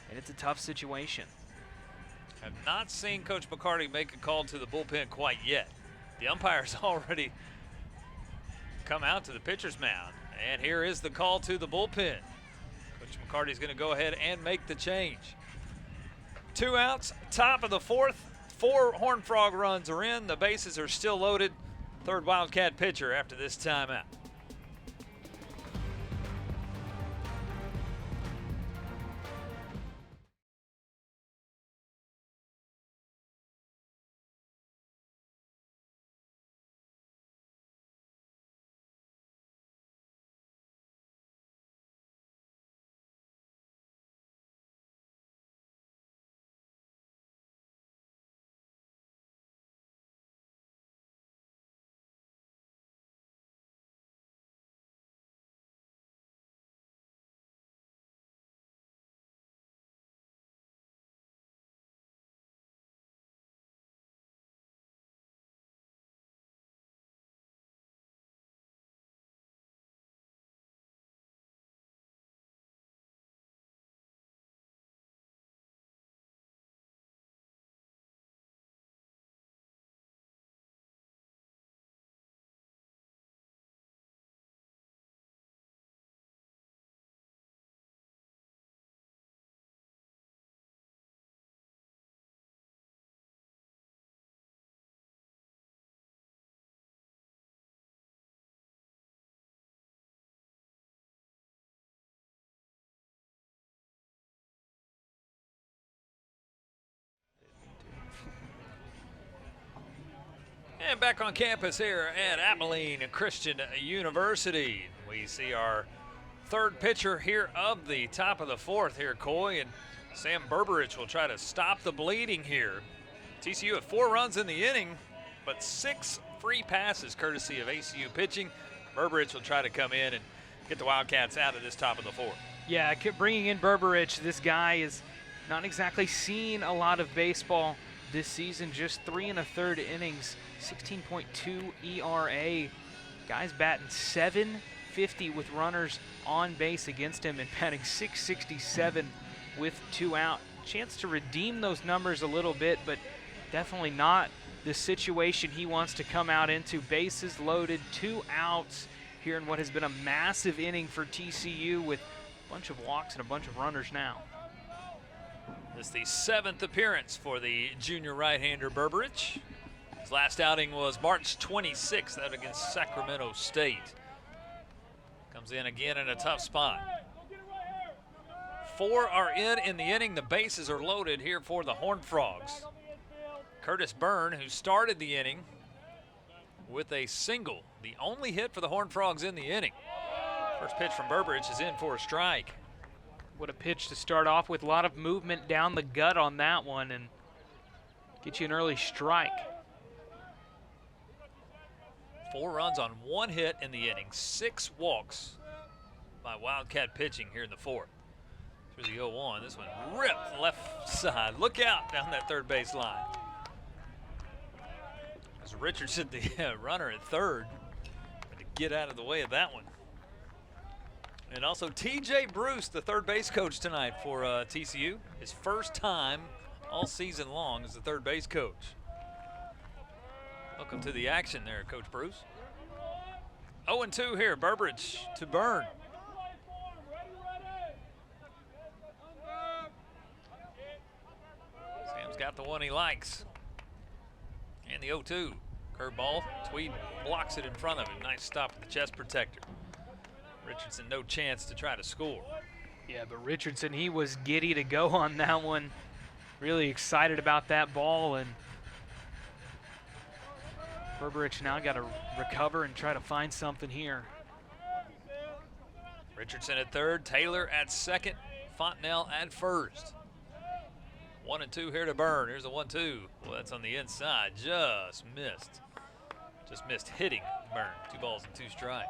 and it's a tough situation.
have not seen Coach McCarty make a call to the bullpen quite yet. The umpire's already come out to the pitcher's mound, and here is the call to the bullpen. Coach McCarty's going to go ahead and make the change. 2 outs, top of the 4th. 4 Horned Frog runs are in. The bases are still loaded. 3rd Wildcat pitcher after this timeout. And back on campus here at Abilene Christian University. We see our third pitcher here of the top of the fourth here, Coy, and Sam Berberich will try to stop the bleeding here. TCU had 4 runs in the inning, but 6 free passes courtesy of ACU pitching. Berberich will try to come in and get the Wildcats out of this top of the fourth.
Yeah, bringing in Berberich, this guy is not exactly seen a lot of baseball this season, just 3 1/3 innings, 16.2 ERA. Guy's batting .750 with runners on base against him and batting .667 with 2 out. Chance to redeem those numbers a little bit, but definitely not the situation he wants to come out into. Bases loaded, 2 outs here in what has been a massive inning for TCU with a bunch of walks and a bunch of runners now.
This is the 7th appearance for the junior right-hander Berberich. His last outing was March 26th, out against Sacramento State. Comes in again in a tough spot. 4 are in the inning. The bases are loaded here for the Horned Frogs. Curtis Byrne, who started the inning with a single, the only hit for the Horned Frogs in the inning. First pitch from Berberich is in for a strike.
What a pitch to start off with. A lot of movement down the gut on that one and get you an early strike.
4 runs on 1 hit in the inning, 6 walks by Wildcat pitching here in the 4th. Through the 0-1, this one ripped left side. Look out down that third base line. As Richardson, the runner at third, had to get out of the way of that one. And also TJ Bruce, the third base coach tonight for TCU. His first time all season long as the third base coach. Welcome to the action there, Coach Bruce. 0-2 here, Berberich to Byrne. Sam's got the one he likes. And the 0-2. Curveball. Tweed blocks it in front of him. Nice stop with the chest protector. Richardson no chance to try to score.
Yeah, but Richardson, he was giddy to go on that one. Really excited about that ball, and Berberich now got to recover and try to find something here.
Richardson at third, Taylor at second, Fontenelle at first. 1-2 here to Byrne. Here's a 1-2. Well, that's on the inside. Just missed hitting Byrne. 2 balls and 2 strikes.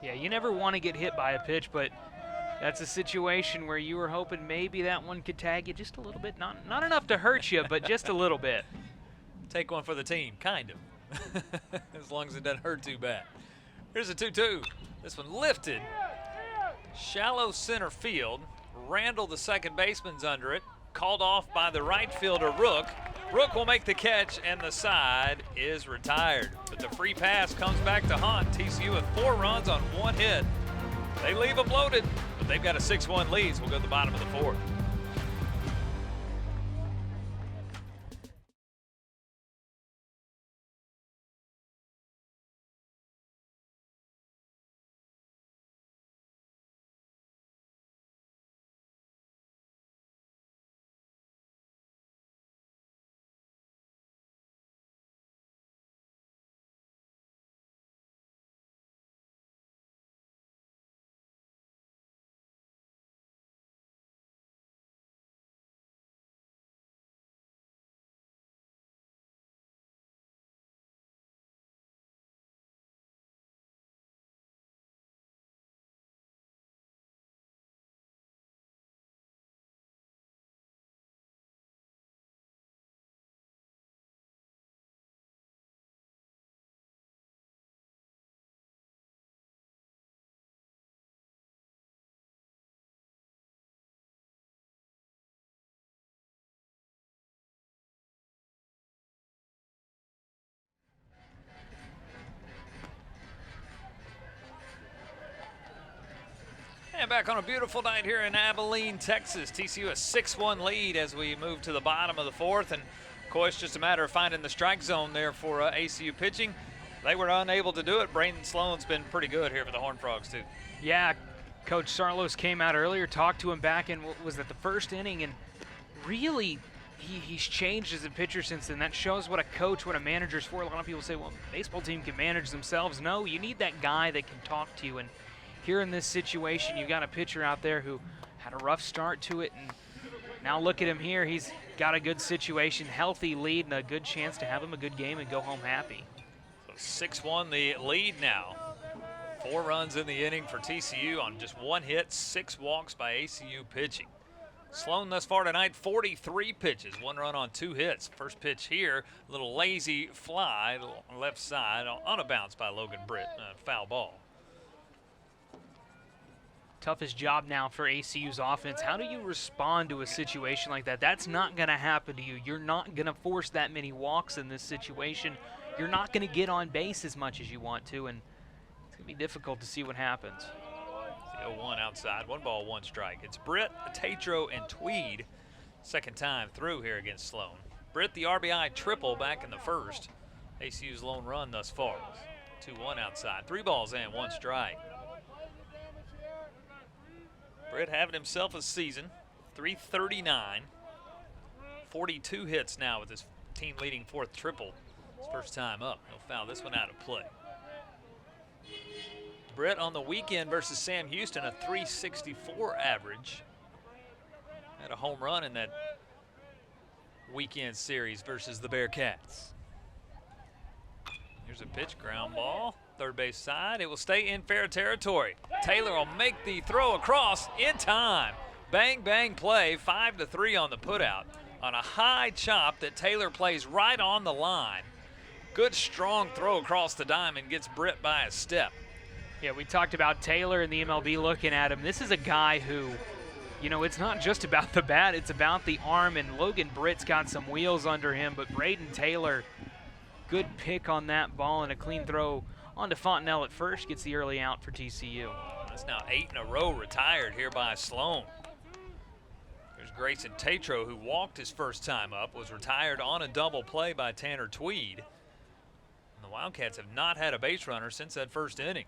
Yeah, you never want to get hit by a pitch, but that's a situation where you were hoping maybe that one could tag you just a little bit. Not enough to hurt you, but just a little bit.
Take one for the team, kind of. As long as it doesn't hurt too bad. Here's a 2-2. This one lifted. Shallow center field. Randall, the second baseman's under it. Called off by the right fielder, Rook. Rook will make the catch, and the side is retired. But the free pass comes back to haunt TCU with 4 runs on 1 hit. They leave them loaded, but they've got a 6-1 lead, so we'll go to the bottom of the 4th. And back on a beautiful night here in Abilene, Texas. TCU a 6-1 lead as we move to the bottom of the 4th. And, of course, just a matter of finding the strike zone there for ACU pitching. They were unable to do it. Braden Sloan's been pretty good here for the Horned Frogs, too.
Yeah, Coach Sarlos came out earlier, talked to him back in, what was that, the first inning, and really he's changed as a pitcher since then. That shows what a coach, what a manager's for. A lot of people say, well, baseball team can manage themselves. No, you need that guy that can talk to you. And here in this situation, you've got a pitcher out there who had a rough start to it, and now look at him here. He's got a good situation, healthy lead, and a good chance to have him a good game and go home happy.
So 6-1 the lead now. 4 runs in the inning for TCU on just 1 hit, 6 walks by ACU pitching. Sloan thus far tonight, 43 pitches, 1 run on 2 hits. First pitch here, a little lazy fly, left side, on a bounce by Logan Britt, foul ball.
Toughest job now for ACU's offense. How do you respond to a situation like that? That's not going to happen to you. You're not going to force that many walks in this situation. You're not going to get on base as much as you want to, and it's going to be difficult to see what happens.
The 0-1 outside, 1 ball, 1 strike. It's Britt, Tatro, and Tweed. Second time through here against Sloan. Britt, the RBI triple back in the first. ACU's lone run thus far. 2-1 outside, 3 balls and 1 strike. Britt having himself a season, 339, 42 hits now with his team-leading 4th triple. His first time up. He'll foul this one out of play. Britt on the weekend versus Sam Houston, a 364 average. Had a home run in that weekend series versus the Bearcats. Here's a pitch, ground ball, third base side. It will stay in fair territory. Taylor will make the throw across in time. Bang, bang play, 5-3 on the putout. On a high chop that Taylor plays right on the line. Good strong throw across the diamond, gets Britt by a step.
Yeah, we talked about Taylor and the MLB looking at him. This is a guy who, you know, it's not just about the bat, it's about the arm, and Logan Britt's got some wheels under him, but Braden Taylor, good pick on that ball and a clean throw onto Fontenelle at first, gets the early out for TCU.
That's now 8 in a row retired here by Sloan. There's Grayson Tatro, who walked his first time up, was retired on a double play by Tanner Tweed. And the Wildcats have not had a base runner since that first inning.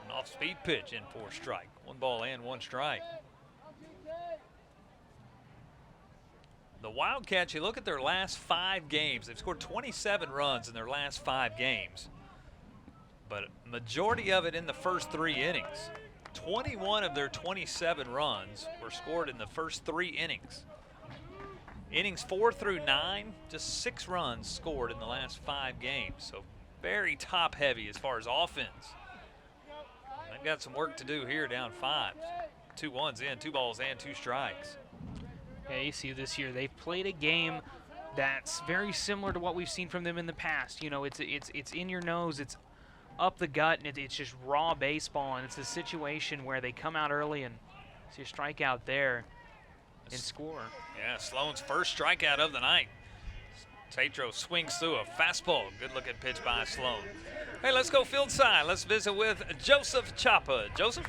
An off-speed pitch in for a strike. 1 ball and 1 strike. The Wildcats, you look at their last 5 games, they've scored 27 runs in their last 5 games. But majority of it in the first 3 innings. 21 of their 27 runs were scored in the first 3 innings. Innings 4 through 9, just 6 runs scored in the last 5 games. So very top heavy as far as offense. They've got some work to do here down 5. 2 ones in, 2 balls and 2 strikes.
Yeah, ACU this year, they've played a game that's very similar to what we've seen from them in the past. You know, it's in your nose, it's up the gut, and it's just raw baseball, and it's a situation where they come out early and see a strikeout there and score.
Yeah, Sloan's first strikeout of the night. Tatro swings through a fastball. Good looking pitch by Sloan. Hey, let's go field side. Let's visit with Joseph Chapa. Joseph?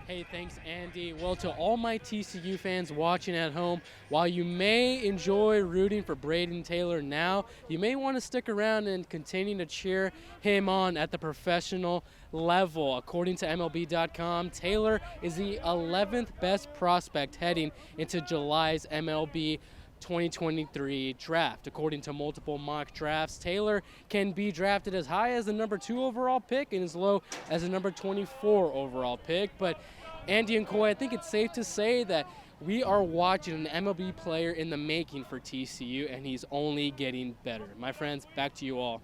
Hey, thanks, Andy. Well, to all my TCU fans watching at home, while you may enjoy rooting for Braden Taylor now, you may want to stick around and continue to cheer him on at the professional level. According to MLB.com, Taylor is the 11th best prospect heading into July's MLB 2023 draft. According to multiple mock drafts, Taylor can be drafted as high as the number 2 overall pick and as low as the number 24 overall pick. But Andy and Coy, I think it's safe to say that we are watching an MLB player in the making for TCU, and he's only getting better. My friends, back to you all.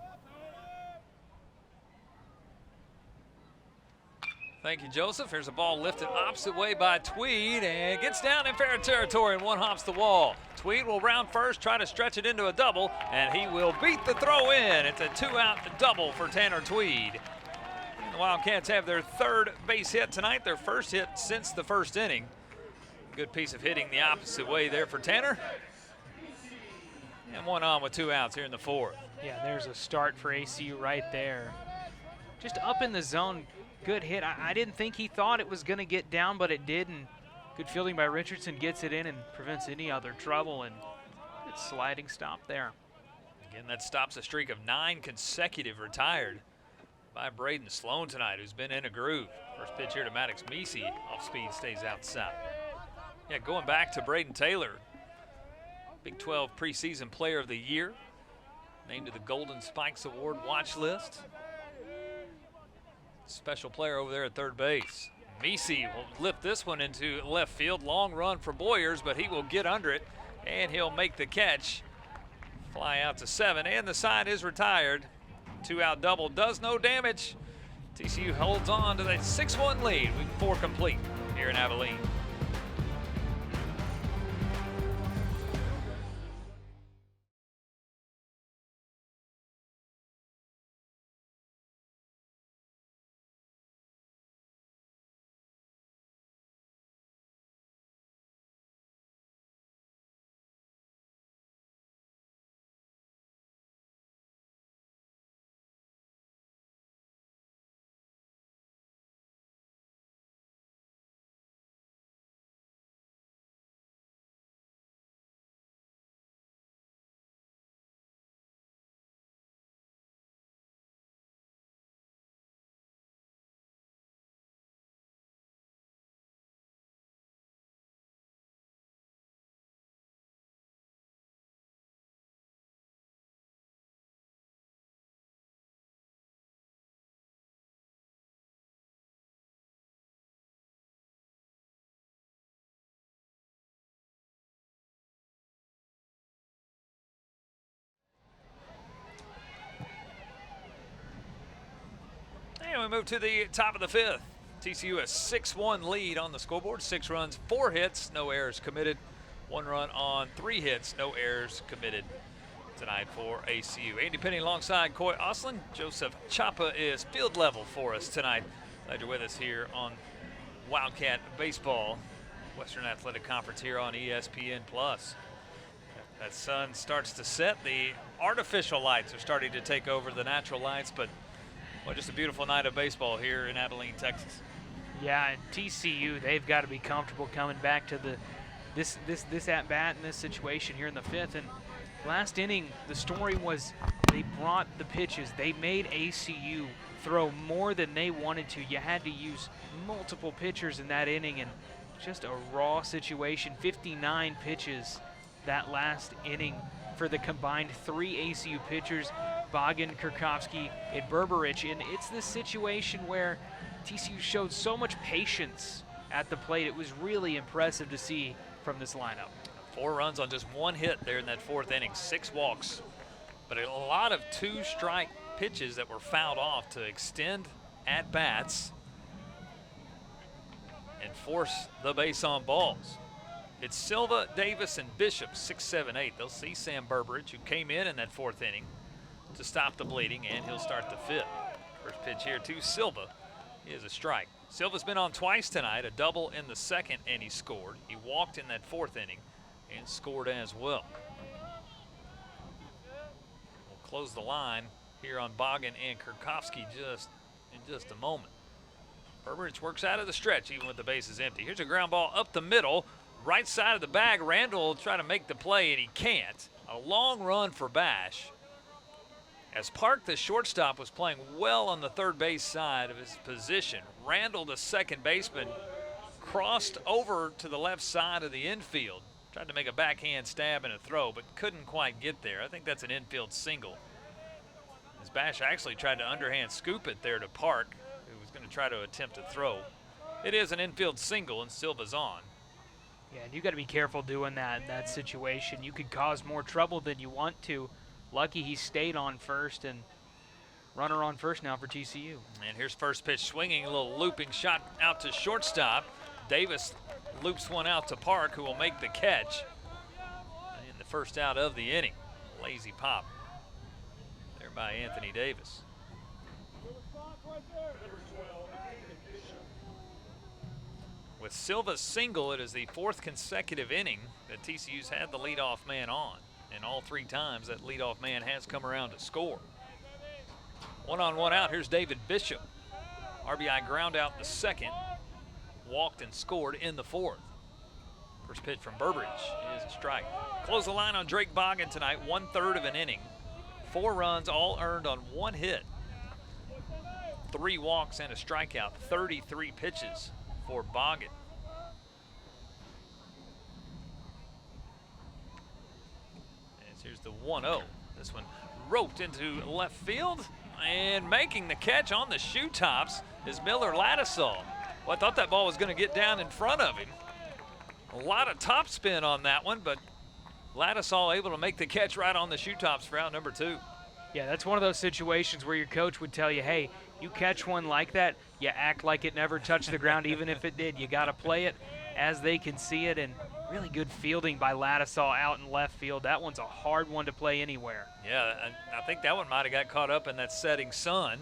Thank you, Joseph. Here's a ball lifted opposite way by Tweed and gets down in fair territory and one hops the wall. Tweed will round first, try to stretch it into a double, and he will beat the throw in. It's a 2-out double for Tanner Tweed. The Wildcats have their 3rd base hit tonight, their first hit since the first inning. Good piece of hitting the opposite way there for Tanner. And 1 on with 2 outs here in the 4th.
Yeah, there's a start for ACU right there. Just up in the zone. Good hit. I didn't think he thought it was going to get down, but it did. And good fielding by Richardson gets it in and prevents any other trouble. And good sliding stop there.
Again, that stops a streak of 9 consecutive retired by Braden Sloan tonight, who's been in a groove. First pitch here to Maddox Meese. Off speed, stays outside. Yeah, going back to Braden Taylor. Big 12 preseason player of the year. Named to the Golden Spikes Award watch list. Special player over there at third base. Misi will lift this one into left field. Long run for Boyers, but he will get under it, and he'll make the catch. Fly out to 7, and the side is retired. 2-out double does no damage. TCU holds on to that 6-1 lead. Week 4 complete here in Abilene. And we move to the top of the 5th. TCU a 6-1 lead on the scoreboard. 6 runs, 4 hits, no errors committed. 1 run on 3 hits, no errors committed tonight for ACU. Andy Penny alongside Coy Oslin. Joseph Chapa is field level for us tonight. Glad you're with us here on Wildcat Baseball, Western Athletic Conference here on ESPN+. That sun starts to set. The artificial lights are starting to take over the natural lights, but well, just a beautiful night of baseball here in Abilene, Texas.
Yeah, and TCU, they've got to be comfortable coming back to this at bat in this situation here in the 5th. And last inning, the story was they brought the pitches. They made ACU throw more than they wanted to. You had to use multiple pitchers in that inning, and just a raw situation. 59 pitches that last inning for the combined 3 ACU pitchers, Bogan, Kurkowski, and Berberich. And it's this situation where TCU showed so much patience at the plate. It was really impressive to see from this lineup.
4 runs on just 1 hit there in that 4th inning, 6 walks. But a lot of 2-strike pitches that were fouled off to extend at-bats and force the base on balls. It's Silva, Davis, and Bishop, 6, 7, 8. They'll see Sam Berberich, who came in that 4th inning to stop the bleeding, and he'll start the 5th. First pitch here to Silva is a strike. Silva's been on twice tonight, a double in the 2nd, and he scored. He walked in that 4th inning and scored as well. We'll close the line here on Bogan and Kurkowski in just a moment. Berberich works out of the stretch even with the bases empty. Here's a ground ball up the middle, right side of the bag. Randall will try to make the play, and he can't. A long run for Bash. As Park, the shortstop, was playing well on the third base side of his position. Randall, the second baseman, crossed over to the left side of the infield. Tried to make a backhand stab and a throw, but couldn't quite get there. I think that's an infield single. As Bash actually tried to underhand scoop it there to Park, who was going to try to attempt to throw. It is an infield single, and Silva's on.
Yeah, and you got to be careful doing that in that situation. You could cause more trouble than you want to. Lucky he stayed on first, and runner on first now for TCU.
And here's first pitch swinging, a little looping shot out to shortstop. Davis loops one out to Park, who will make the catch in the first out of the inning. Lazy pop there by Anthony Davis. With Silva's single, it is the 4th consecutive inning that TCU's had the leadoff man on. And all 3 times that leadoff man has come around to score. 1 on 1 out, here's David Bishop. RBI ground out the 2nd, walked and scored in the 4th. First pitch from Berberich is a strike. Close the line on Drake Bogan tonight, 1/3 of an inning. 4 runs, all earned on 1 hit. 3 walks and a strikeout, 33 pitches for Bogan. Here's the 1-0. This one roped into left field, and making the catch on the shoe tops is Miller Ladisall. Well, I thought that ball was going to get down in front of him. A lot of top spin on that one, but Ladisall able to make the catch right on the shoe tops for out number 2.
Yeah, that's one of those situations where your coach would tell you, hey, you catch one like that, you act like it never touched the ground, even if it did. You got to play it as they can see it, and really good fielding by Ladisall out in left field. That one's a hard one to play anywhere.
Yeah, I think that one might have got caught up in that setting sun.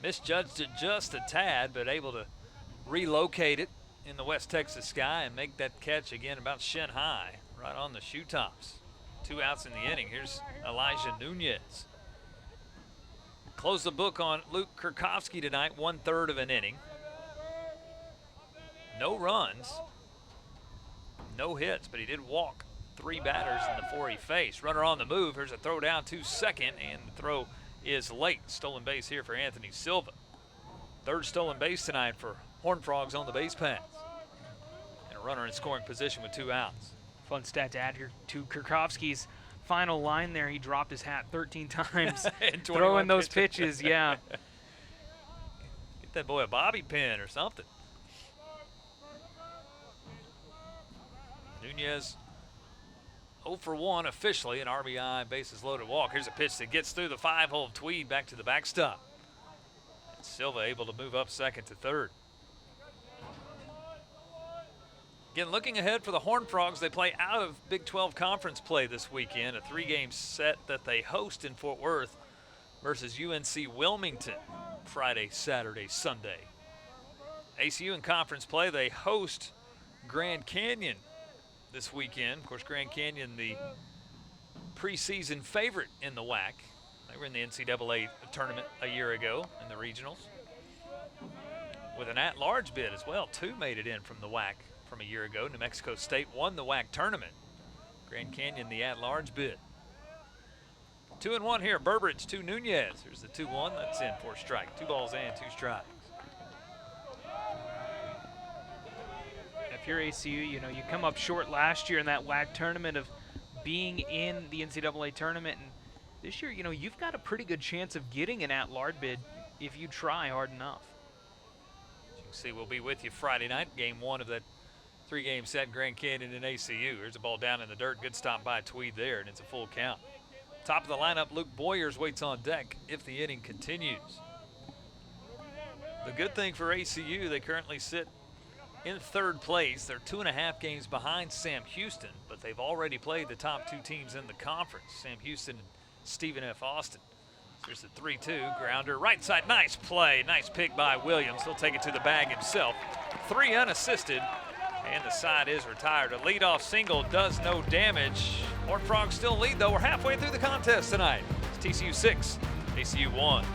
Misjudged it just a tad, but able to relocate it in the West Texas sky and make that catch again about shin high, right on the shoe tops. 2 outs in the inning. Here's Elijah Nunez. Close the book on Luke Kurkowski tonight, 1/3 of an inning. No runs, no hits, but he did walk 3 batters in the 4 he faced. Runner on the move. Here's a throw down to second, and the throw is late. Stolen base here for Anthony Silva. 3rd stolen base tonight for Horned Frogs on the base paths. And a runner in scoring position with 2 outs.
Fun stat to add here to Kurkowski's final line there. He dropped his hat 13 times throwing those pitches. Yeah.
Get that boy a bobby pin or something. Nunez 0 for 1 officially, an RBI bases loaded walk. Here's a pitch that gets through the 5-hole Tweed back to the backstop. And Silva able to move up second to third. Again, looking ahead for the Horned Frogs, they play out of Big 12 Conference play this weekend, a 3-game set that they host in Fort Worth versus UNC Wilmington, Friday, Saturday, Sunday. ACU in conference play, they host Grand Canyon this weekend. Of course, Grand Canyon, the preseason favorite in the WAC. They were in the NCAA tournament a year ago in the regionals. With an at-large bid as well. 2 made it in from the WAC from a year ago. New Mexico State won the WAC tournament. Grand Canyon, the at-large bid. 2-1 here, Burbridge to Nunez. Here's the 2-1, that's in for a strike. 2 balls and 2 strikes.
If you're ACU, you know, you come up short last year in that WAC tournament of being in the NCAA tournament, and this year, you know, you've got a pretty good chance of getting an at-large bid if you try hard enough.
As you can see, we'll be with you Friday night, game 1 of that 3-game set, Grand Canyon and ACU. Here's a ball down in the dirt. Good stop by Tweed there, and it's a full count. Top of the lineup, Luke Boyers waits on deck if the inning continues. The good thing for ACU, they currently sit in 3rd place. They're 2.5 games behind Sam Houston, but they've already played the top 2 teams in the conference, Sam Houston and Stephen F. Austin. Here's the 3-2, grounder, right side, nice play, nice pick by Williams. He'll take it to the bag himself. 3 unassisted. And the side is retired. A leadoff single does no damage. Horned Frogs still lead, though. We're halfway through the contest tonight. It's TCU 6, ACU 1.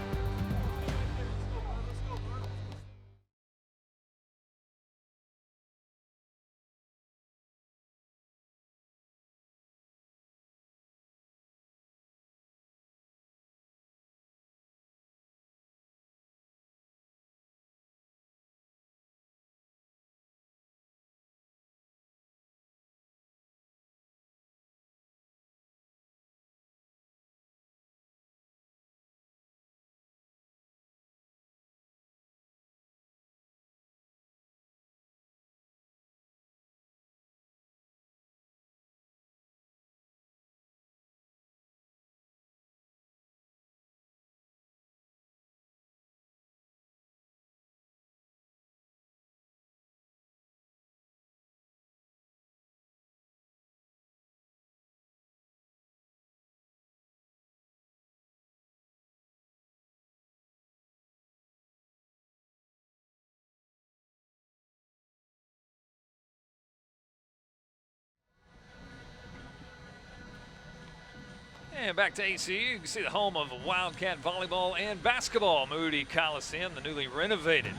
And back to ACU, you can see the home of Wildcat volleyball and basketball. Moody Coliseum, the newly renovated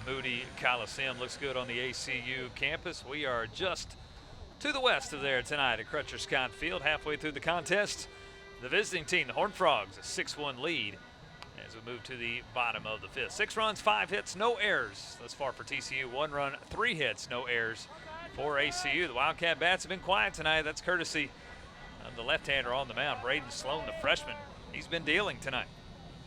Moody Coliseum, looks good on the ACU campus. We are just to the west of there tonight at Crutcher Scott Field, halfway through the contest. The visiting team, the Horned Frogs, a 6-1 lead as we move to the bottom of the 5th. 6 runs, 5 hits, no errors thus far for TCU. 1 run, 3 hits, no errors for ACU. The Wildcat Bats have been quiet tonight. That's courtesy of the left-hander on the mound. Braden Sloan, the freshman, he's been dealing tonight.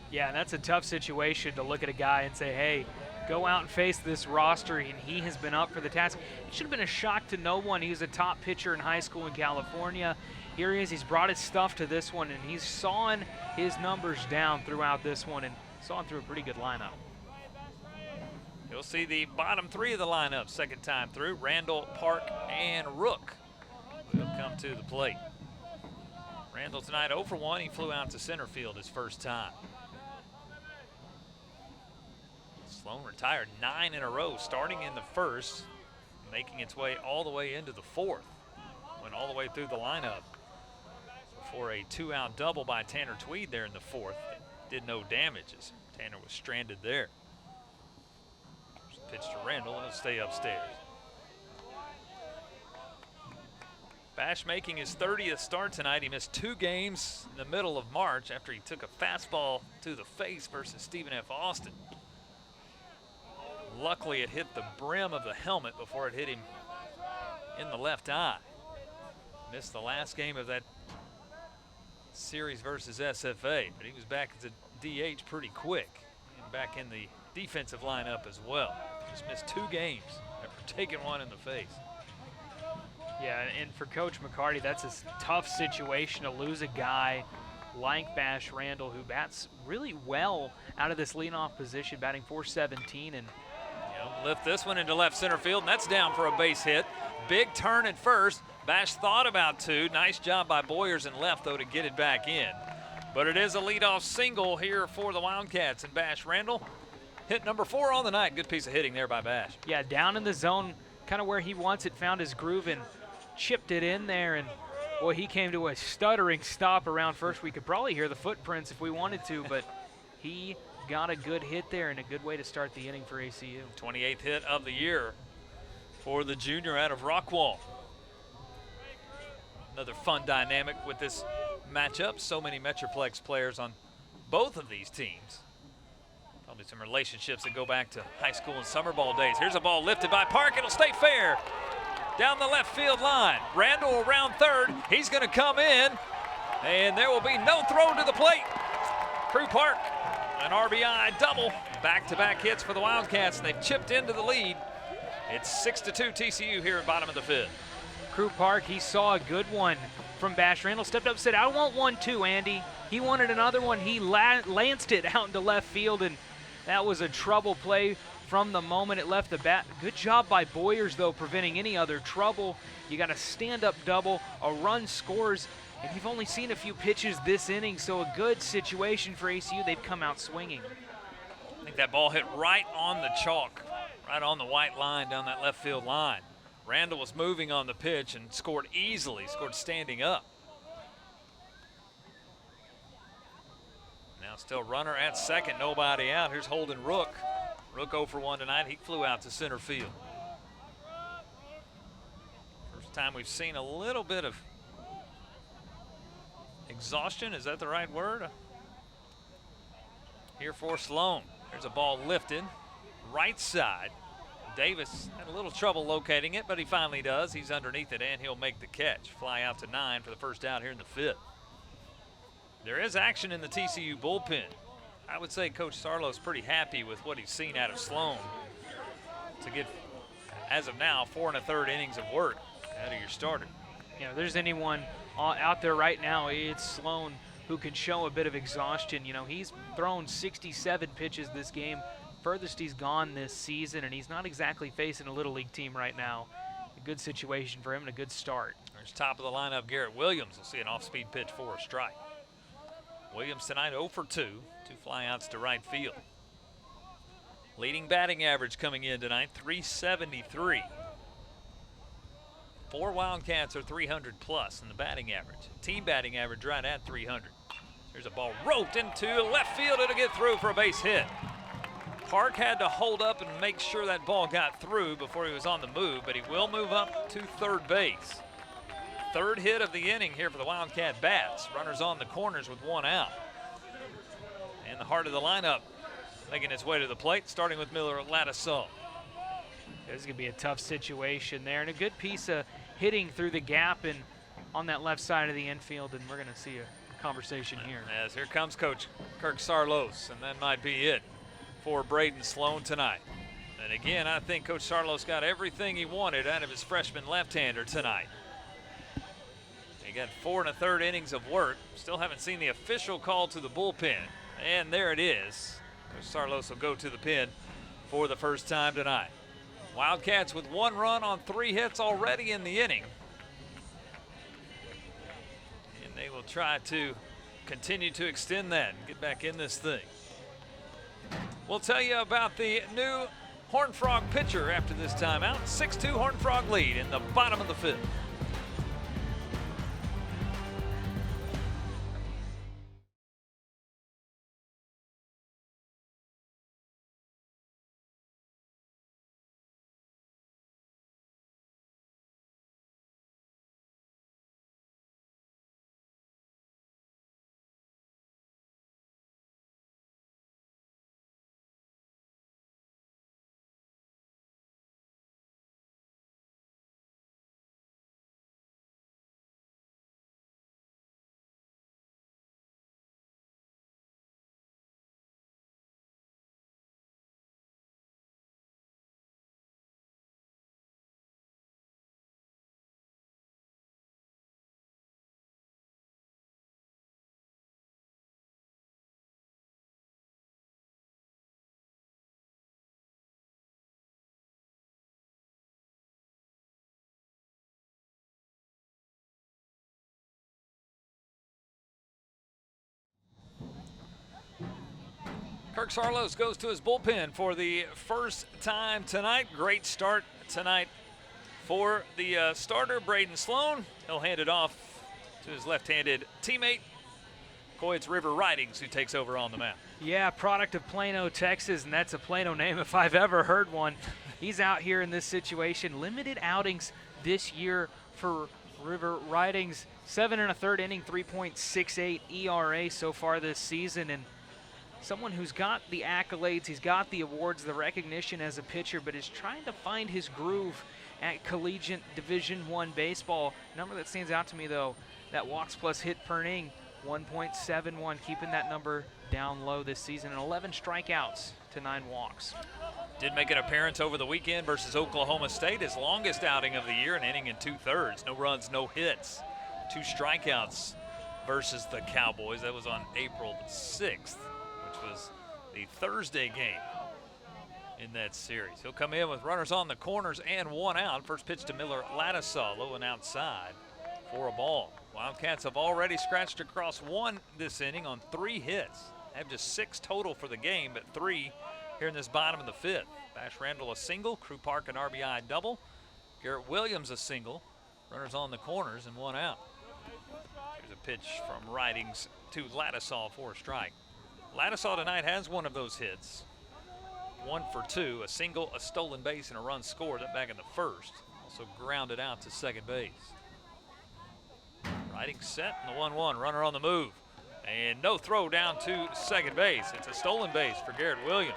Yeah, and that's a tough situation to look at a guy and say, hey, go out and face this roster, and he has been up for the task. It should have been a shock to no one. He was a top pitcher in high school in California. Here he is. He's brought his stuff to this one, and he's sawing his numbers down throughout this one and sawing through a pretty good lineup.
You'll see the bottom three of the lineup second time through. Randall, Park, and Rook will come to the plate. Randall tonight 0 for 1. He flew out to center field his first time. Sloan retired 9 in a row, starting in the first, making its way all the way into the fourth. Went all the way through the lineup before a 2-out double by Tanner Tweed there in the fourth. Did no damage as Tanner was stranded there. Pitch to Randall, and he'll stay upstairs. Bash making his 30th start tonight. He missed 2 games in the middle of March after he took a fastball to the face versus Stephen F. Austin. Luckily, it hit the brim of the helmet before it hit him in the left eye. Missed the last game of that series versus SFA, but he was back as a DH pretty quick and back in the defensive lineup as well. Just missed 2 games after taking one in the face.
Yeah, and for Coach McCarty, that's a tough situation to lose a guy like Bash Randall, who bats really well out of this leadoff position, batting .417, and
lift this one into left center field, and that's down for a base hit. Big turn at first. Bash thought about 2. Nice job by Boyers in left, though, to get it back in. But it is a leadoff single here for the Wildcats, and Bash Randall hit number 4 on the night. Good piece of hitting there by Bash.
yeah, down in the zone, kind of where he wants it, found his groove and chipped it in there, and boy, he came to a stuttering stop around first. We could probably hear the footprints if we wanted to, but he got a good hit there and a good way to start the inning for ACU.
28th hit of the year for the junior out of Rockwall. Another fun dynamic with this matchup. So many Metroplex players on both of these teams. Probably some relationships that go back to high school and summer ball days. Here's a ball lifted by Park. It'll stay fair. Down the left field line. Randall around third. He's going to come in, and there will be no throw to the plate. Crew Park, an RBI double. Back-to-back hits for the Wildcats, and they've chipped into the lead. It's 6-2 TCU here at bottom of the 5th.
Crew Park, he saw a good one from Bash Randall. Stepped up and said, I want one too, Andy. He wanted another one. He lanced it out into left field, and that was a trouble play from the moment it left the bat. Good job by Boyers, though, preventing any other trouble. You got a stand-up double, a run scores, and you've only seen a few pitches this inning, so a good situation for ACU. They've come out swinging.
I think that ball hit right on the chalk, right on the white line down that left field line. Randall was moving on the pitch and scored easily, scored standing up. Now still runner at second, nobody out. Here's Holden Rook. Rook 0 for 1 tonight. He flew out to center field. First time we've seen a little bit of exhaustion. Is that the right word? Here for Sloan. There's a ball lifted, right side. Davis had a little trouble locating it, but he finally does. He's underneath it, and he'll make the catch. Fly out to 9 for the first out here in the 5th. There is action in the TCU bullpen. I would say Coach Sarlo's pretty happy with what he's seen out of Sloan to get, as of now, 4 1/3 innings of work out of your starter.
You know, there's anyone out there right now, it's Sloan who can show a bit of exhaustion. You know, he's thrown 67 pitches this game, furthest he's gone this season, and he's not exactly facing a Little League team right now. A good situation for him and a good start.
There's top of the lineup, Garrett Williams. We'll see an off-speed pitch for a strike. Williams tonight 0 for 2, 2 flyouts to right field. Leading batting average coming in tonight, 373. 4 Wildcats are 300 plus in the batting average. Team batting average right at 300. There's a ball roped into left field. It'll get through for a base hit. Park had to hold up and make sure that ball got through before he was on the move, but he will move up to third base. Third hit of the inning here for the Wildcat Bats. Runners on the corners with 1 out. And the heart of the lineup making its way to the plate, starting with Miller Ladisson.
This is going to be a tough situation there, and a good piece of hitting through the gap, and on that left side of the infield, and we're going to see a conversation here.
As here comes Coach Kirk Sarlos, and that might be it for Braden Sloan tonight. And again, I think Coach Sarlos got everything he wanted out of his freshman left-hander tonight. He got 4 1/3 innings of work. Still haven't seen the official call to the bullpen. And there it is. Coach Sarlos will go to the pen for the first time tonight. Wildcats with 1 run on 3 hits already in the inning. And they will try to continue to extend that and get back in this thing. We'll tell you about the new Horned Frog pitcher after this timeout. 6-2 Horned Frog lead in the bottom of the 5th. Kirk Sarlos goes to his bullpen for the first time tonight. Great start tonight for the starter, Braden Sloan. He'll hand it off to his left-handed teammate, Coit's River Ridings, who takes over on the mound.
Yeah, product of Plano, Texas, and that's a Plano name if I've ever heard one. He's out here in this situation. Limited outings this year for River Ridings. 7 1/3 inning, 3.68 ERA so far this season, and someone who's got the accolades, he's got the awards, the recognition as a pitcher, but is trying to find his groove at collegiate Division I baseball. Number that stands out to me, though, that walks plus hit per inning, 1.71, keeping that number down low this season, and 11 strikeouts to 9 walks.
Did make an appearance over the weekend versus Oklahoma State, his longest outing of the year, an inning and 2/3. No runs, no hits, 2 strikeouts versus the Cowboys. That was on April 6th. Was the Thursday game in that series. He'll come in with runners on the corners and 1 out. First pitch to Miller Ladisaw, low and outside for a ball. Wildcats have already scratched across 1 this inning on 3 hits. They have just 6 total for the game, but 3 here in this bottom of the 5th. Bash Randall a single, Crew Park an RBI double, Garrett Williams a single, runners on the corners and 1 out. Here's a pitch from Ridings to Ladisaw for a strike. Ladisaw tonight has 1 of those hits. 1 for 2, a single, a stolen base, and a run scored. That back in the 1st. Also grounded out to second base. Riding set and the 1-1, runner on the move. And no throw down to second base. It's a stolen base for Garrett Williams.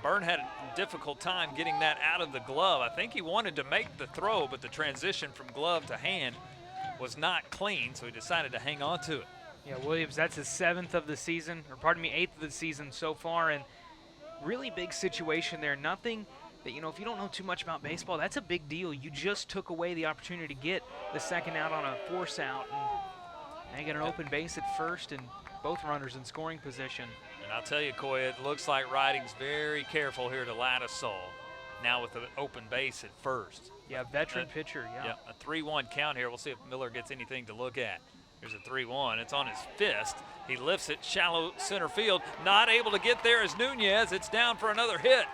Byrne had a difficult time getting that out of the glove. I think he wanted to make the throw, but the transition from glove to hand was not clean, so he decided to hang on to it.
Yeah, Williams, that's his 7th of the season, or pardon me, 8th of the season so far, and really big situation there. Nothing that, you know, if you don't know too much about baseball, that's a big deal. You just took away the opportunity to get the second out on a force out, and now you get an open base at first and both runners in scoring position.
And I'll tell you, Coy, it looks like Riding's very careful here to Ladisaw, now with an open base at first.
Yeah, veteran pitcher, yeah.
Yeah, a 3-1 count here. We'll see if Miller gets anything to look at. Here's a 3-1. It's on his fist. He lifts it shallow center field. Not able to get there is Nunez. It's down for another hit.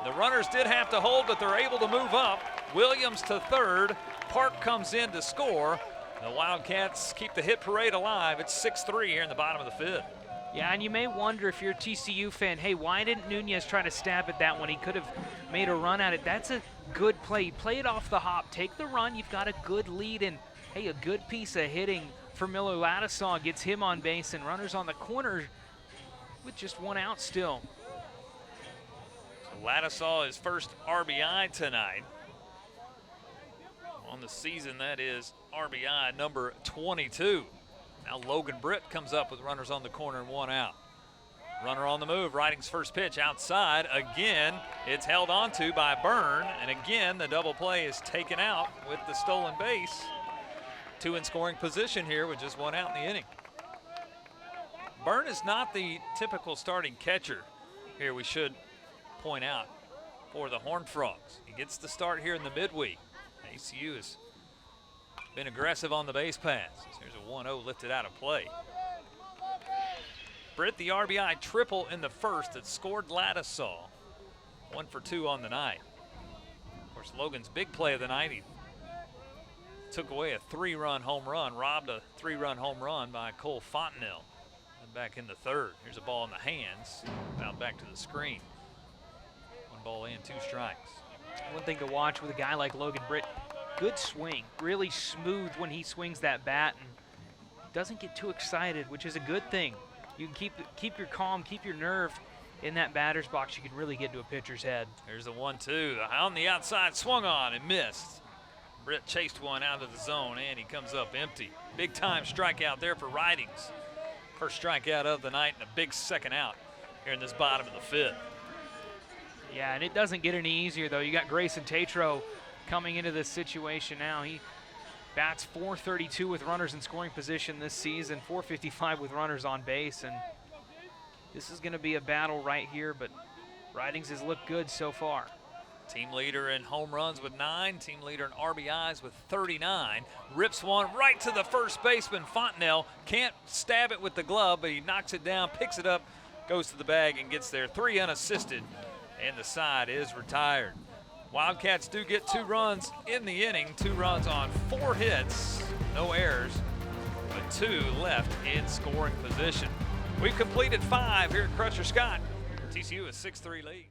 The runners did have to hold, but they're able to move up. Williams to third. Park comes in to score. The Wildcats keep the hit parade alive. It's 6-3 here in the bottom of the 5th.
Yeah, and you may wonder if you're a TCU fan, hey, why didn't Nunez try to stab at that one? He could have made a run at it. That's a good play. You play it off the hop. Take the run. You've got a good lead, and, hey, a good piece of hitting for Miller Ladisaw gets him on base, and runners on the corner with just 1 out still.
So Ladisaw his first RBI tonight. On the season, that is RBI number 22. Now Logan Britt comes up with runners on the corner and one out. Runner on the move, Riding's first pitch outside. Again, it's held onto by Byrne, and again, the double play is taken out with the stolen base. Two in scoring position here with just one out in the inning. Byrne is not the typical starting catcher here, we should point out, for the Horned Frogs. He gets the start here in the midweek. ACU has been aggressive on the base pass. Here's a 1-0 lifted out of play. Britt, the RBI triple in the first that scored Ladisaw. 1 for 2 on the night. Of course, Logan's big play of the night, he took away a 3-run home run, robbed a 3-run home run by Cole Fontenelle. And back in the third. Here's a ball in the hands, out back to the screen. 1 ball and 2 strikes.
One thing to watch with a guy like Logan Britt, good swing, really smooth when he swings that bat and doesn't get too excited, which is a good thing. You can keep your calm, keep your nerve in that batter's box. You can really get to a pitcher's head.
Here's the 1-2 on the outside, swung on and missed. Britt chased one out of the zone and he comes up empty. Big time strikeout there for Ridings. First strikeout of the night and a big second out here in this bottom of the 5th.
Yeah, and it doesn't get any easier, though. You got Grayson Tatro coming into this situation now. He bats .432 with runners in scoring position this season, .455 with runners on base, and this is going to be a battle right here, but Ridings has looked good so far.
Team leader in home runs with 9, team leader in RBIs with 39. Rips one right to the first baseman, Fontenelle. Can't stab it with the glove, but he knocks it down, picks it up, goes to the bag and gets there. 3 unassisted. And the side is retired. Wildcats do get 2 runs in the inning, 2 runs on 4 hits, no errors, but 2 left in scoring position. We've completed 5 here at Crusher Scott. TCU is 6-3 lead.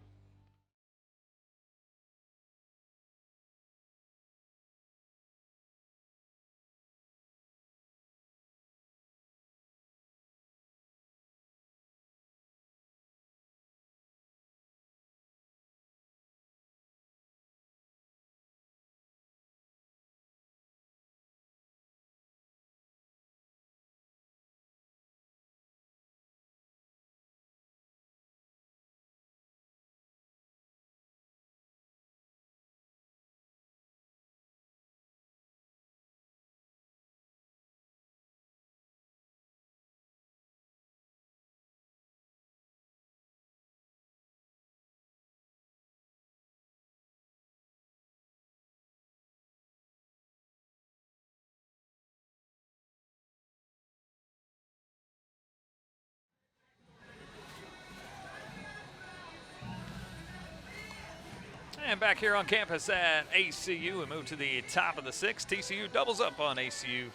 And back here on campus at ACU, we move to the top of the 6th. TCU doubles up on ACU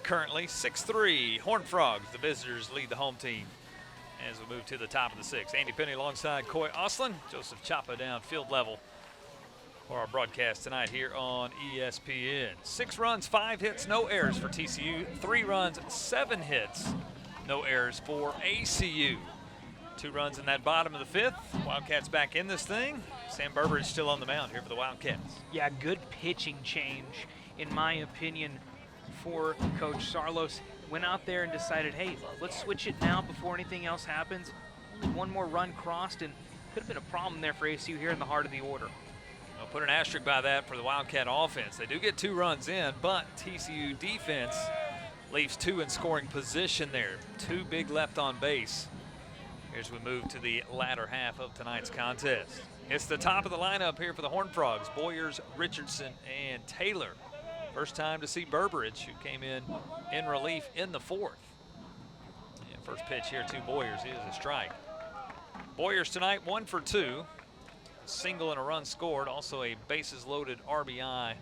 currently 6-3. Horned Frogs, the visitors, lead the home team as we move to the top of the 6th. Andy Penny alongside Coy Oslin, Joseph Chapa down field level for our broadcast tonight here on ESPN. 6 runs, 5 hits, no errors for TCU. 3 runs, 7 hits, no errors for ACU. 2 runs in that bottom of the 5th. Wildcats back in this thing. Sam Burbridge still on the mound here for the Wildcats.
Yeah, good pitching change, in my opinion, for Coach Sarlos. Went out there and decided, hey, let's switch it now before anything else happens. Only 1 more run crossed, and could have been a problem there for ACU here in the heart of the order.
I'll put an asterisk by that for the Wildcat offense. They do get 2 runs in, but TCU defense leaves 2 in scoring position there. 2 big left on base. As we move to the latter half of tonight's contest. It's the top of the lineup here for the Horned Frogs. Boyers, Richardson, and Taylor. First time to see Burbridge, who came in relief in the 4th. And first pitch here to Boyers is a strike. Boyers tonight 1 for 2. A single and a run scored. Also a bases loaded RBI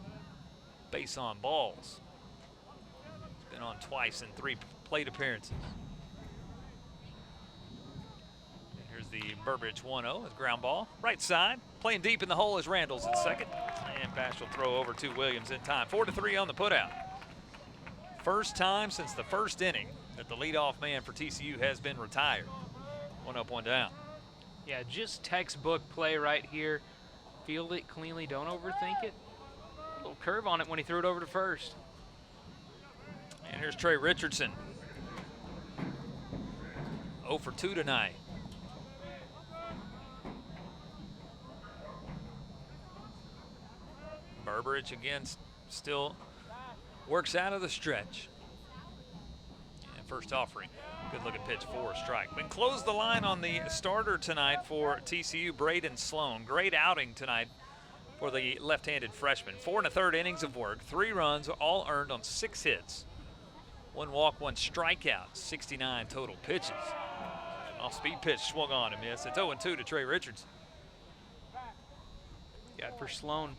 base on balls. He's been on twice in 3 plate appearances. The Burbridge 1-0 with ground ball. Right side, playing deep in the hole is Randall's at second. And Bash will throw over to Williams in time. 4-3 on the putout. First time since the first inning that the leadoff man for TCU has been retired. 1 up, 1 down.
Yeah, just textbook play right here. Field it cleanly, don't overthink it. little curve on it when he threw it over to first.
And here's Trey Richardson. 0 for 2 tonight. Burbridge again still works out of the stretch. And first offering. Good looking pitch for a strike. We can close the line on the starter tonight for TCU, Braden Sloan. Great outing tonight for the left-handed freshman. 4 1/3 innings of work, 3 runs, all earned on 6 hits. 1 walk, 1 strikeout, 69 total pitches. Off-speed pitch swung on and missed. It's 0-2 to Trey Richardson.
Yeah, for Sloan,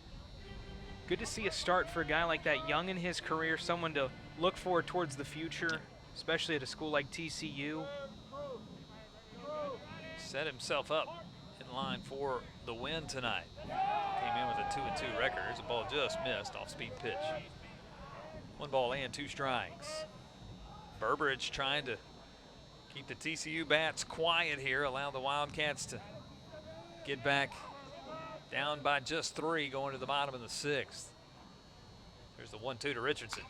good to see a start for a guy like that, young in his career, someone to look forward towards the future, especially at a school like TCU.
Set himself up in line for the win tonight. Came in with a 2-2 record. Here's a ball just missed, off-speed pitch. 1 ball and 2 strikes. Burbridge trying to keep the TCU bats quiet here, allow the Wildcats to get back down by just 3 going to the bottom of the 6th. There's the 1-2 to Richardson.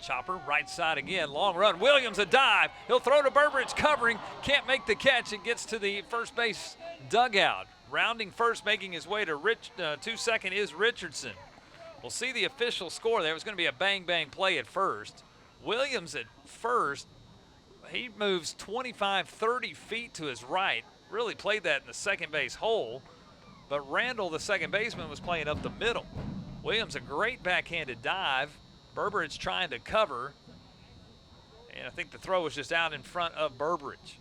Chopper, right side again, long run. Williams a dive. He'll throw to Burbridge, covering, can't make the catch. It gets to the first base dugout. Rounding first, making his way to second is Richardson. We'll see the official score there. It was going to be a bang-bang play at first. Williams at first, he moves 25, 30 feet to his right. Really played that in the second base hole. But Randall, the second baseman, was playing up the middle. Williams, a great backhanded dive. Burbridge trying to cover. And I think the throw was just out in front of Burbridge.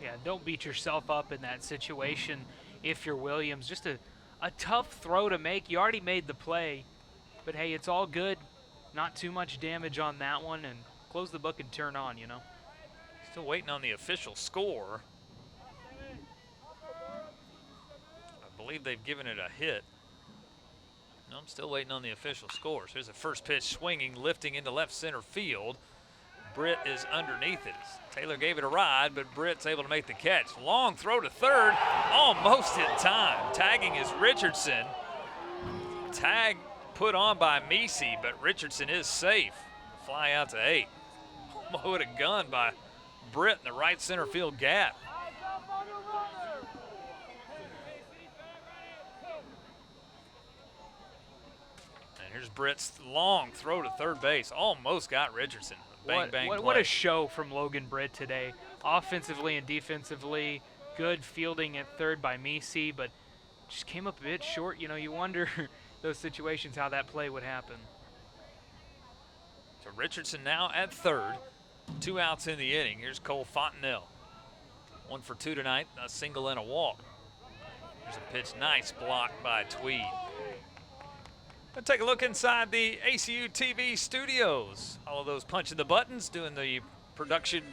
Yeah, don't beat yourself up in that situation if you're Williams. Just a tough throw to make. You already made the play. But, hey, it's all good. Not too much damage on that one. And close the book and turn on, you know.
Still waiting on the official score. I believe they've given it a hit. No, I'm still waiting on the official scores. Here's the first pitch swinging, lifting into left center field. Britt is underneath it. Taylor gave it a ride, but Britt's able to make the catch. Long throw to third, almost in time. Tagging is Richardson. Tag put on by Meese, but Richardson is safe. Fly out to 8. What a gun by Britt in the right center field gap. And here's Britt's long throw to third base. Almost got Richardson. Bang, bang play.
What a show from Logan Britt today. Offensively and defensively, good fielding at third by Meese, but just came up a bit short. You know, you wonder those situations how that play would happen.
So Richardson now at third. 2 outs in the inning. Here's Cole Fontenelle. 1 for 2 tonight, a single and a walk. Here's a pitch, nice block by Tweed. Let's take a look inside the ACU TV studios. All of those punching the buttons, doing the production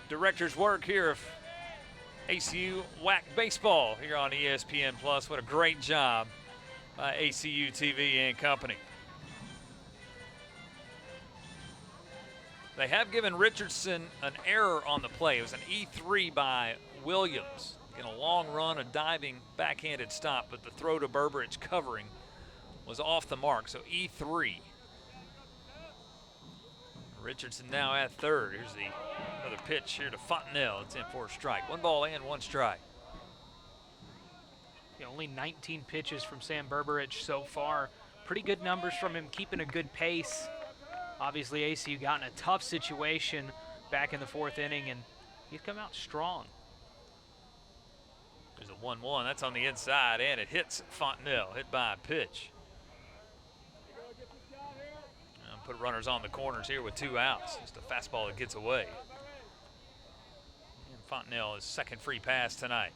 director's work here of ACU WAC Baseball here on ESPN+. What a great job by ACU TV and company. They have given Richardson an error on the play. It was an E3 by Williams. In a long run, a diving backhanded stop, but the throw to Burbridge covering was off the mark, so E3. Richardson now at third. Here's another pitch here to Fontenelle. It's in for a strike. 1 ball and 1 strike.
Yeah, only 19 pitches from Sam Burbridge so far. Pretty good numbers from him, keeping a good pace. Obviously, ACU got in a tough situation back in the 4th inning, and he's come out strong.
There's a 1-1. That's on the inside, and it hits Fontenelle. Hit by a pitch. Put runners on the corners here with 2 outs. Just a fastball that gets away. And Fontenelle is second free pass tonight.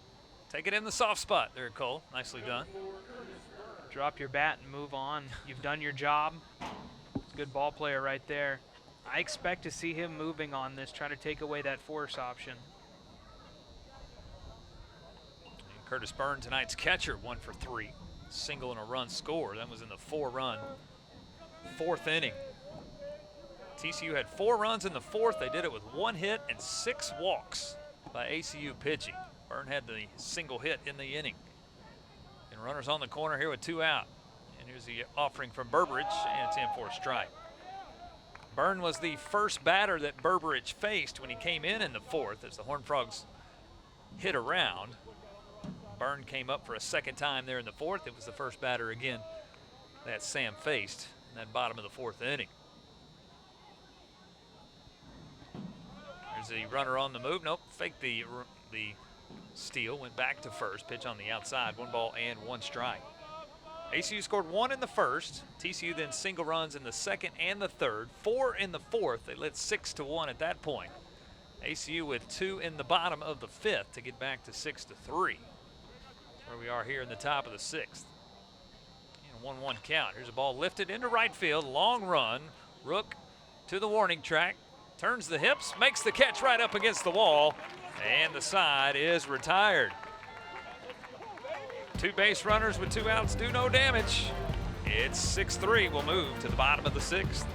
Take it in the soft spot there, Cole. Nicely done.
Drop your bat and move on. You've done your job. Good ball player right there. I expect to see him moving on this, trying to take away that force option.
And Curtis Byrne, tonight's catcher, 1 for 3. Single and a run score. That was in the 4-run 4th inning. TCU had 4 runs in the 4th. They did it with 1 hit and 6 walks by ACU pitching. Byrne had the single hit in the inning. And runners on the corner here with 2 out. And Here's the offering from Burbridge, and it's in for a strike. Byrne was the first batter that Burbridge faced when he came in the fourth as the Horned Frogs hit around. Byrne came up for a second time there in the fourth. It was the first batter again that Sam faced in that bottom of the fourth inning. There's the runner on the move. Nope, faked the steal, went back to first. Pitch on the outside, 1 ball and 1 strike. ACU scored 1 in the first. TCU then single runs in the second and the third, 4 in the fourth. They led 6-1 at that point. ACU with 2 in the bottom of the fifth to get back to 6-3. Where we are here in the top of the sixth. And a 1-1 count. Here's a ball lifted into right field. Long run. Rook to the warning track. Turns the hips, makes the catch right up against the wall, and the side is retired. 2 base runners with 2 outs do no damage. It's 6-3. We'll move to the bottom of the sixth.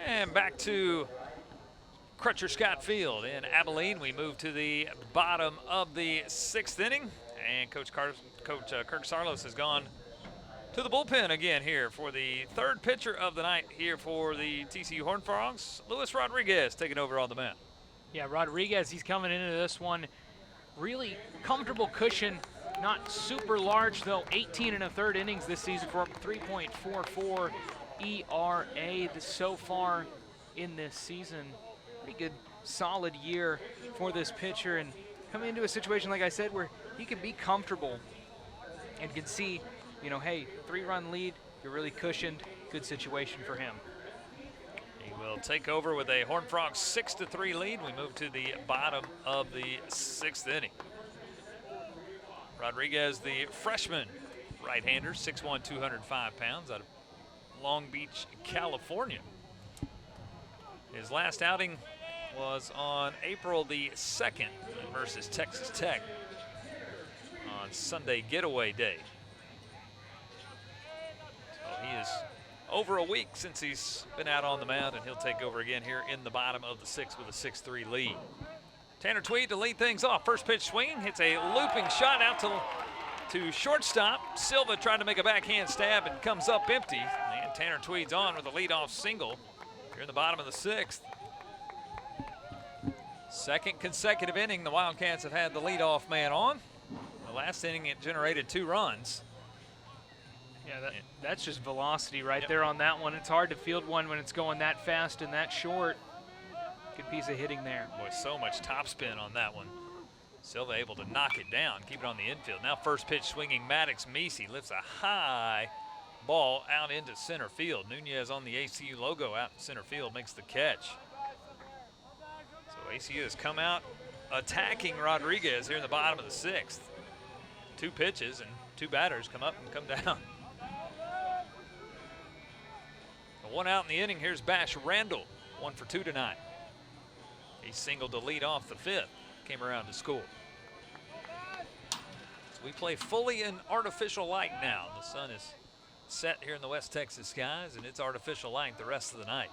And back to Crutcher Scott Field in Abilene. We move to the bottom of the sixth inning, and Coach Kirk Sarlos has gone to the bullpen again here for the third pitcher of the night here for the TCU Horned Frogs. Luis Rodriguez taking over on the mound.
Yeah, Rodriguez, he's coming into this one. Really comfortable cushion, not super large though. 18 1/3 innings this season for 3.44 ERA so far in this season. Pretty good, solid year for this pitcher, and coming into a situation, like I said, where he can be comfortable and can see, you know, hey, 3-run lead, you're really cushioned. Good situation for him.
He will take over with a Horned Frogs 6-3 lead. We move to the bottom of the sixth inning. Rodriguez, the freshman right-hander, 6'1", 205 pounds, out of Long Beach, California. His last outing was on April the 2nd versus Texas Tech on Sunday getaway day. So he is over a week since he's been out on the mound, and he'll take over again here in the bottom of the sixth with a 6-3 lead. Tanner Tweed to lead things off. First pitch swing, hits a looping shot out to shortstop. Silva tried to make a backhand stab and comes up empty. And Tanner Tweed's on with a leadoff single here in the bottom of the sixth. Second consecutive inning, the Wildcats have had the leadoff man on. The last inning, it generated 2 runs.
Yeah, that's just velocity right there on that one. It's hard to field one when it's going that fast and that short. Good piece of hitting there.
Boy, so much topspin on that one. Silva able to knock it down, keep it on the infield. Now first pitch swinging, Maddox Meese lifts a high ball out into center field. Nunez on the ACU logo out in center field makes the catch. So ACU has come out attacking Rodriguez here in the bottom of the sixth. 2 pitches and 2 batters come up and come down. 1 out in the inning. Here's Bash Randall, 1 for 2 tonight. He singled to lead off the fifth, came around to score. So we play fully in artificial light now. The sun is set here in the West Texas skies, and it's artificial light the rest of the night.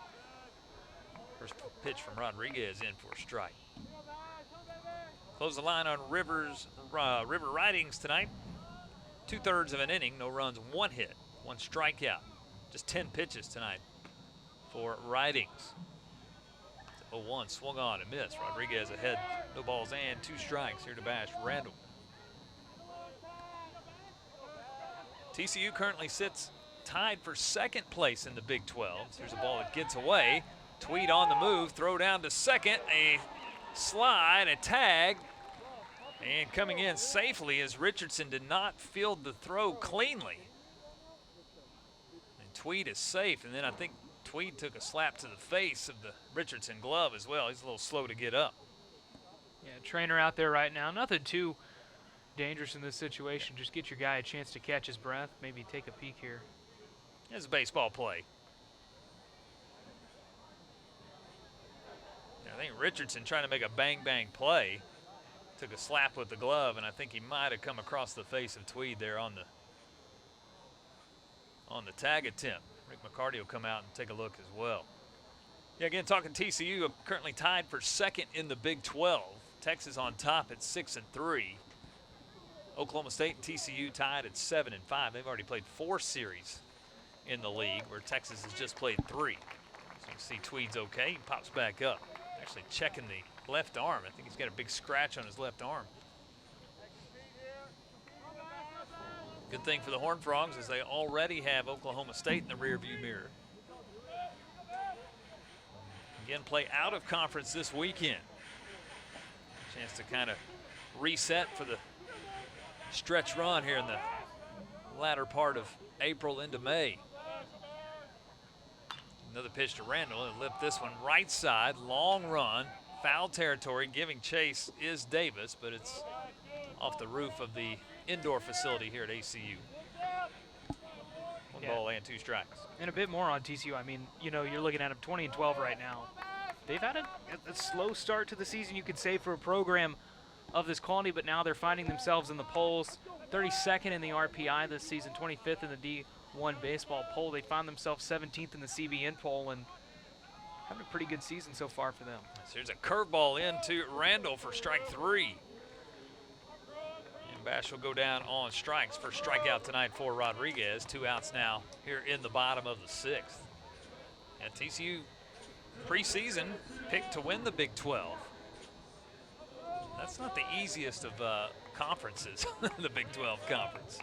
First pitch from Rodriguez in for a strike. Close the line on River Ridings tonight. 2/3 of an inning, no runs, 1 hit, 1 strikeout. Just 10 pitches tonight for Ridings. 0-1 swung on and missed. Rodriguez ahead, no balls and 2 strikes here to bash Randall. TCU currently sits tied for 2nd place in the Big 12. Here's a ball that gets away. Tweed on the move, throw down to second, a slide, a tag, and coming in safely as Richardson did not field the throw cleanly. And Tweed is safe, and then I think Tweed took a slap to the face of the Richardson glove as well. He's a little slow to get up.
Yeah, trainer out there right now. Nothing too dangerous in this situation. Just get your guy a chance to catch his breath, maybe take a peek here.
It's a baseball play. I think Richardson trying to make a bang-bang play. Took a slap with the glove, and I think he might have come across the face of Tweed there on the tag attempt. Rick McCarty will come out and take a look as well. Yeah, again, talking TCU, currently tied for 2nd in the Big 12. Texas on top at 6-3. Oklahoma State and TCU tied at 7-5. They've already played 4 series in the league, where Texas has just played 3. So you see Tweed's okay. He pops back up. Actually checking the left arm. I think he's got a big scratch on his left arm. Good thing for the Horned Frogs is they already have Oklahoma State in the rearview mirror. Again, play out of conference this weekend. Chance to kind of reset for the stretch run here in the latter part of April into May. Another pitch to Randall, and lift this one right side, long run, foul territory. Giving chase is Davis, but it's off the roof of the indoor facility here at ACU. One ball and 2 strikes.
And a bit more on TCU. I mean, you know, you're looking at them 20-12 right now. They've had a slow start to the season, you could say, for a program of this quality, but now they're finding themselves in the polls. 32nd in the RPI this season, 25th in the D1 baseball poll. They found themselves 17th in the CBN poll and having a pretty good season so far for them.
So here's a curveball into Randall for strike 3. And Bash will go down on strikes. First strikeout tonight for Rodriguez. 2 outs now here in the bottom of the 6th. And TCU preseason picked to win the Big 12. That's not the easiest of conferences, the Big 12 conference.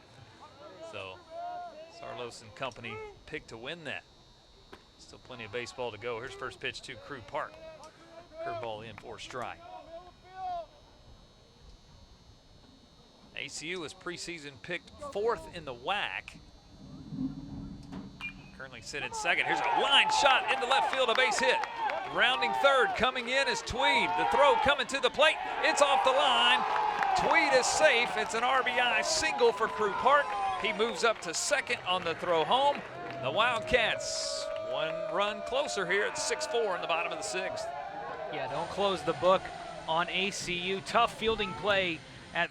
So Sarlos and company picked to win that. Still plenty of baseball to go. Here's first pitch to Crew Park. Curveball in for a strike. ACU was preseason picked 4th in the WAC. Currently sitting 2nd. Here's a line shot into left field, a base hit. Rounding 3rd, coming in is Tweed. The throw coming to the plate. It's off the line. Tweed is safe. It's an RBI single for Crew Park. He moves up to 2nd on the throw home. The Wildcats 1 run closer here at 6-4 in the bottom of the 6th.
Yeah, don't close the book on ACU. Tough fielding play at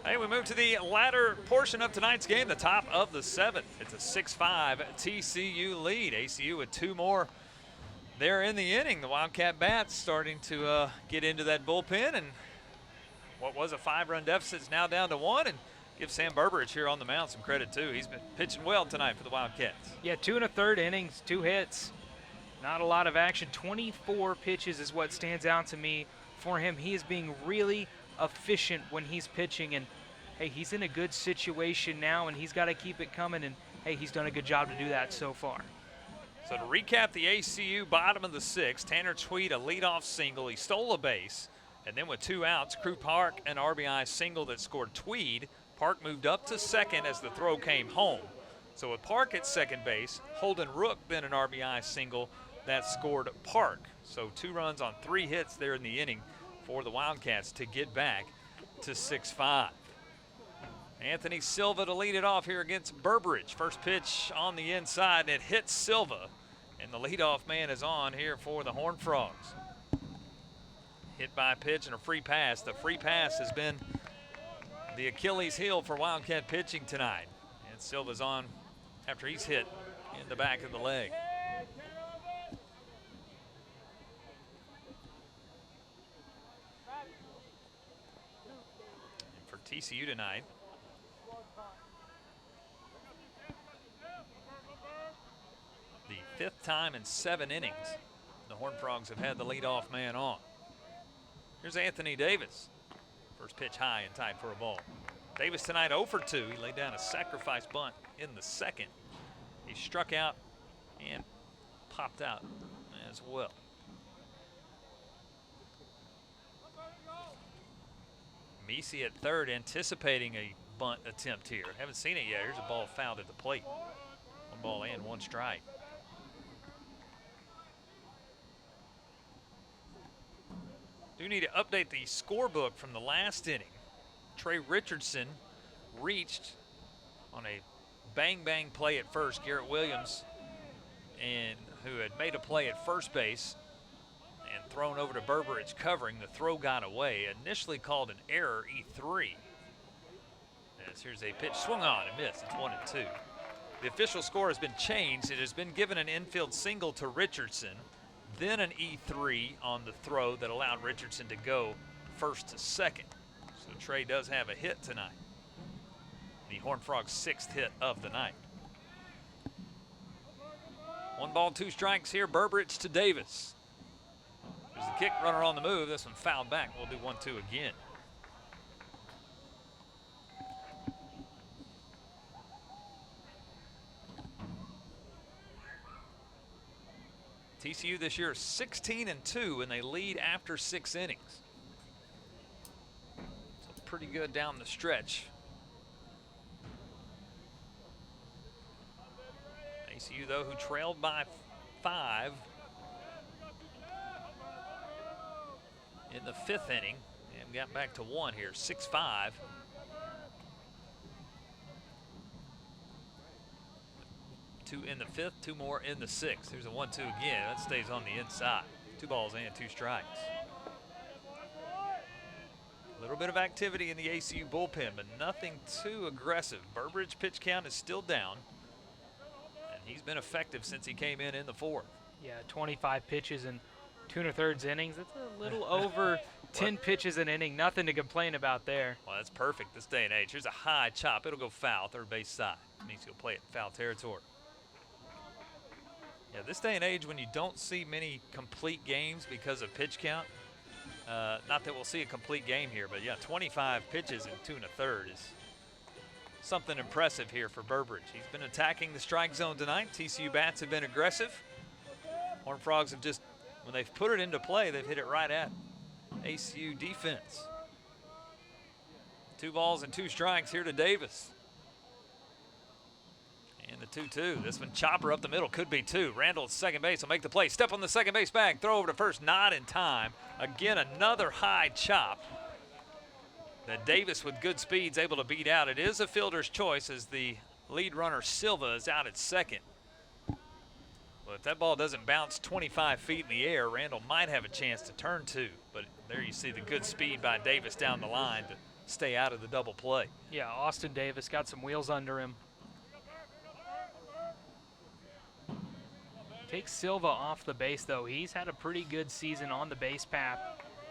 Hey, we move to the latter portion of tonight's game, the top of the 7th. It's a 6-5 TCU lead. ACU with 2 more there in the inning. The Wildcat Bats starting to get into that bullpen, and what was a 5-run deficit is now down to 1. And give Sam Burbridge here on the mound some credit too. He's been pitching well tonight for the Wildcats.
Yeah, 2 1/3 innings, 2 hits. Not a lot of action. 24 pitches is what stands out to me for him. He is being really efficient when he's pitching, and hey, he's in a good situation now, and he's got to keep it coming, and hey, he's done a good job to do that so far.
So to recap the ACU bottom of the 6th, Tanner Tweed a leadoff single. He stole a base, and then with 2 outs, Crew Park an RBI single that scored Tweed. Park moved up to 2nd as the throw came home. So with Park at 2nd base, Holden Rook then an RBI single that scored Park. So 2 runs on 3 hits there in the inning for the Wildcats to get back to 6-5. Anthony Silva to lead it off here against Burbridge. First pitch on the inside, and it hits Silva. And the leadoff man is on here for the Horned Frogs. Hit by a pitch and a free pass. The free pass has been the Achilles heel for Wildcat pitching tonight. And Silva's on after he's hit in the back of the leg. And for TCU tonight, the 5th time in 7 innings the Horned Frogs have had the leadoff man on. Here's Anthony Davis. First pitch high and tight for a ball. Davis tonight 0 for 2. He laid down a sacrifice bunt in the 2nd. He struck out and popped out as well. Misi at 3rd, anticipating a bunt attempt here. Haven't seen it yet. Here's a ball fouled at the plate. 1 ball and 1 strike. Do need to update the scorebook from the last inning. Trey Richardson reached on a bang-bang play at first. Garrett Williams, who had made a play at first base and thrown over to Berberich covering. The throw got away. Initially called an error, E3. As here's a pitch swung on and missed. It's 1-2. The official score has been changed. It has been given an infield single to Richardson, then an E3 on the throw that allowed Richardson to go 1st to 2nd. So Trey does have a hit tonight. The Horned Frogs' 6th hit of the night. 1 ball, 2 strikes here. Berberich to Davis. There's the kick, runner on the move. This one fouled back. We'll do 1-2 again. TCU this year is 16-2, and they lead after 6 innings. So pretty good down the stretch. ACU, though, who trailed by 5 in the 5th inning and got back to 1 here, 6-5. Two in the 5th, 2 more in the 6th. There's a 1-2 again. That stays on the inside. 2 balls and 2 strikes. A little bit of activity in the ACU bullpen, but nothing too aggressive. Berberich pitch count is still down, and he's been effective since he came in the 4th.
Yeah, 25 pitches in 2 1/3 innings. That's a little over 10 pitches an inning. Nothing to complain about there.
Well, that's perfect this day and age. Here's a high chop. It'll go foul, 3rd base side. It means he'll play it in foul territory. Yeah, this day and age, when you don't see many complete games because of pitch count, not that we'll see a complete game here, but yeah, 25 pitches in 2 1/3 is something impressive here for Berberich. He's been attacking the strike zone tonight. TCU bats have been aggressive. Horned Frogs have just, when they've put it into play, they've hit it right at ACU defense. 2 balls and 2 strikes here to Davis. And the 2-2. This one chopper up the middle, could be 2. Randall at second base will make the play. Step on the second base bag, throw over to first, not in time. Again, another high chop that Davis with good speed's able to beat out. It is a fielder's choice as the lead runner Silva is out at second. Well, if that ball doesn't bounce 25 feet in the air, Randall might have a chance to turn 2. But there you see the good speed by Davis down the line to stay out of the double play.
Yeah, Austin Davis got some wheels under him. Take Silva off the base, though. He's had a pretty good season on the base path.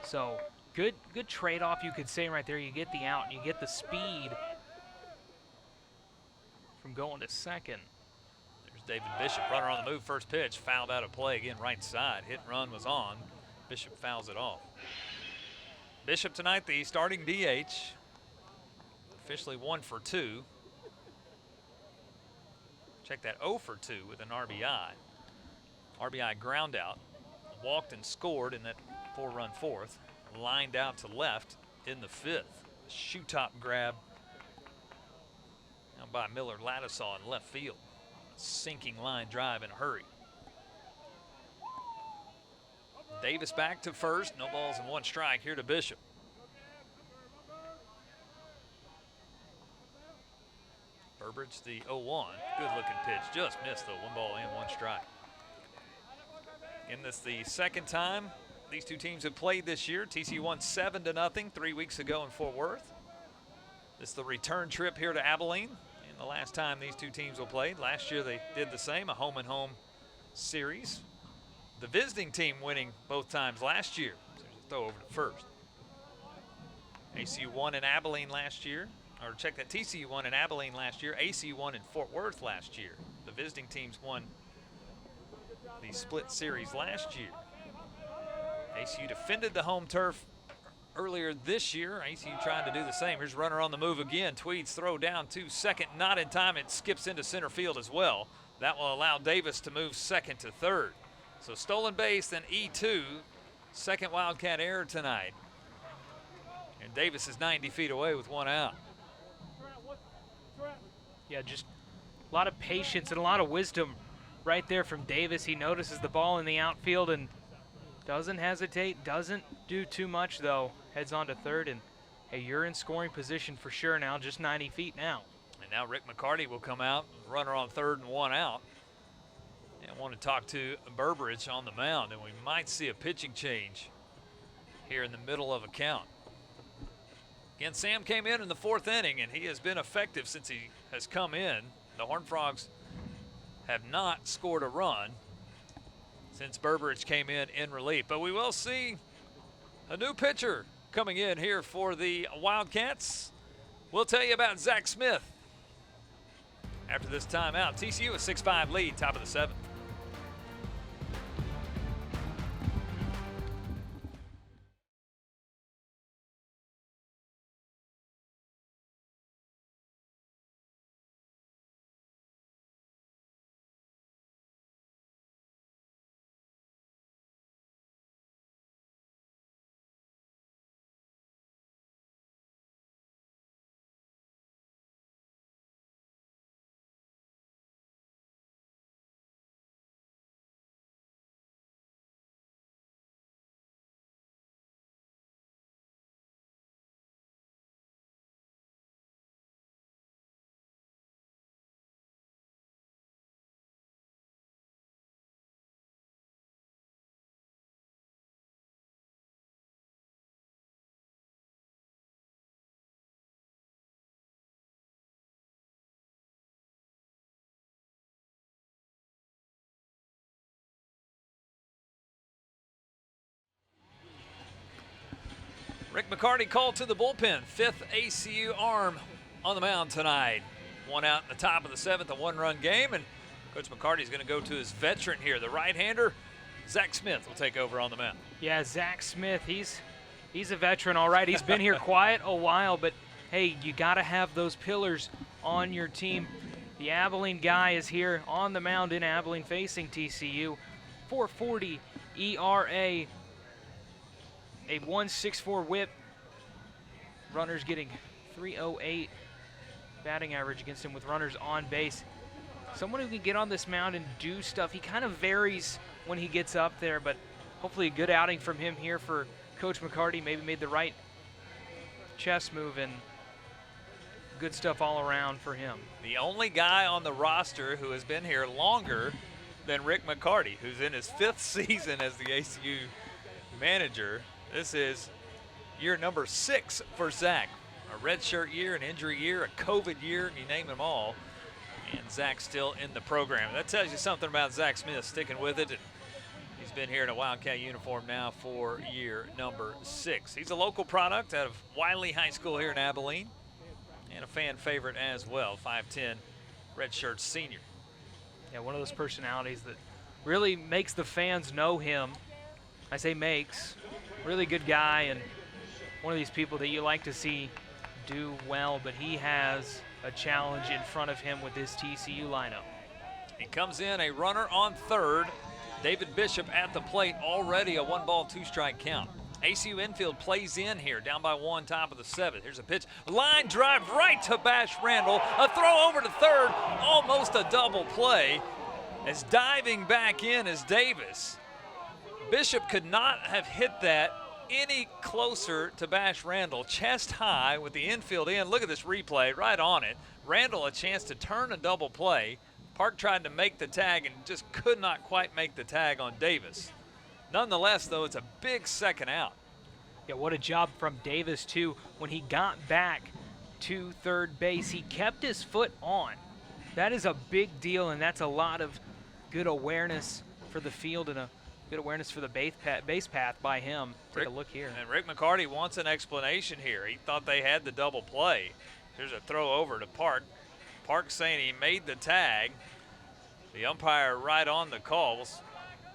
So good trade-off, you could say right there. You get the out, you get the speed from going to second.
There's David Bishop, runner on the move, first pitch, fouled out of play again, right side. Hit and run was on. Bishop fouls it off. Bishop tonight, the starting DH, officially 1 for 2. Check that, 0 for 2 with an RBI. RBI ground out, walked and scored in that 4-run 4th, lined out to left in the 5th. Shoe top grab now by Miller Ladisaw in left field. A sinking line drive in a hurry. Davis back to first, no balls and 1 strike here to Bishop. Berberich the 0-1, good looking pitch, just missed though, 1 ball and 1 strike. In this the 2nd time these two teams have played this year. TCU won 7-0 3 weeks ago in Fort Worth. This is the return trip here to Abilene, and the last time these two teams will play. Last year they did the same, a home-and-home series. The visiting team winning both times last year. So there's a throw over to first. ACU won in Abilene last year. Or check that, TCU won in Abilene last year. ACU won in Fort Worth last year. The visiting teams won the split series last year. ACU defended the home turf earlier this year. ACU trying to do the same. Here's runner on the move again. Tweeds throw down to second, not in time. It skips into center field as well. That will allow Davis to move second to third. So stolen base, then E2, second Wildcat error tonight. And Davis is 90 feet away with one out.
Yeah, just a lot of patience and a lot of wisdom right there from Davis. He notices the ball in the outfield and doesn't hesitate, doesn't do too much though. Heads on to third, and hey, you're in scoring position for sure now, just 90 feet now.
And now Rick McCarty will come out, runner on third and one out. And I want to talk to Berberich on the mound, and we might see a pitching change here in the middle of a count. Again, Sam came in the fourth inning, and he has been effective since he has come in. The Horned Frogs have not scored a run since Berberich came in relief. But we will see a new pitcher coming in here for the Wildcats. We'll tell you about Zach Smith after this timeout. TCU a 6-5 lead, top of the seventh. Rick McCarty called to the bullpen. Fifth ACU arm on the mound tonight. One out in the top of the seventh, a one-run game, and Coach McCarty's going to go to his veteran here. The right-hander, Zach Smith, will take over on the mound.
Yeah, Zach Smith, he's a veteran, all right. He's been here quiet a while, but hey, you got to have those pillars on your team. The Abilene guy is here on the mound in Abilene facing TCU. 4.40 ERA. A 1.64 whip. Runners getting 3.08 batting average against him with runners on base. Someone who can get on this mound and do stuff. He kind of varies when he gets up there, but hopefully a good outing from him here for Coach McCarty. Maybe made the right chess move and good stuff all around for him.
The only guy on the roster who has been here longer than Rick McCarty, who's in his fifth season as the ACU manager. This is year number 6 for Zach. A redshirt year, an injury year, a COVID year, you name them all. And Zach's still in the program. That tells you something about Zach Smith sticking with it. And he's been here in a Wildcat uniform now for year number 6. He's a local product out of Wiley High School here in Abilene. And a fan favorite as well, 5'10", redshirt senior.
Yeah, one of those personalities that really makes the fans know him. I say makes. Really good guy and one of these people that you like to see do well, but he has a challenge in front of him with this TCU lineup.
He comes in a runner on third. David Bishop at the plate, already a 1-ball, 2-strike count. ACU infield plays in here, down by 1, top of the 7th. Here's a pitch, line drive right to Bash Randall. A throw over to third, almost a double play. As diving back in is Davis. Bishop could not have hit that any closer to Bash Randall. Chest high with the infield in. Look at this replay, right on it. Randall a chance to turn a double play. Park tried to make the tag and just could not quite make the tag on Davis. Nonetheless, though, it's a big second out.
Yeah, what a job from Davis, too. When he got back to third base, he kept his foot on. That is a big deal, and that's a lot of good awareness for the field and a good awareness for the base path by him. Take a look here.
And Rick McCarty wants an explanation here. He thought they had the double play. Here's a throw over to Park. Park saying he made the tag. The umpire right on the call. We'll see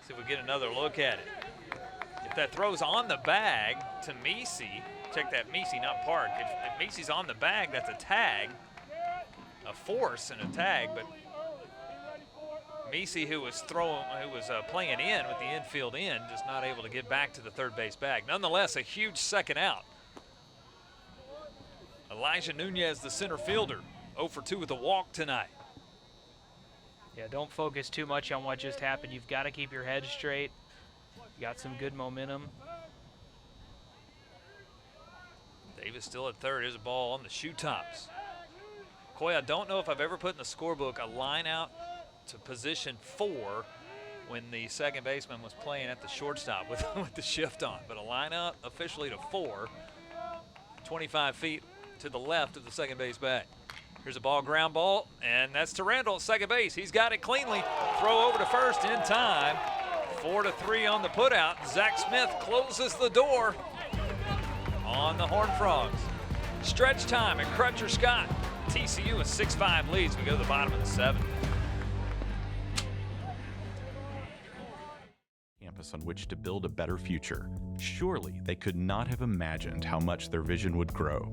if we get another look at it. If that throw's on the bag to Meese, check that Meese, not Park. If Meese's on the bag, that's a tag, a force and a tag. But Meese, who was playing in with the infield end, just not able to get back to the third base bag. Nonetheless, a huge second out. Elijah Nunez, the center fielder, 0 for 2 with a walk tonight.
Yeah, don't focus too much on what just happened. You've got to keep your head straight. You got some good momentum.
Davis still at third. Here's a ball on the shoe tops. Coy, I don't know if I've ever put in the scorebook a line out to position 4 when the second baseman was playing at the shortstop with the shift on. But a line out officially to 4, 25 feet to the left of the second base bag. Here's a ball, ground ball, and that's to Randall at second base. He's got it cleanly. Throw over to first in time. 4-3 on the putout. Zach Smith closes the door on the Horned Frogs. Stretch time at Crutcher Scott. TCU a 6-5 leads. We go to the bottom of the 7th.
Campus on which to build a better future. Surely they could not have imagined how much their vision would grow.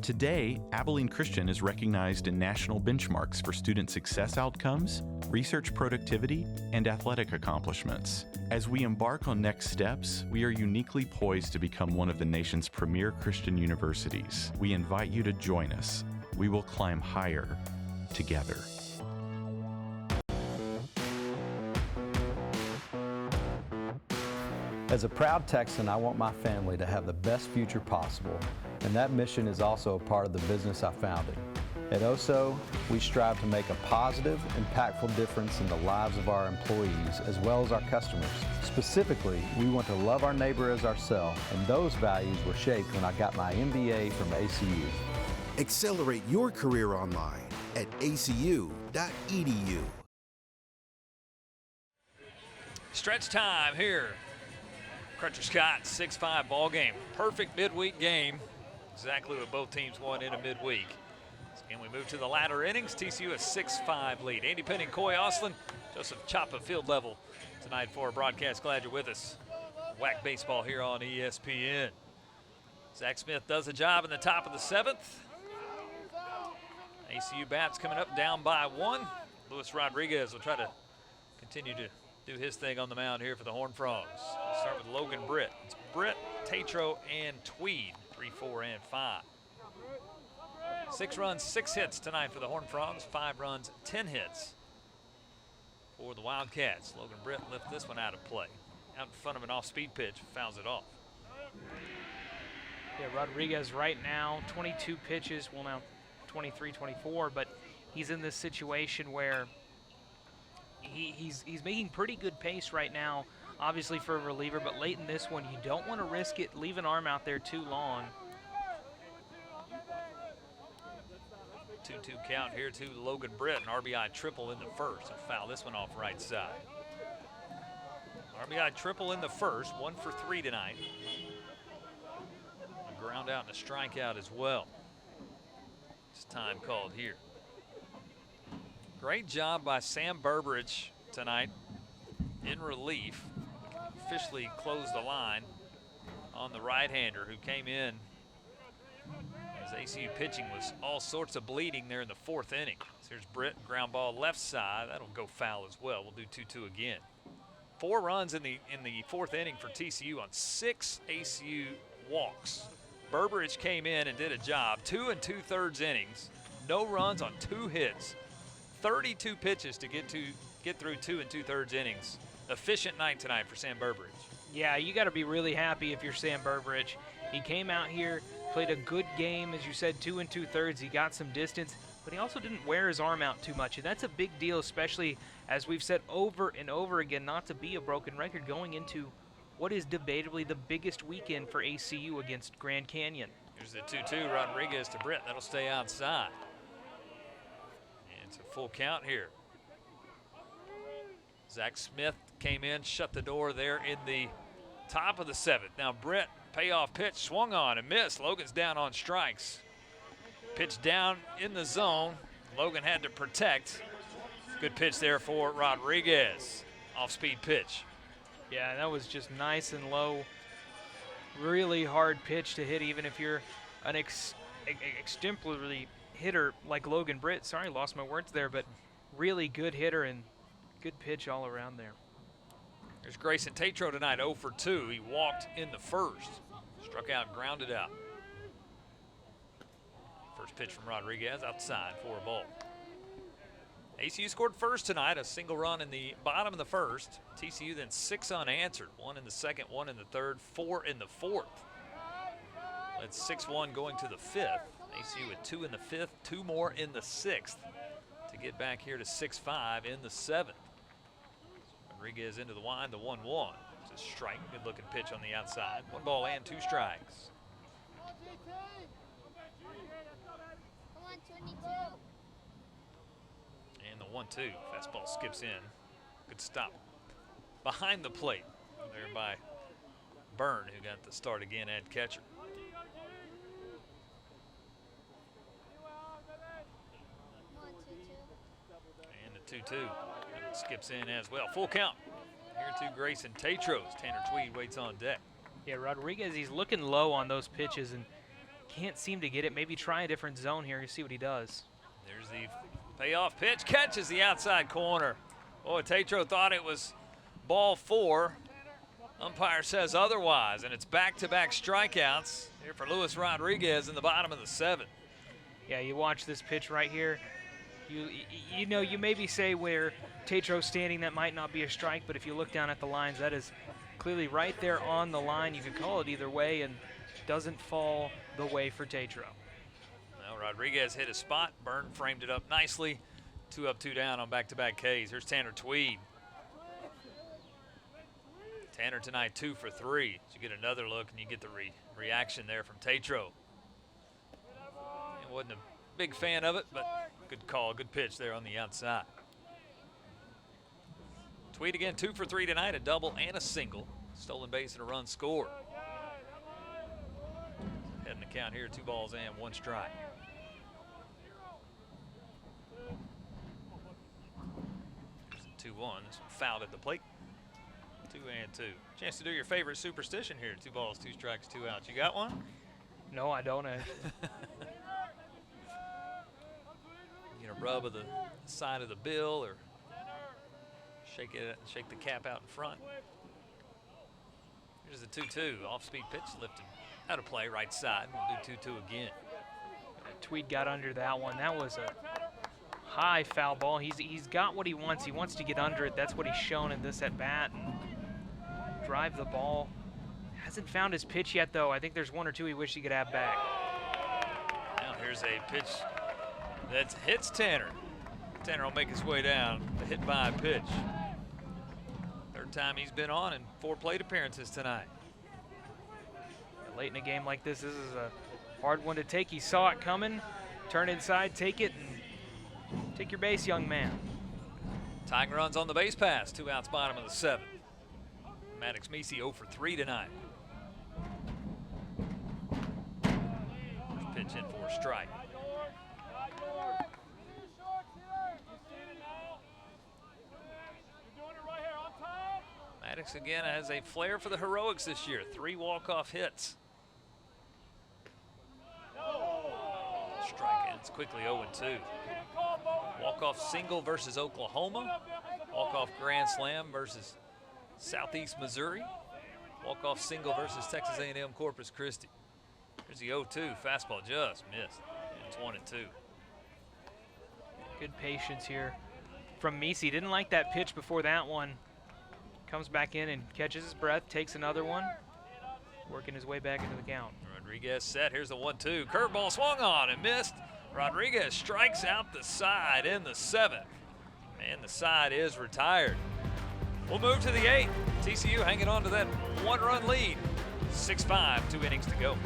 Today, Abilene Christian is recognized in national benchmarks for student success outcomes, research productivity, and athletic accomplishments. As we embark on next steps, we are uniquely poised to become one of the nation's premier Christian universities. We invite you to join us. We will climb higher together.
As a proud Texan, I want my family to have the best future possible, and that mission is also a part of the business I founded. At OSO, we strive to make a positive, impactful difference in the lives of our employees as well as our customers. Specifically, we want to love our neighbor as ourselves, and those values were shaped when I got my MBA from ACU.
Accelerate your career online at acu.edu.
Stretch time here. Crutcher Scott, 6-5 ball game. Perfect midweek game. Exactly what both teams won in a midweek. And we move to the latter innings. TCU a 6-5 lead. Andy Penny, Coy Oslin, Joseph Chapa, field level tonight for our broadcast. Glad you're with us. Whack baseball here on ESPN. Zach Smith does a job in the top of the 7th. ACU bats coming up down by 1. Luis Rodriguez will try to continue to do his thing on the mound here for the Horned Frogs. We'll start with Logan Britt. It's Britt, Tatro, and Tweed, 3, 4, and 5. 6 runs, 6 hits tonight for the Horned Frogs. 5 runs, 10 hits for the Wildcats. Logan Britt lifts this one out of play. Out in front of an off-speed pitch, fouls it off.
Yeah, Rodriguez right now, 22 pitches, well now 23, 24, but he's in this situation where he's making pretty good pace right now, obviously for a reliever, but late in this one, you don't want to risk it, leave an arm out there too long.
2-2 count here to Logan Britt, an RBI triple in the first. And foul this one off right side. RBI triple in the first, 1 for 3 tonight. A ground out and a strikeout as well. It's time called here. Great job by Sam Burbridge tonight in relief. Officially closed the line on the right-hander who came in as ACU pitching was all sorts of bleeding there in the 4th inning. So here's Britt, ground ball left side. That'll go foul as well. We'll do 2-2 again. 4 runs in the 4th inning for TCU on 6 ACU walks. Burbridge came in and did a job. 2 2/3 innings. No runs on 2 hits. 32 pitches to get through 2 2/3 innings. Efficient night tonight for Sam Burbridge.
Yeah, you got to be really happy if you're Sam Burbridge. He came out here, played a good game, as you said, 2 2/3. He got some distance, but he also didn't wear his arm out too much, and that's a big deal, especially as we've said over and over again, not to be a broken record going into what is debatably the biggest weekend for ACU against Grand Canyon.
Here's the 2-2, Rodriguez to Britt. That'll stay outside. And it's a full count here. Zach Smith came in, shut the door there in the top of the 7th. Now Britt, payoff pitch, swung on and missed. Logan's down on strikes. Pitch down in the zone. Logan had to protect. Good pitch there for Rodriguez. Off-speed pitch.
Yeah, that was just nice and low. Really hard pitch to hit, even if you're an exemplary hitter like Logan Britt. Sorry, lost my words there, but really good hitter and good pitch all around there.
There's Grayson Tatro tonight, 0 for 2. He walked in the first. Struck out, grounded out. First pitch from Rodriguez, outside for a ball. ACU scored first tonight, a single run in the bottom of the first. TCU then 6 unanswered, 1 in the second, 1 in the third, 4 in the fourth. That's 6-1 going to the 5th. ACU with 2 in the 5th, 2 more in the 6th to get back here to 6-5 in the 7th. Rodriguez into the wind, the 1-1. It's a strike, good looking pitch on the outside. 1 ball and 2 strikes. And the 1-2, fastball skips in. Good stop behind the plate there by Byrne, who got the start again at catcher. And the 2-2 skips in as well. Full count. Here to Grayson Tatros. Tanner Tweed waits on deck.
Yeah, Rodriguez, he's looking low on those pitches and can't seem to get it. Maybe try a different zone here and see what he does.
There's the payoff pitch, catches the outside corner. Boy, Tatro thought it was ball 4. Umpire says otherwise, and it's back-to-back strikeouts here for Luis Rodriguez in the bottom of the 7th.
Yeah, you watch this pitch right here. You know, you maybe say where Tatro's standing, that might not be a strike, but if you look down at the lines, that is clearly right there on the line. You could call it either way, and doesn't fall the way for Tatro.
Now Rodriguez hit a spot. Byrne framed it up nicely. 2 up, 2 down on back-to-back Ks. Here's Tanner Tweed. Tanner tonight 2 for 3. You get another look and you get the reaction there from Tatro. He wasn't a big fan of it, but good call, good pitch there on the outside. Tweed again 2 for 3 tonight, a double and a single. Stolen base and a run scored. Heading the count here, 2 balls and 1 strike. There's a 2-1, this one fouled at the plate. 2 and 2. Chance to do your favorite superstition here. 2 balls, 2 strikes, 2 outs. You got one?
No, I don't.
Get a rub of the side of the bill or shake the cap out in front. Here's the 2-2. Off-speed pitch lifted out of play, right side. We'll do 2-2 again.
Tweed got under that one. That was a high foul ball. He's got what he wants. He wants to get under it. That's what he's shown in this at bat. And drive the ball. Hasn't found his pitch yet, though. I think there's 1 or 2 he wished he could have back.
Now here's a pitch that hits Tanner. Tanner will make his way down. The hit by pitch. 3rd time he's been on in 4 plate appearances tonight.
Late in a game like this is a hard one to take. He saw it coming. Turn inside, take it, and take your base, young man.
Tying runs on the base pass. 2 outs, bottom of the 7th. Maddox Meese 0 for 3 tonight. First pitch in for a strike. Maddox again has a flair for the heroics this year. 3 walk-off hits. Strikeouts quickly 0-2. Walk-off single versus Oklahoma. Walk-off grand slam versus Southeast Missouri. Walk-off single versus Texas A&M Corpus Christi. Here's the 0-2. Fastball just missed. It's 1-2.
Good patience here from Meese. Didn't like that pitch before that one. Comes back in and catches his breath, takes another one, working his way back into the count.
Rodriguez set. Here's the 1-2. Curveball swung on and missed. Rodriguez strikes out the side in the 7th. And the side is retired. We'll move to the 8th. TCU hanging on to that one-run lead. 6-5, 2 innings to go.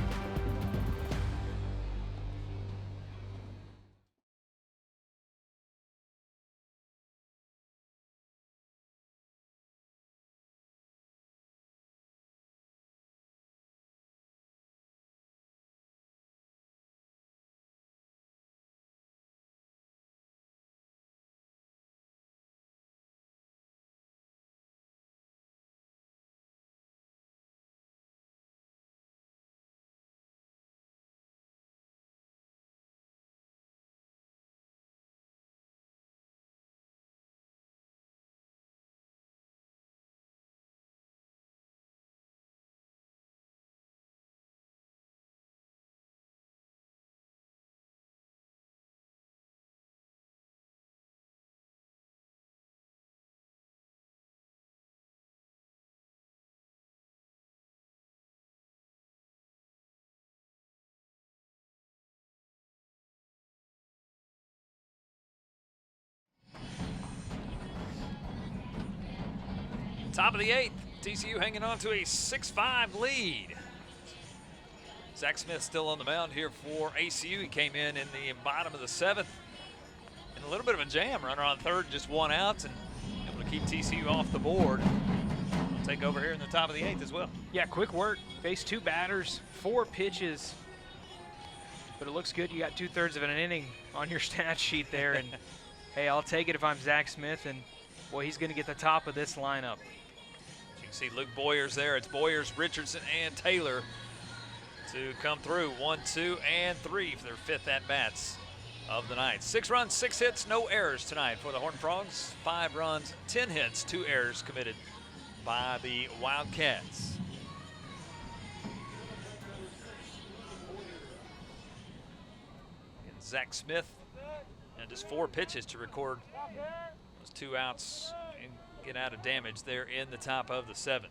Top of the 8th, TCU hanging on to a 6-5 lead. Zach Smith still on the mound here for ACU. He came in the bottom of the 7th in a little bit of a jam. Runner on third, just 1 out, and able to keep TCU off the board. We'll take over here in the top of the 8th as well.
Yeah, quick work. Faced 2 batters, 4 pitches. But it looks good. You got 2/3 of an inning on your stat sheet there. And hey, I'll take it if I'm Zach Smith. And boy, he's going to get the top of this lineup.
You can see Luke Boyers there. It's Boyers, Richardson, and Taylor to come through. 1, 2, and 3 for their 5th at-bats of the night. 6 runs, 6 hits, no errors tonight for the Horned Frogs. 5 runs, 10 hits, 2 errors committed by the Wildcats. And Zach Smith, and just 4 pitches to record those 2 outs and get out of damage there in the top of the 7th.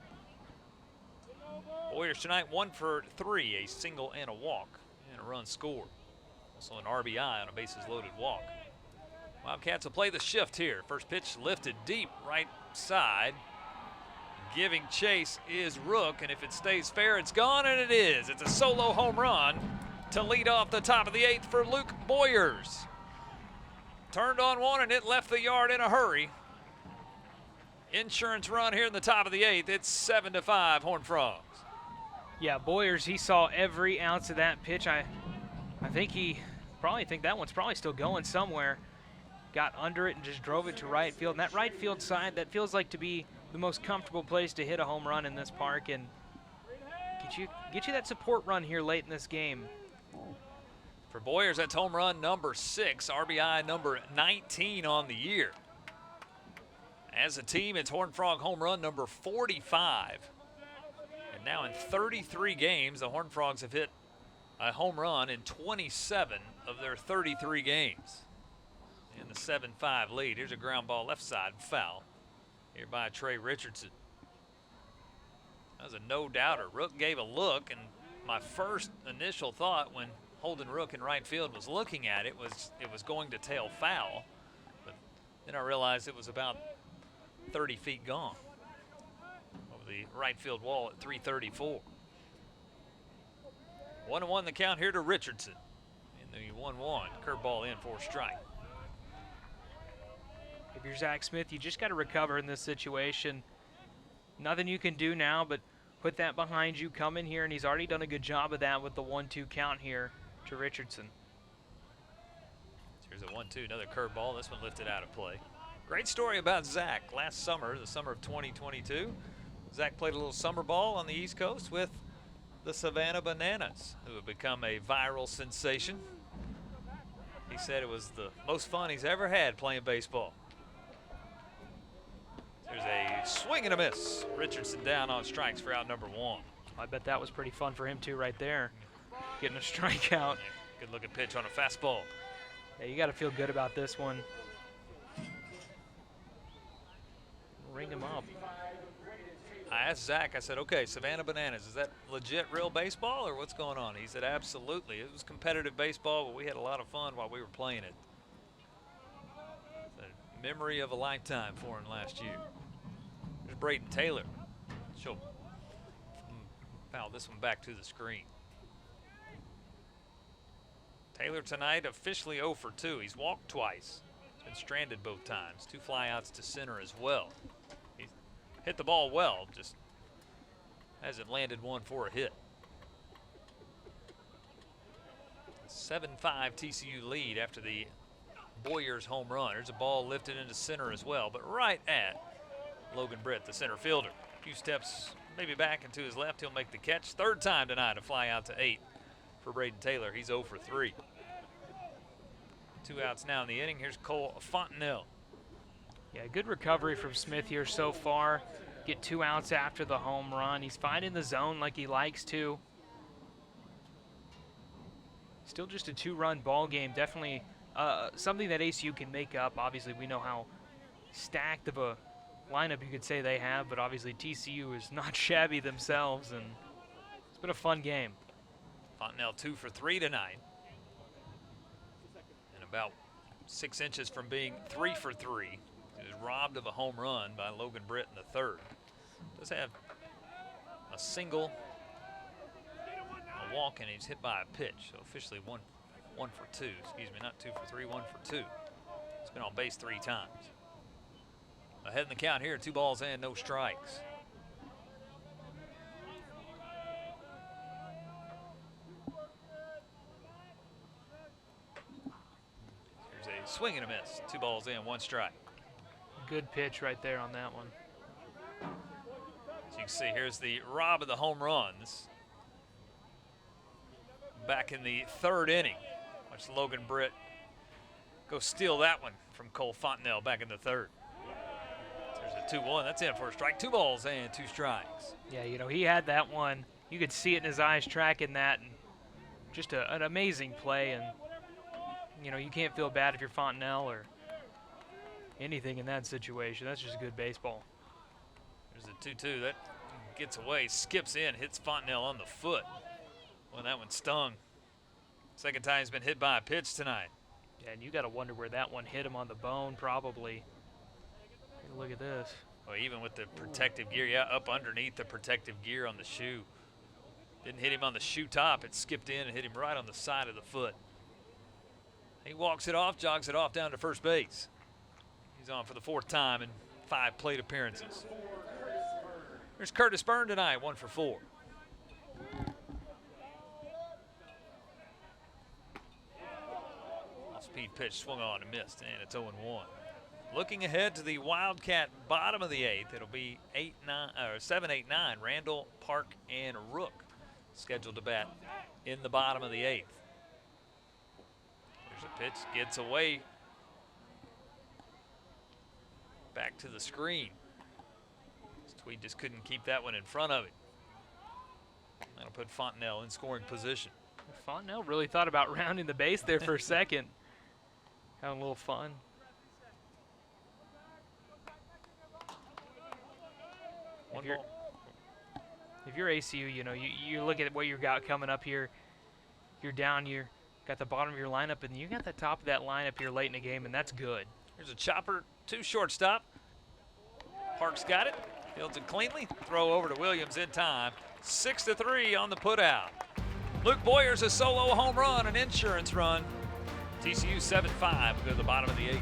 Warriors tonight 1 for 3, a single and a walk, and a run scored. Also an RBI on a bases loaded walk. Wildcats will play the shift here. First pitch lifted deep right side. Giving chase is Rook, and if it stays fair, it's gone, and it is. It's a solo home run to lead off the top of the 8th for Luke Boyers. Turned on one, and it left the yard in a hurry. Insurance run here in the top of the 8th. It's 7-5 Horned Frogs.
Yeah, Boyers, he saw every ounce of that pitch. I think he probably think that one's probably still going somewhere. Got under it and just drove it to right field. And that right field side, that feels like to be the most comfortable place to hit a home run in this park and get you that support run here late in this game.
For Boyers, that's home run number 6, RBI number 19 on the year. As a team, it's Horned Frog home run number 45. And now in 33 games, the Horned Frogs have hit a home run in 27 of their 33 games. In the 7-5 lead, here's a ground ball left side, foul. Here by Trey Richardson. That was a no-doubter. Rook gave a look, and my first initial thought when holding Rook in right field was looking at it was going to tail foul. But then I realized it was about 30 feet gone over the right field wall at 334. 1-1 the count here to Richardson. In the 1-1, curveball in for a strike.
If you're Zach Smith, you just got to recover in this situation. Nothing you can do now but put that behind you, come in here, and he's already done a good job of that with the 1-2 count here to Richardson.
Here's a 1-2, another curveball. This one lifted out of play. Great story about Zach. Last summer, the summer of 2022, Zach played a little summer ball on the East Coast with the Savannah Bananas, who have become a viral sensation. He said it was the most fun he's ever had playing baseball. There's a swing and a miss. Richardson down on strikes for out number 1.
I bet that was pretty fun for him too right there, getting a strikeout.
Yeah, good looking pitch on a fastball.
Yeah, you got to feel good about this one. Ring him up.
I asked Zach, I said, okay, Savannah Bananas, is that legit real baseball or what's going on? He said, absolutely. It was competitive baseball, but we had a lot of fun while we were playing it. It's a memory of a lifetime for him last year. There's Braden Taylor. She'll foul this one back to the screen. Taylor tonight officially 0 for 2. He's walked twice. He's been stranded both times. 2 flyouts to center as well. He's hit the ball well, just hasn't landed one for a hit. 7-5 TCU lead after the Boyers home run. There's a ball lifted into center as well, but right at Logan Britt, the center fielder. A few steps maybe back and to his left, he'll make the catch. Third time tonight to fly out to 8 for Braden Taylor. He's 0 for 3. 2 outs now in the inning. Here's Cole Fontenelle.
Yeah, good recovery from Smith here so far. Get 2 outs after the home run. He's finding the zone like he likes to. Still just a 2-run ball game. Definitely something that ACU can make up. Obviously, we know how stacked of a lineup you could say they have, but obviously TCU is not shabby themselves, and it's been a fun game.
Fontenelle 2 for 3 tonight. And about 6 inches from being 3 for 3. He was robbed of a home run by Logan Britt in the third. Does have a single, a walk, and he's hit by a pitch. So officially one for 2. Excuse me, not 2 for 3, 1 for 2. He's been on base 3 times. Ahead in the count here, 2 balls and no strikes. Here's a swing and a miss. 2 balls in, 1 strike.
Good pitch right there on that one.
As you can see, here's the rob of the home runs. Back in the 3rd inning. Watch Logan Britt go steal that one from Cole Fontenelle back in the 3rd. There's a 2-1. That's in for a strike. 2 balls and 2 strikes.
Yeah, you know, he had that one. You could see it in his eyes tracking that, and just an amazing play. And, you know, you can't feel bad if you're Fontenelle or anything in that situation. That's just good baseball.
There's a 2-2. That gets away, skips in, hits Fontenelle on the foot. Well, that one stung. Second time he's been hit by a pitch tonight.
Yeah, and you got to wonder where that one hit him on the bone, probably. Look at this.
Well, even with the protective gear, yeah, up underneath the protective gear on the shoe. Didn't hit him on the shoe top. It skipped in and hit him right on the side of the foot. He walks it off, jogs it off down to first base. He's on for the 4th time in 5 plate appearances. There's Curtis Byrne tonight, 1 for 4. Off-speed pitch swung on and missed, and it's 0-1. Looking ahead to the Wildcat bottom of the 8th, it'll be 7, 8, 9. Randall, Park, and Rook scheduled to bat in the bottom of the 8th. There's a pitch, gets away. Back to the screen. Tweed just couldn't keep that one in front of it. That'll put Fontenelle in scoring position.
Fontenelle really thought about rounding the base there for a second. Having a little fun. If you're ACU, you know, you look at what you got coming up here. You're down, you got the bottom of your lineup, and you got the top of that lineup here late in the game, and that's good.
Here's a chopper to shortstop. Parks got it, fields it cleanly. Throw over to Williams in time. 6-3 on the putout. Luke Boyers a solo home run, an insurance run. TCU 7-5 go to the bottom of the 8th.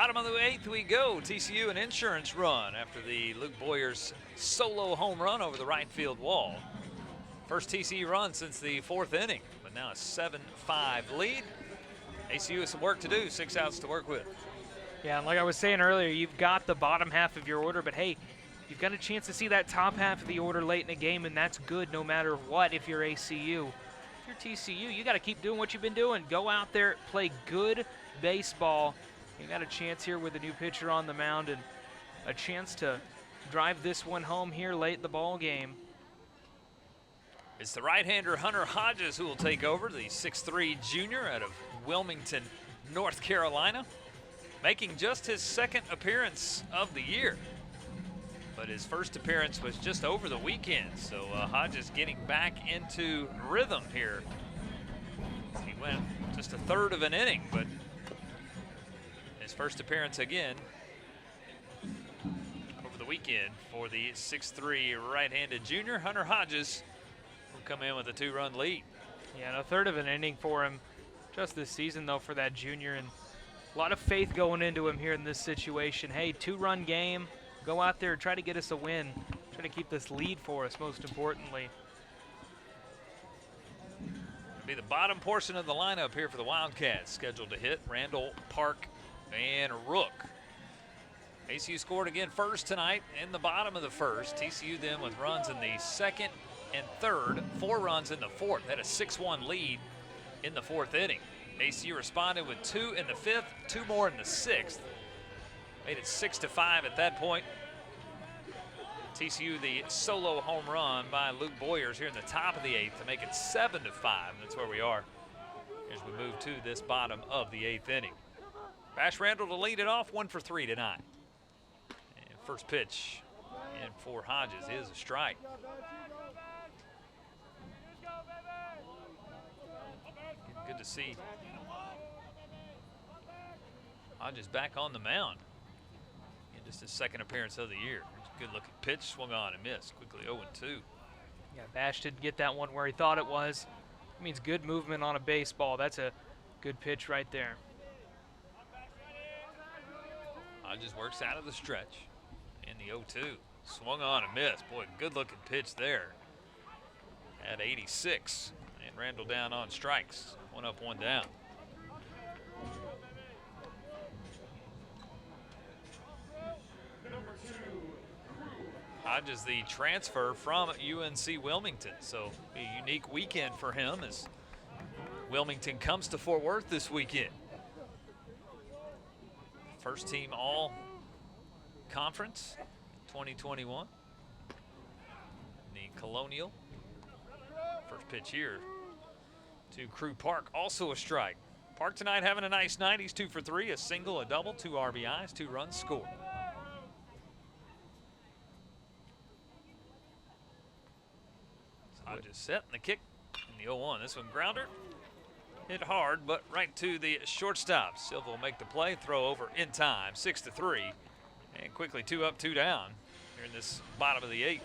Bottom of the 8th we go. TCU an insurance run after the Luke Boyer's solo home run over the right field wall. First TCU run since the 4th inning, but now a 7-5 lead. ACU has some work to do, 6 outs to work with.
Yeah, and like I was saying earlier, you've got the bottom half of your order, but hey, you've got a chance to see that top half of the order late in the game, and that's good no matter what if you're ACU. If you're TCU, you got to keep doing what you've been doing. Go out there, play good baseball. You got a chance here with a new pitcher on the mound and a chance to drive this one home here late in the ball game.
It's the right-hander Hunter Hodges who will take over, the 6'3 junior out of Wilmington, North Carolina, making just his 2nd appearance of the year. But his first appearance was just over the weekend, so Hodges getting back into rhythm here. He went just a 1/3 of an inning, but his first appearance again over the weekend for the 6'3 right-handed junior. Hunter Hodges will come in with a 2-run lead.
Yeah, and a 1/3 of an inning for him just this season, though, for that junior, and a lot of faith going into him here in this situation. Hey, 2-run game. Go out there and try to get us a win. Try to keep this lead for us, most importantly.
It'll be the bottom portion of the lineup here for the Wildcats. Scheduled to hit Randall, Park, and Rook. ACU scored again first tonight in the bottom of the 1st. TCU then with runs in the 2nd and 3rd. 4 runs in the 4th. Had a 6-1 lead in the 4th inning. ACU responded with 2 in the 5th, 2 more in the 6th. Made it 6-5 at that point. TCU the solo home run by Luke Boyers here in the top of the 8th to make it 7-5. That's where we are as we move to this bottom of the 8th inning. Bash Randall to lead it off, 1 for 3 tonight. And first pitch in for Hodges is a strike. Good to see Hodges back on the mound. Just his 2nd appearance of the year. Good looking pitch, swung on and missed. Quickly 0-2.
Yeah, Bash didn't get that one where he thought it was. It means good movement on a baseball. That's a good pitch right there.
Hodges works out of the stretch in the 0-2. Swung on and missed. Boy, good looking pitch there at 86. And Randall down on strikes. 1 up, 1 down. Hodges the transfer from UNC Wilmington, so a unique weekend for him as Wilmington comes to Fort Worth this weekend. First team all conference 2021. The Colonial. First pitch here to Crew Park, also a strike. Park tonight having a nice night. He's 2 for 3, a single, a double, 2 RBIs, 2 runs scored. Hodges set in the kick in the 0-1. This one grounder. Hit hard, but right to the shortstop. Silva will make the play, throw over in time, 6-3. And quickly 2 up, 2 down here in this bottom of the 8th.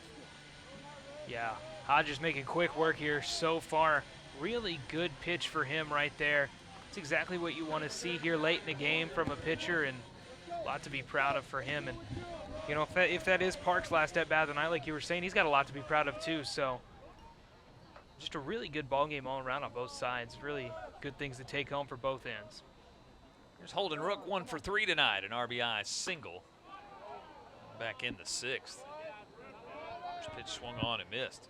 Yeah, Hodges making quick work here so far. Really good pitch for him right there. It's exactly what you want to see here late in the game from a pitcher, and a lot to be proud of for him. And, you know, if that is Park's last at-bat tonight, like you were saying, he's got a lot to be proud of too. So just a really good ball game all around on both sides. Really good things to take home for both ends.
Here's Holden Rook, 1 for 3 tonight, an RBI single. Back in the 6th. First pitch swung on and missed.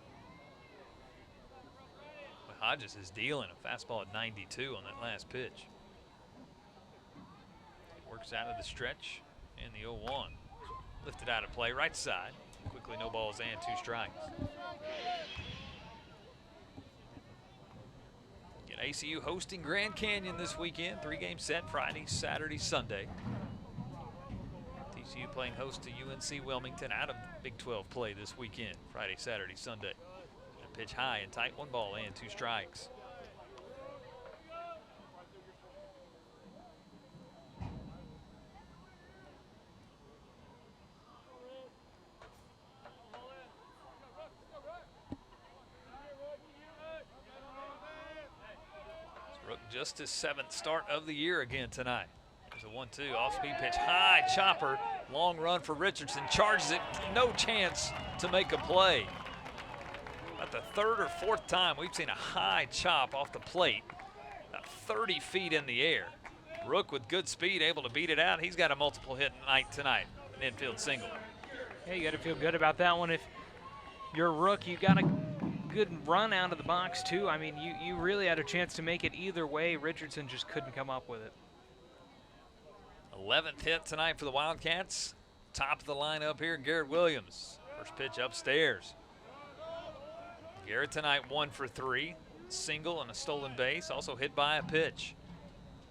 But Hodges is dealing a fastball at 92 on that last pitch. Works out of the stretch in the 0-1. Lifted out of play, right side. Quickly no balls and 2 strikes. ACU hosting Grand Canyon this weekend. 3-game set, Friday, Saturday, Sunday. TCU playing host to UNC Wilmington out of Big 12 play this weekend. Friday, Saturday, Sunday. A pitch high and tight, 1 ball and 2 strikes. Just his 7th start of the year again tonight. There's a 1-2 off-speed pitch, high chopper, long run for Richardson, charges it, no chance to make a play. About the third or fourth time we've seen a high chop off the plate, about 30 feet in the air. Rook with good speed, able to beat it out. He's got a multiple hit night tonight, an infield single.
Yeah, you got to feel good about that one. If you're Rook, you got a good run out of the box too. I mean, you really had a chance to make it either way. Richardson just couldn't come up with it.
11th hit tonight for the Wildcats. Top of the lineup here, Garrett Williams. First pitch upstairs. Garrett tonight 1 for 3. Single and a stolen base, also hit by a pitch.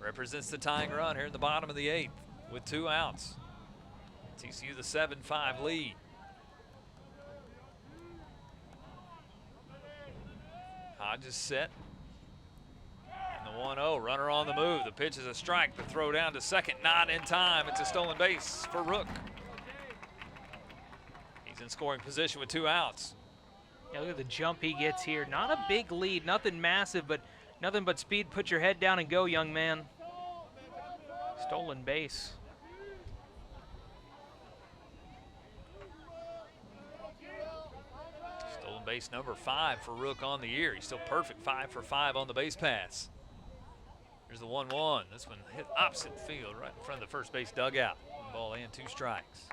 Represents the tying run here in the bottom of the 8th with 2 outs. TCU the 7-5 lead. Hodges set. And the 1-0, runner on the move. The pitch is a strike, the throw down to second, not in time. It's a stolen base for Rook. He's in scoring position with 2 outs.
Yeah, look at the jump he gets here. Not a big lead, nothing massive, but nothing but speed. Put your head down and go, young man. Stolen base.
Stolen base number 5 for Rook on the year. He's still perfect, 5 for 5 on the base pass. Here's the 1-1. This one hit opposite field, right in front of the first base dugout. 1 ball and 2 strikes.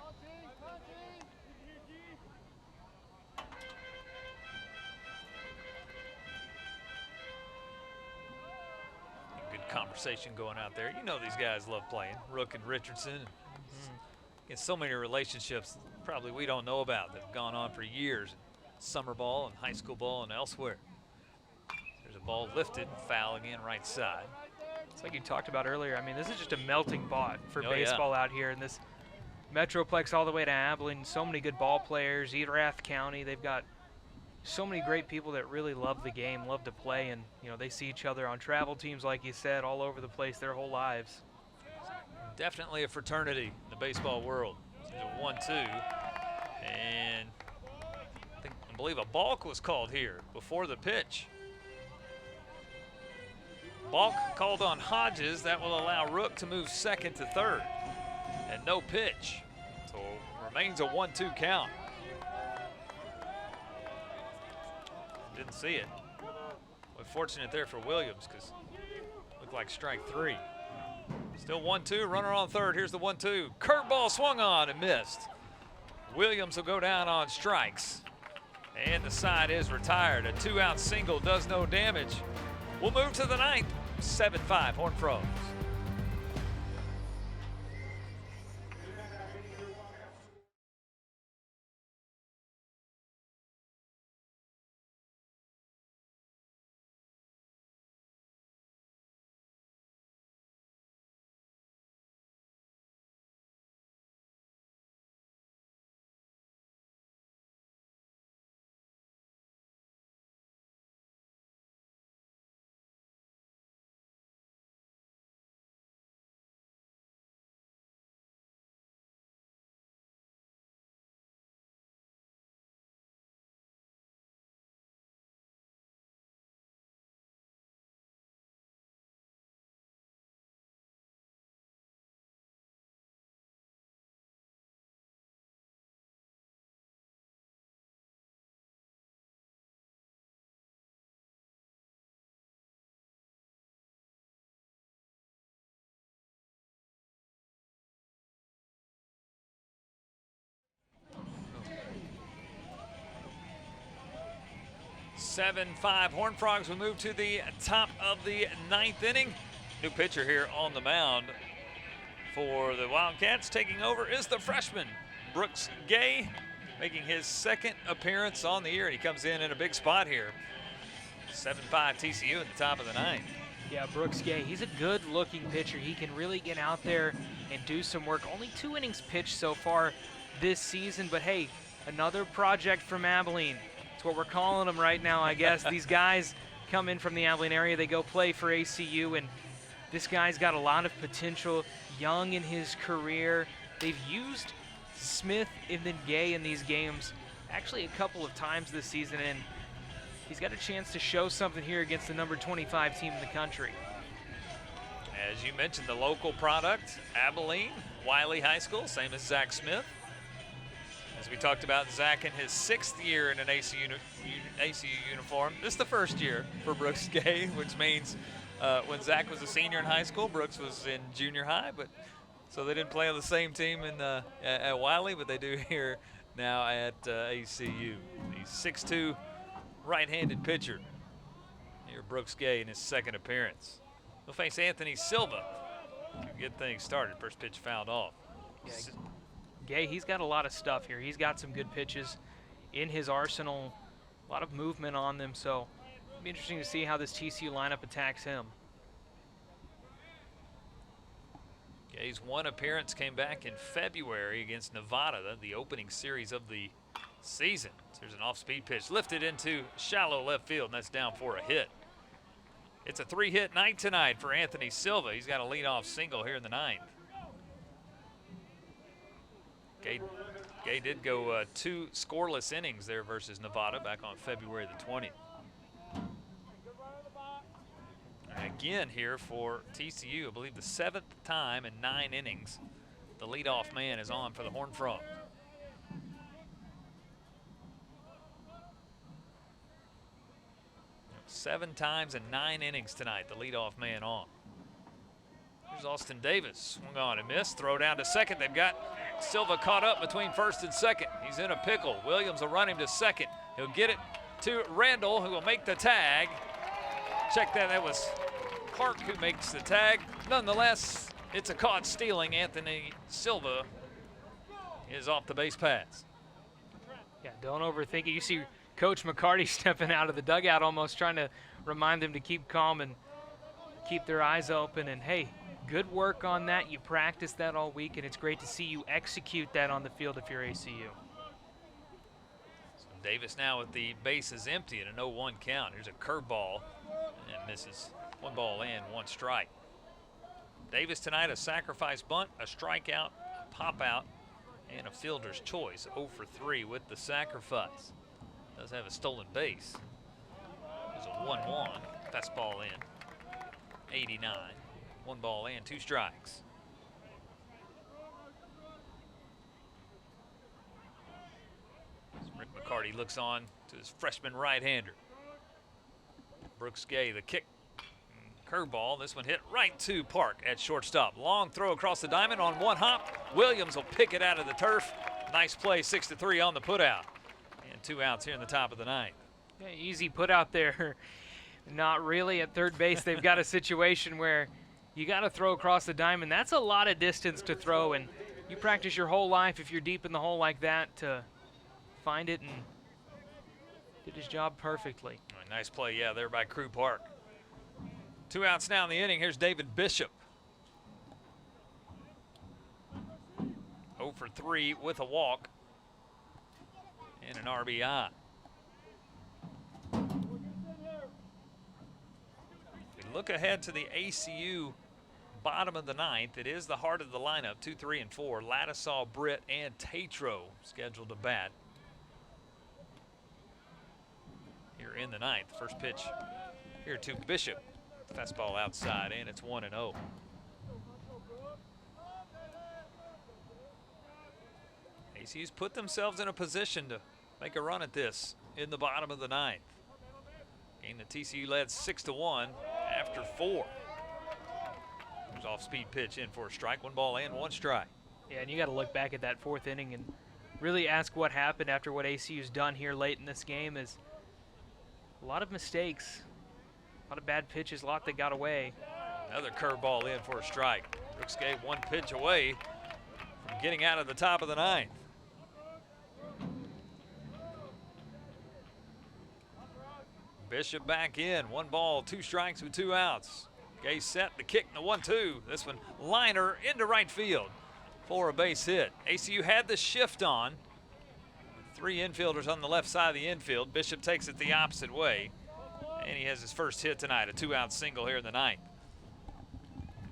Good conversation going out there. You know these guys love playing. Rook and Richardson. It's so many relationships probably we don't know about that have gone on for years. Summer ball and high school ball and elsewhere. There's a ball lifted, foul again right side.
It's like you talked about earlier. I mean, this is just a melting pot for
Oh,
baseball out here in this Metroplex all the way to Abilene. So many good ball players, Erath County. They've got so many great people that really love the game, love to play, and you know they see each other on travel teams, like you said, all over the place their whole lives.
Definitely a fraternity in the baseball world. There's a 1-2, and I believe a balk was called here before the pitch. Balk called on Hodges. That will allow Rook to move second to third, and no pitch. So remains a 1-2 count. Didn't see it. Well, fortunate there for Williams because looked like strike 3. Still 1-2, runner on third. Here's the 1-2. Curveball swung on and missed. Williams will go down on strikes. And the side is retired. A 2-out single does no damage. We'll move to the 9th. 7-5 Horned Frogs. (7-5) Horned Frogs will move to the top of the 9th inning. New pitcher here on the mound for the Wildcats. Taking over is the freshman, Brooks Gay, making his 2nd appearance on the year, and he comes in a big spot here. 7-5 TCU at the top of the 9th.
Yeah, Brooks Gay, he's a good-looking pitcher. He can really get out there and do some work. Only 2 innings pitched so far this season, but hey, another project from Abilene. That's what we're calling them right now, I guess. These guys come in from the Abilene area. They go play for ACU, and this guy's got a lot of potential, young in his career. They've used Smith and then Gay in these games actually a couple of times this season, and he's got a chance to show something here against the number 25 team in the country.
As you mentioned, the local product, Abilene, Wiley High School, same as Zach Smith. As we talked about, Zach in his 6th year in an ACU uniform. This is the first year for Brooks Gay, which means when Zach was a senior in high school, Brooks was in junior high. But so they didn't play on the same team at Wiley, but they do here now at ACU. He's 6'2", right-handed pitcher. Here, Brooks Gay in his 2nd appearance. He'll face Anthony Silva to get things started. First pitch fouled off.
Yeah, Gay, he's got a lot of stuff here. He's got some good pitches in his arsenal, a lot of movement on them, so it'll be interesting to see how this TCU lineup attacks him.
Gay's 1 appearance came back in February against Nevada, the opening series of the season. There's an off-speed pitch lifted into shallow left field, and that's down for a hit. It's a 3-hit night tonight for Anthony Silva. He's got a leadoff single here in the 9th. Gay did go 2 scoreless innings there versus Nevada back on February the 20th. And again here for TCU, I believe the 7th time in 9 innings, the leadoff man is on for the Horned Frogs. Seven times in 9 innings tonight, the leadoff man on. Here's Austin Davis, swung on and missed, throw down to second. They've got Silva caught up between first and second. He's in a pickle. Williams will run him to second. He'll get it to Randall, who will make the tag. Check that, that was Park who makes the tag. Nonetheless, it's a caught stealing. Anthony Silva is off the base pass.
Yeah, don't overthink it. You see Coach McCarty stepping out of the dugout, almost trying to remind them to keep calm and keep their eyes open. And hey, good work on that. You practiced that all week, and it's great to see you execute that on the field if you're ACU.
So Davis now with the bases empty at an 0-1 count. Here's a curveball and misses. 1 ball and 1 strike. Davis tonight, a sacrifice bunt, a strikeout, a pop out, and a fielder's choice. 0 for 3 with the sacrifice. Does have a stolen base. There's a 1-1. Fastball in. 89. 1 ball and 2 strikes. As Rick McCarty looks on to his freshman right-hander. Brooks Gay, the kick. Curveball. This one hit right to Park at shortstop. Long throw across the diamond on 1 hop. Williams will pick it out of the turf. Nice play, 6-3 on the putout. 2 outs here in the top of the 9th.
Yeah, easy put out there. Not really at third base. They've got a situation where you got to throw across the diamond. That's a lot of distance to throw, and you practice your whole life if you're deep in the hole like that to find it, and did his job perfectly.
Nice play, yeah, there by Crew Park. 2 outs now in the inning. Here's David Bishop. 0 for 3 with a walk and an RBI. We look ahead to the ACU bottom of the 9th. It is the heart of the lineup, 2, 3, and 4. Ladisaw, Britt, and Tatro scheduled to bat here in the 9th. First pitch here to Bishop. Fastball outside, and it's 1-0. ACU's put themselves in a position to make a run at this in the bottom of the 9th. Game that TCU led 6-1 after 4. There's off-speed pitch in for a strike. 1 ball and 1 strike.
Yeah, and you got to look back at that 4th inning and really ask what happened after what ACU's done here late in this game. Is a lot of mistakes, a lot of bad pitches, a lot that got away.
Another curveball in for a strike. Brooks Gay 1 pitch away from getting out of the top of the 9th. Bishop back in. 1 ball, 2 strikes with 2 outs. Gay set the kick and the 1-2. This one liner into right field for a base hit. ACU had the shift on. 3 infielders on the left side of the infield. Bishop takes it the opposite way. And he has his first hit tonight, a 2-out single here in the 9th.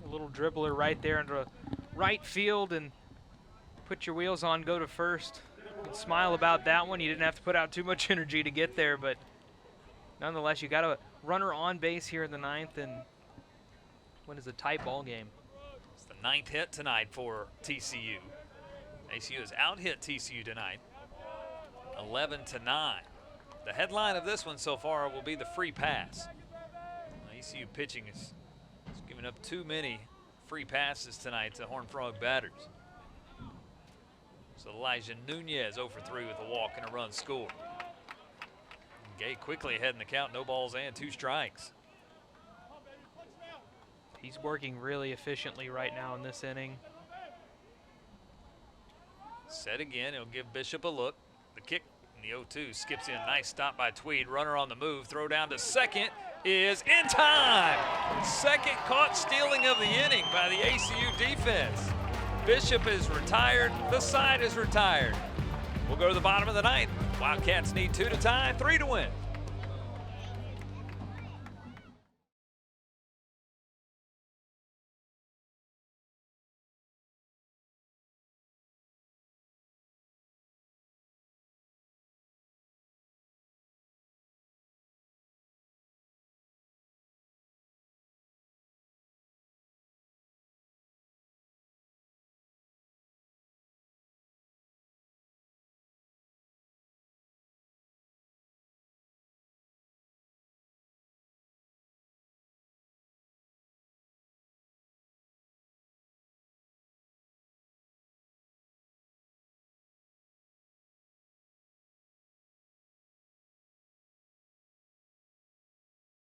A little dribbler right there into right field, and put your wheels on, go to first. You can smile about that one. You didn't have to put out too much energy to get there, but nonetheless, you got a runner on base here in the 9th, and
when it's a tight ball game.
It's the 9th hit tonight for TCU. ACU has out-hit TCU tonight, 11-9. The headline of this one so far will be the free pass. ACU pitching is giving up too many free passes tonight to Horned Frog batters. So Elijah Nunez 0 for 3 with a walk and a run scored. Gay quickly ahead in the count, no balls and 2 strikes.
He's working really efficiently right now in this inning.
Set again, he'll give Bishop a look. The kick in the 0-2 skips in, nice stop by Tweed. Runner on the move, throw down to second is in time. Second caught stealing of the inning by the ACU defense. Bishop is retired, the side is retired. We'll go to the bottom of the 9th. Wildcats need 2 to tie, 3 to win.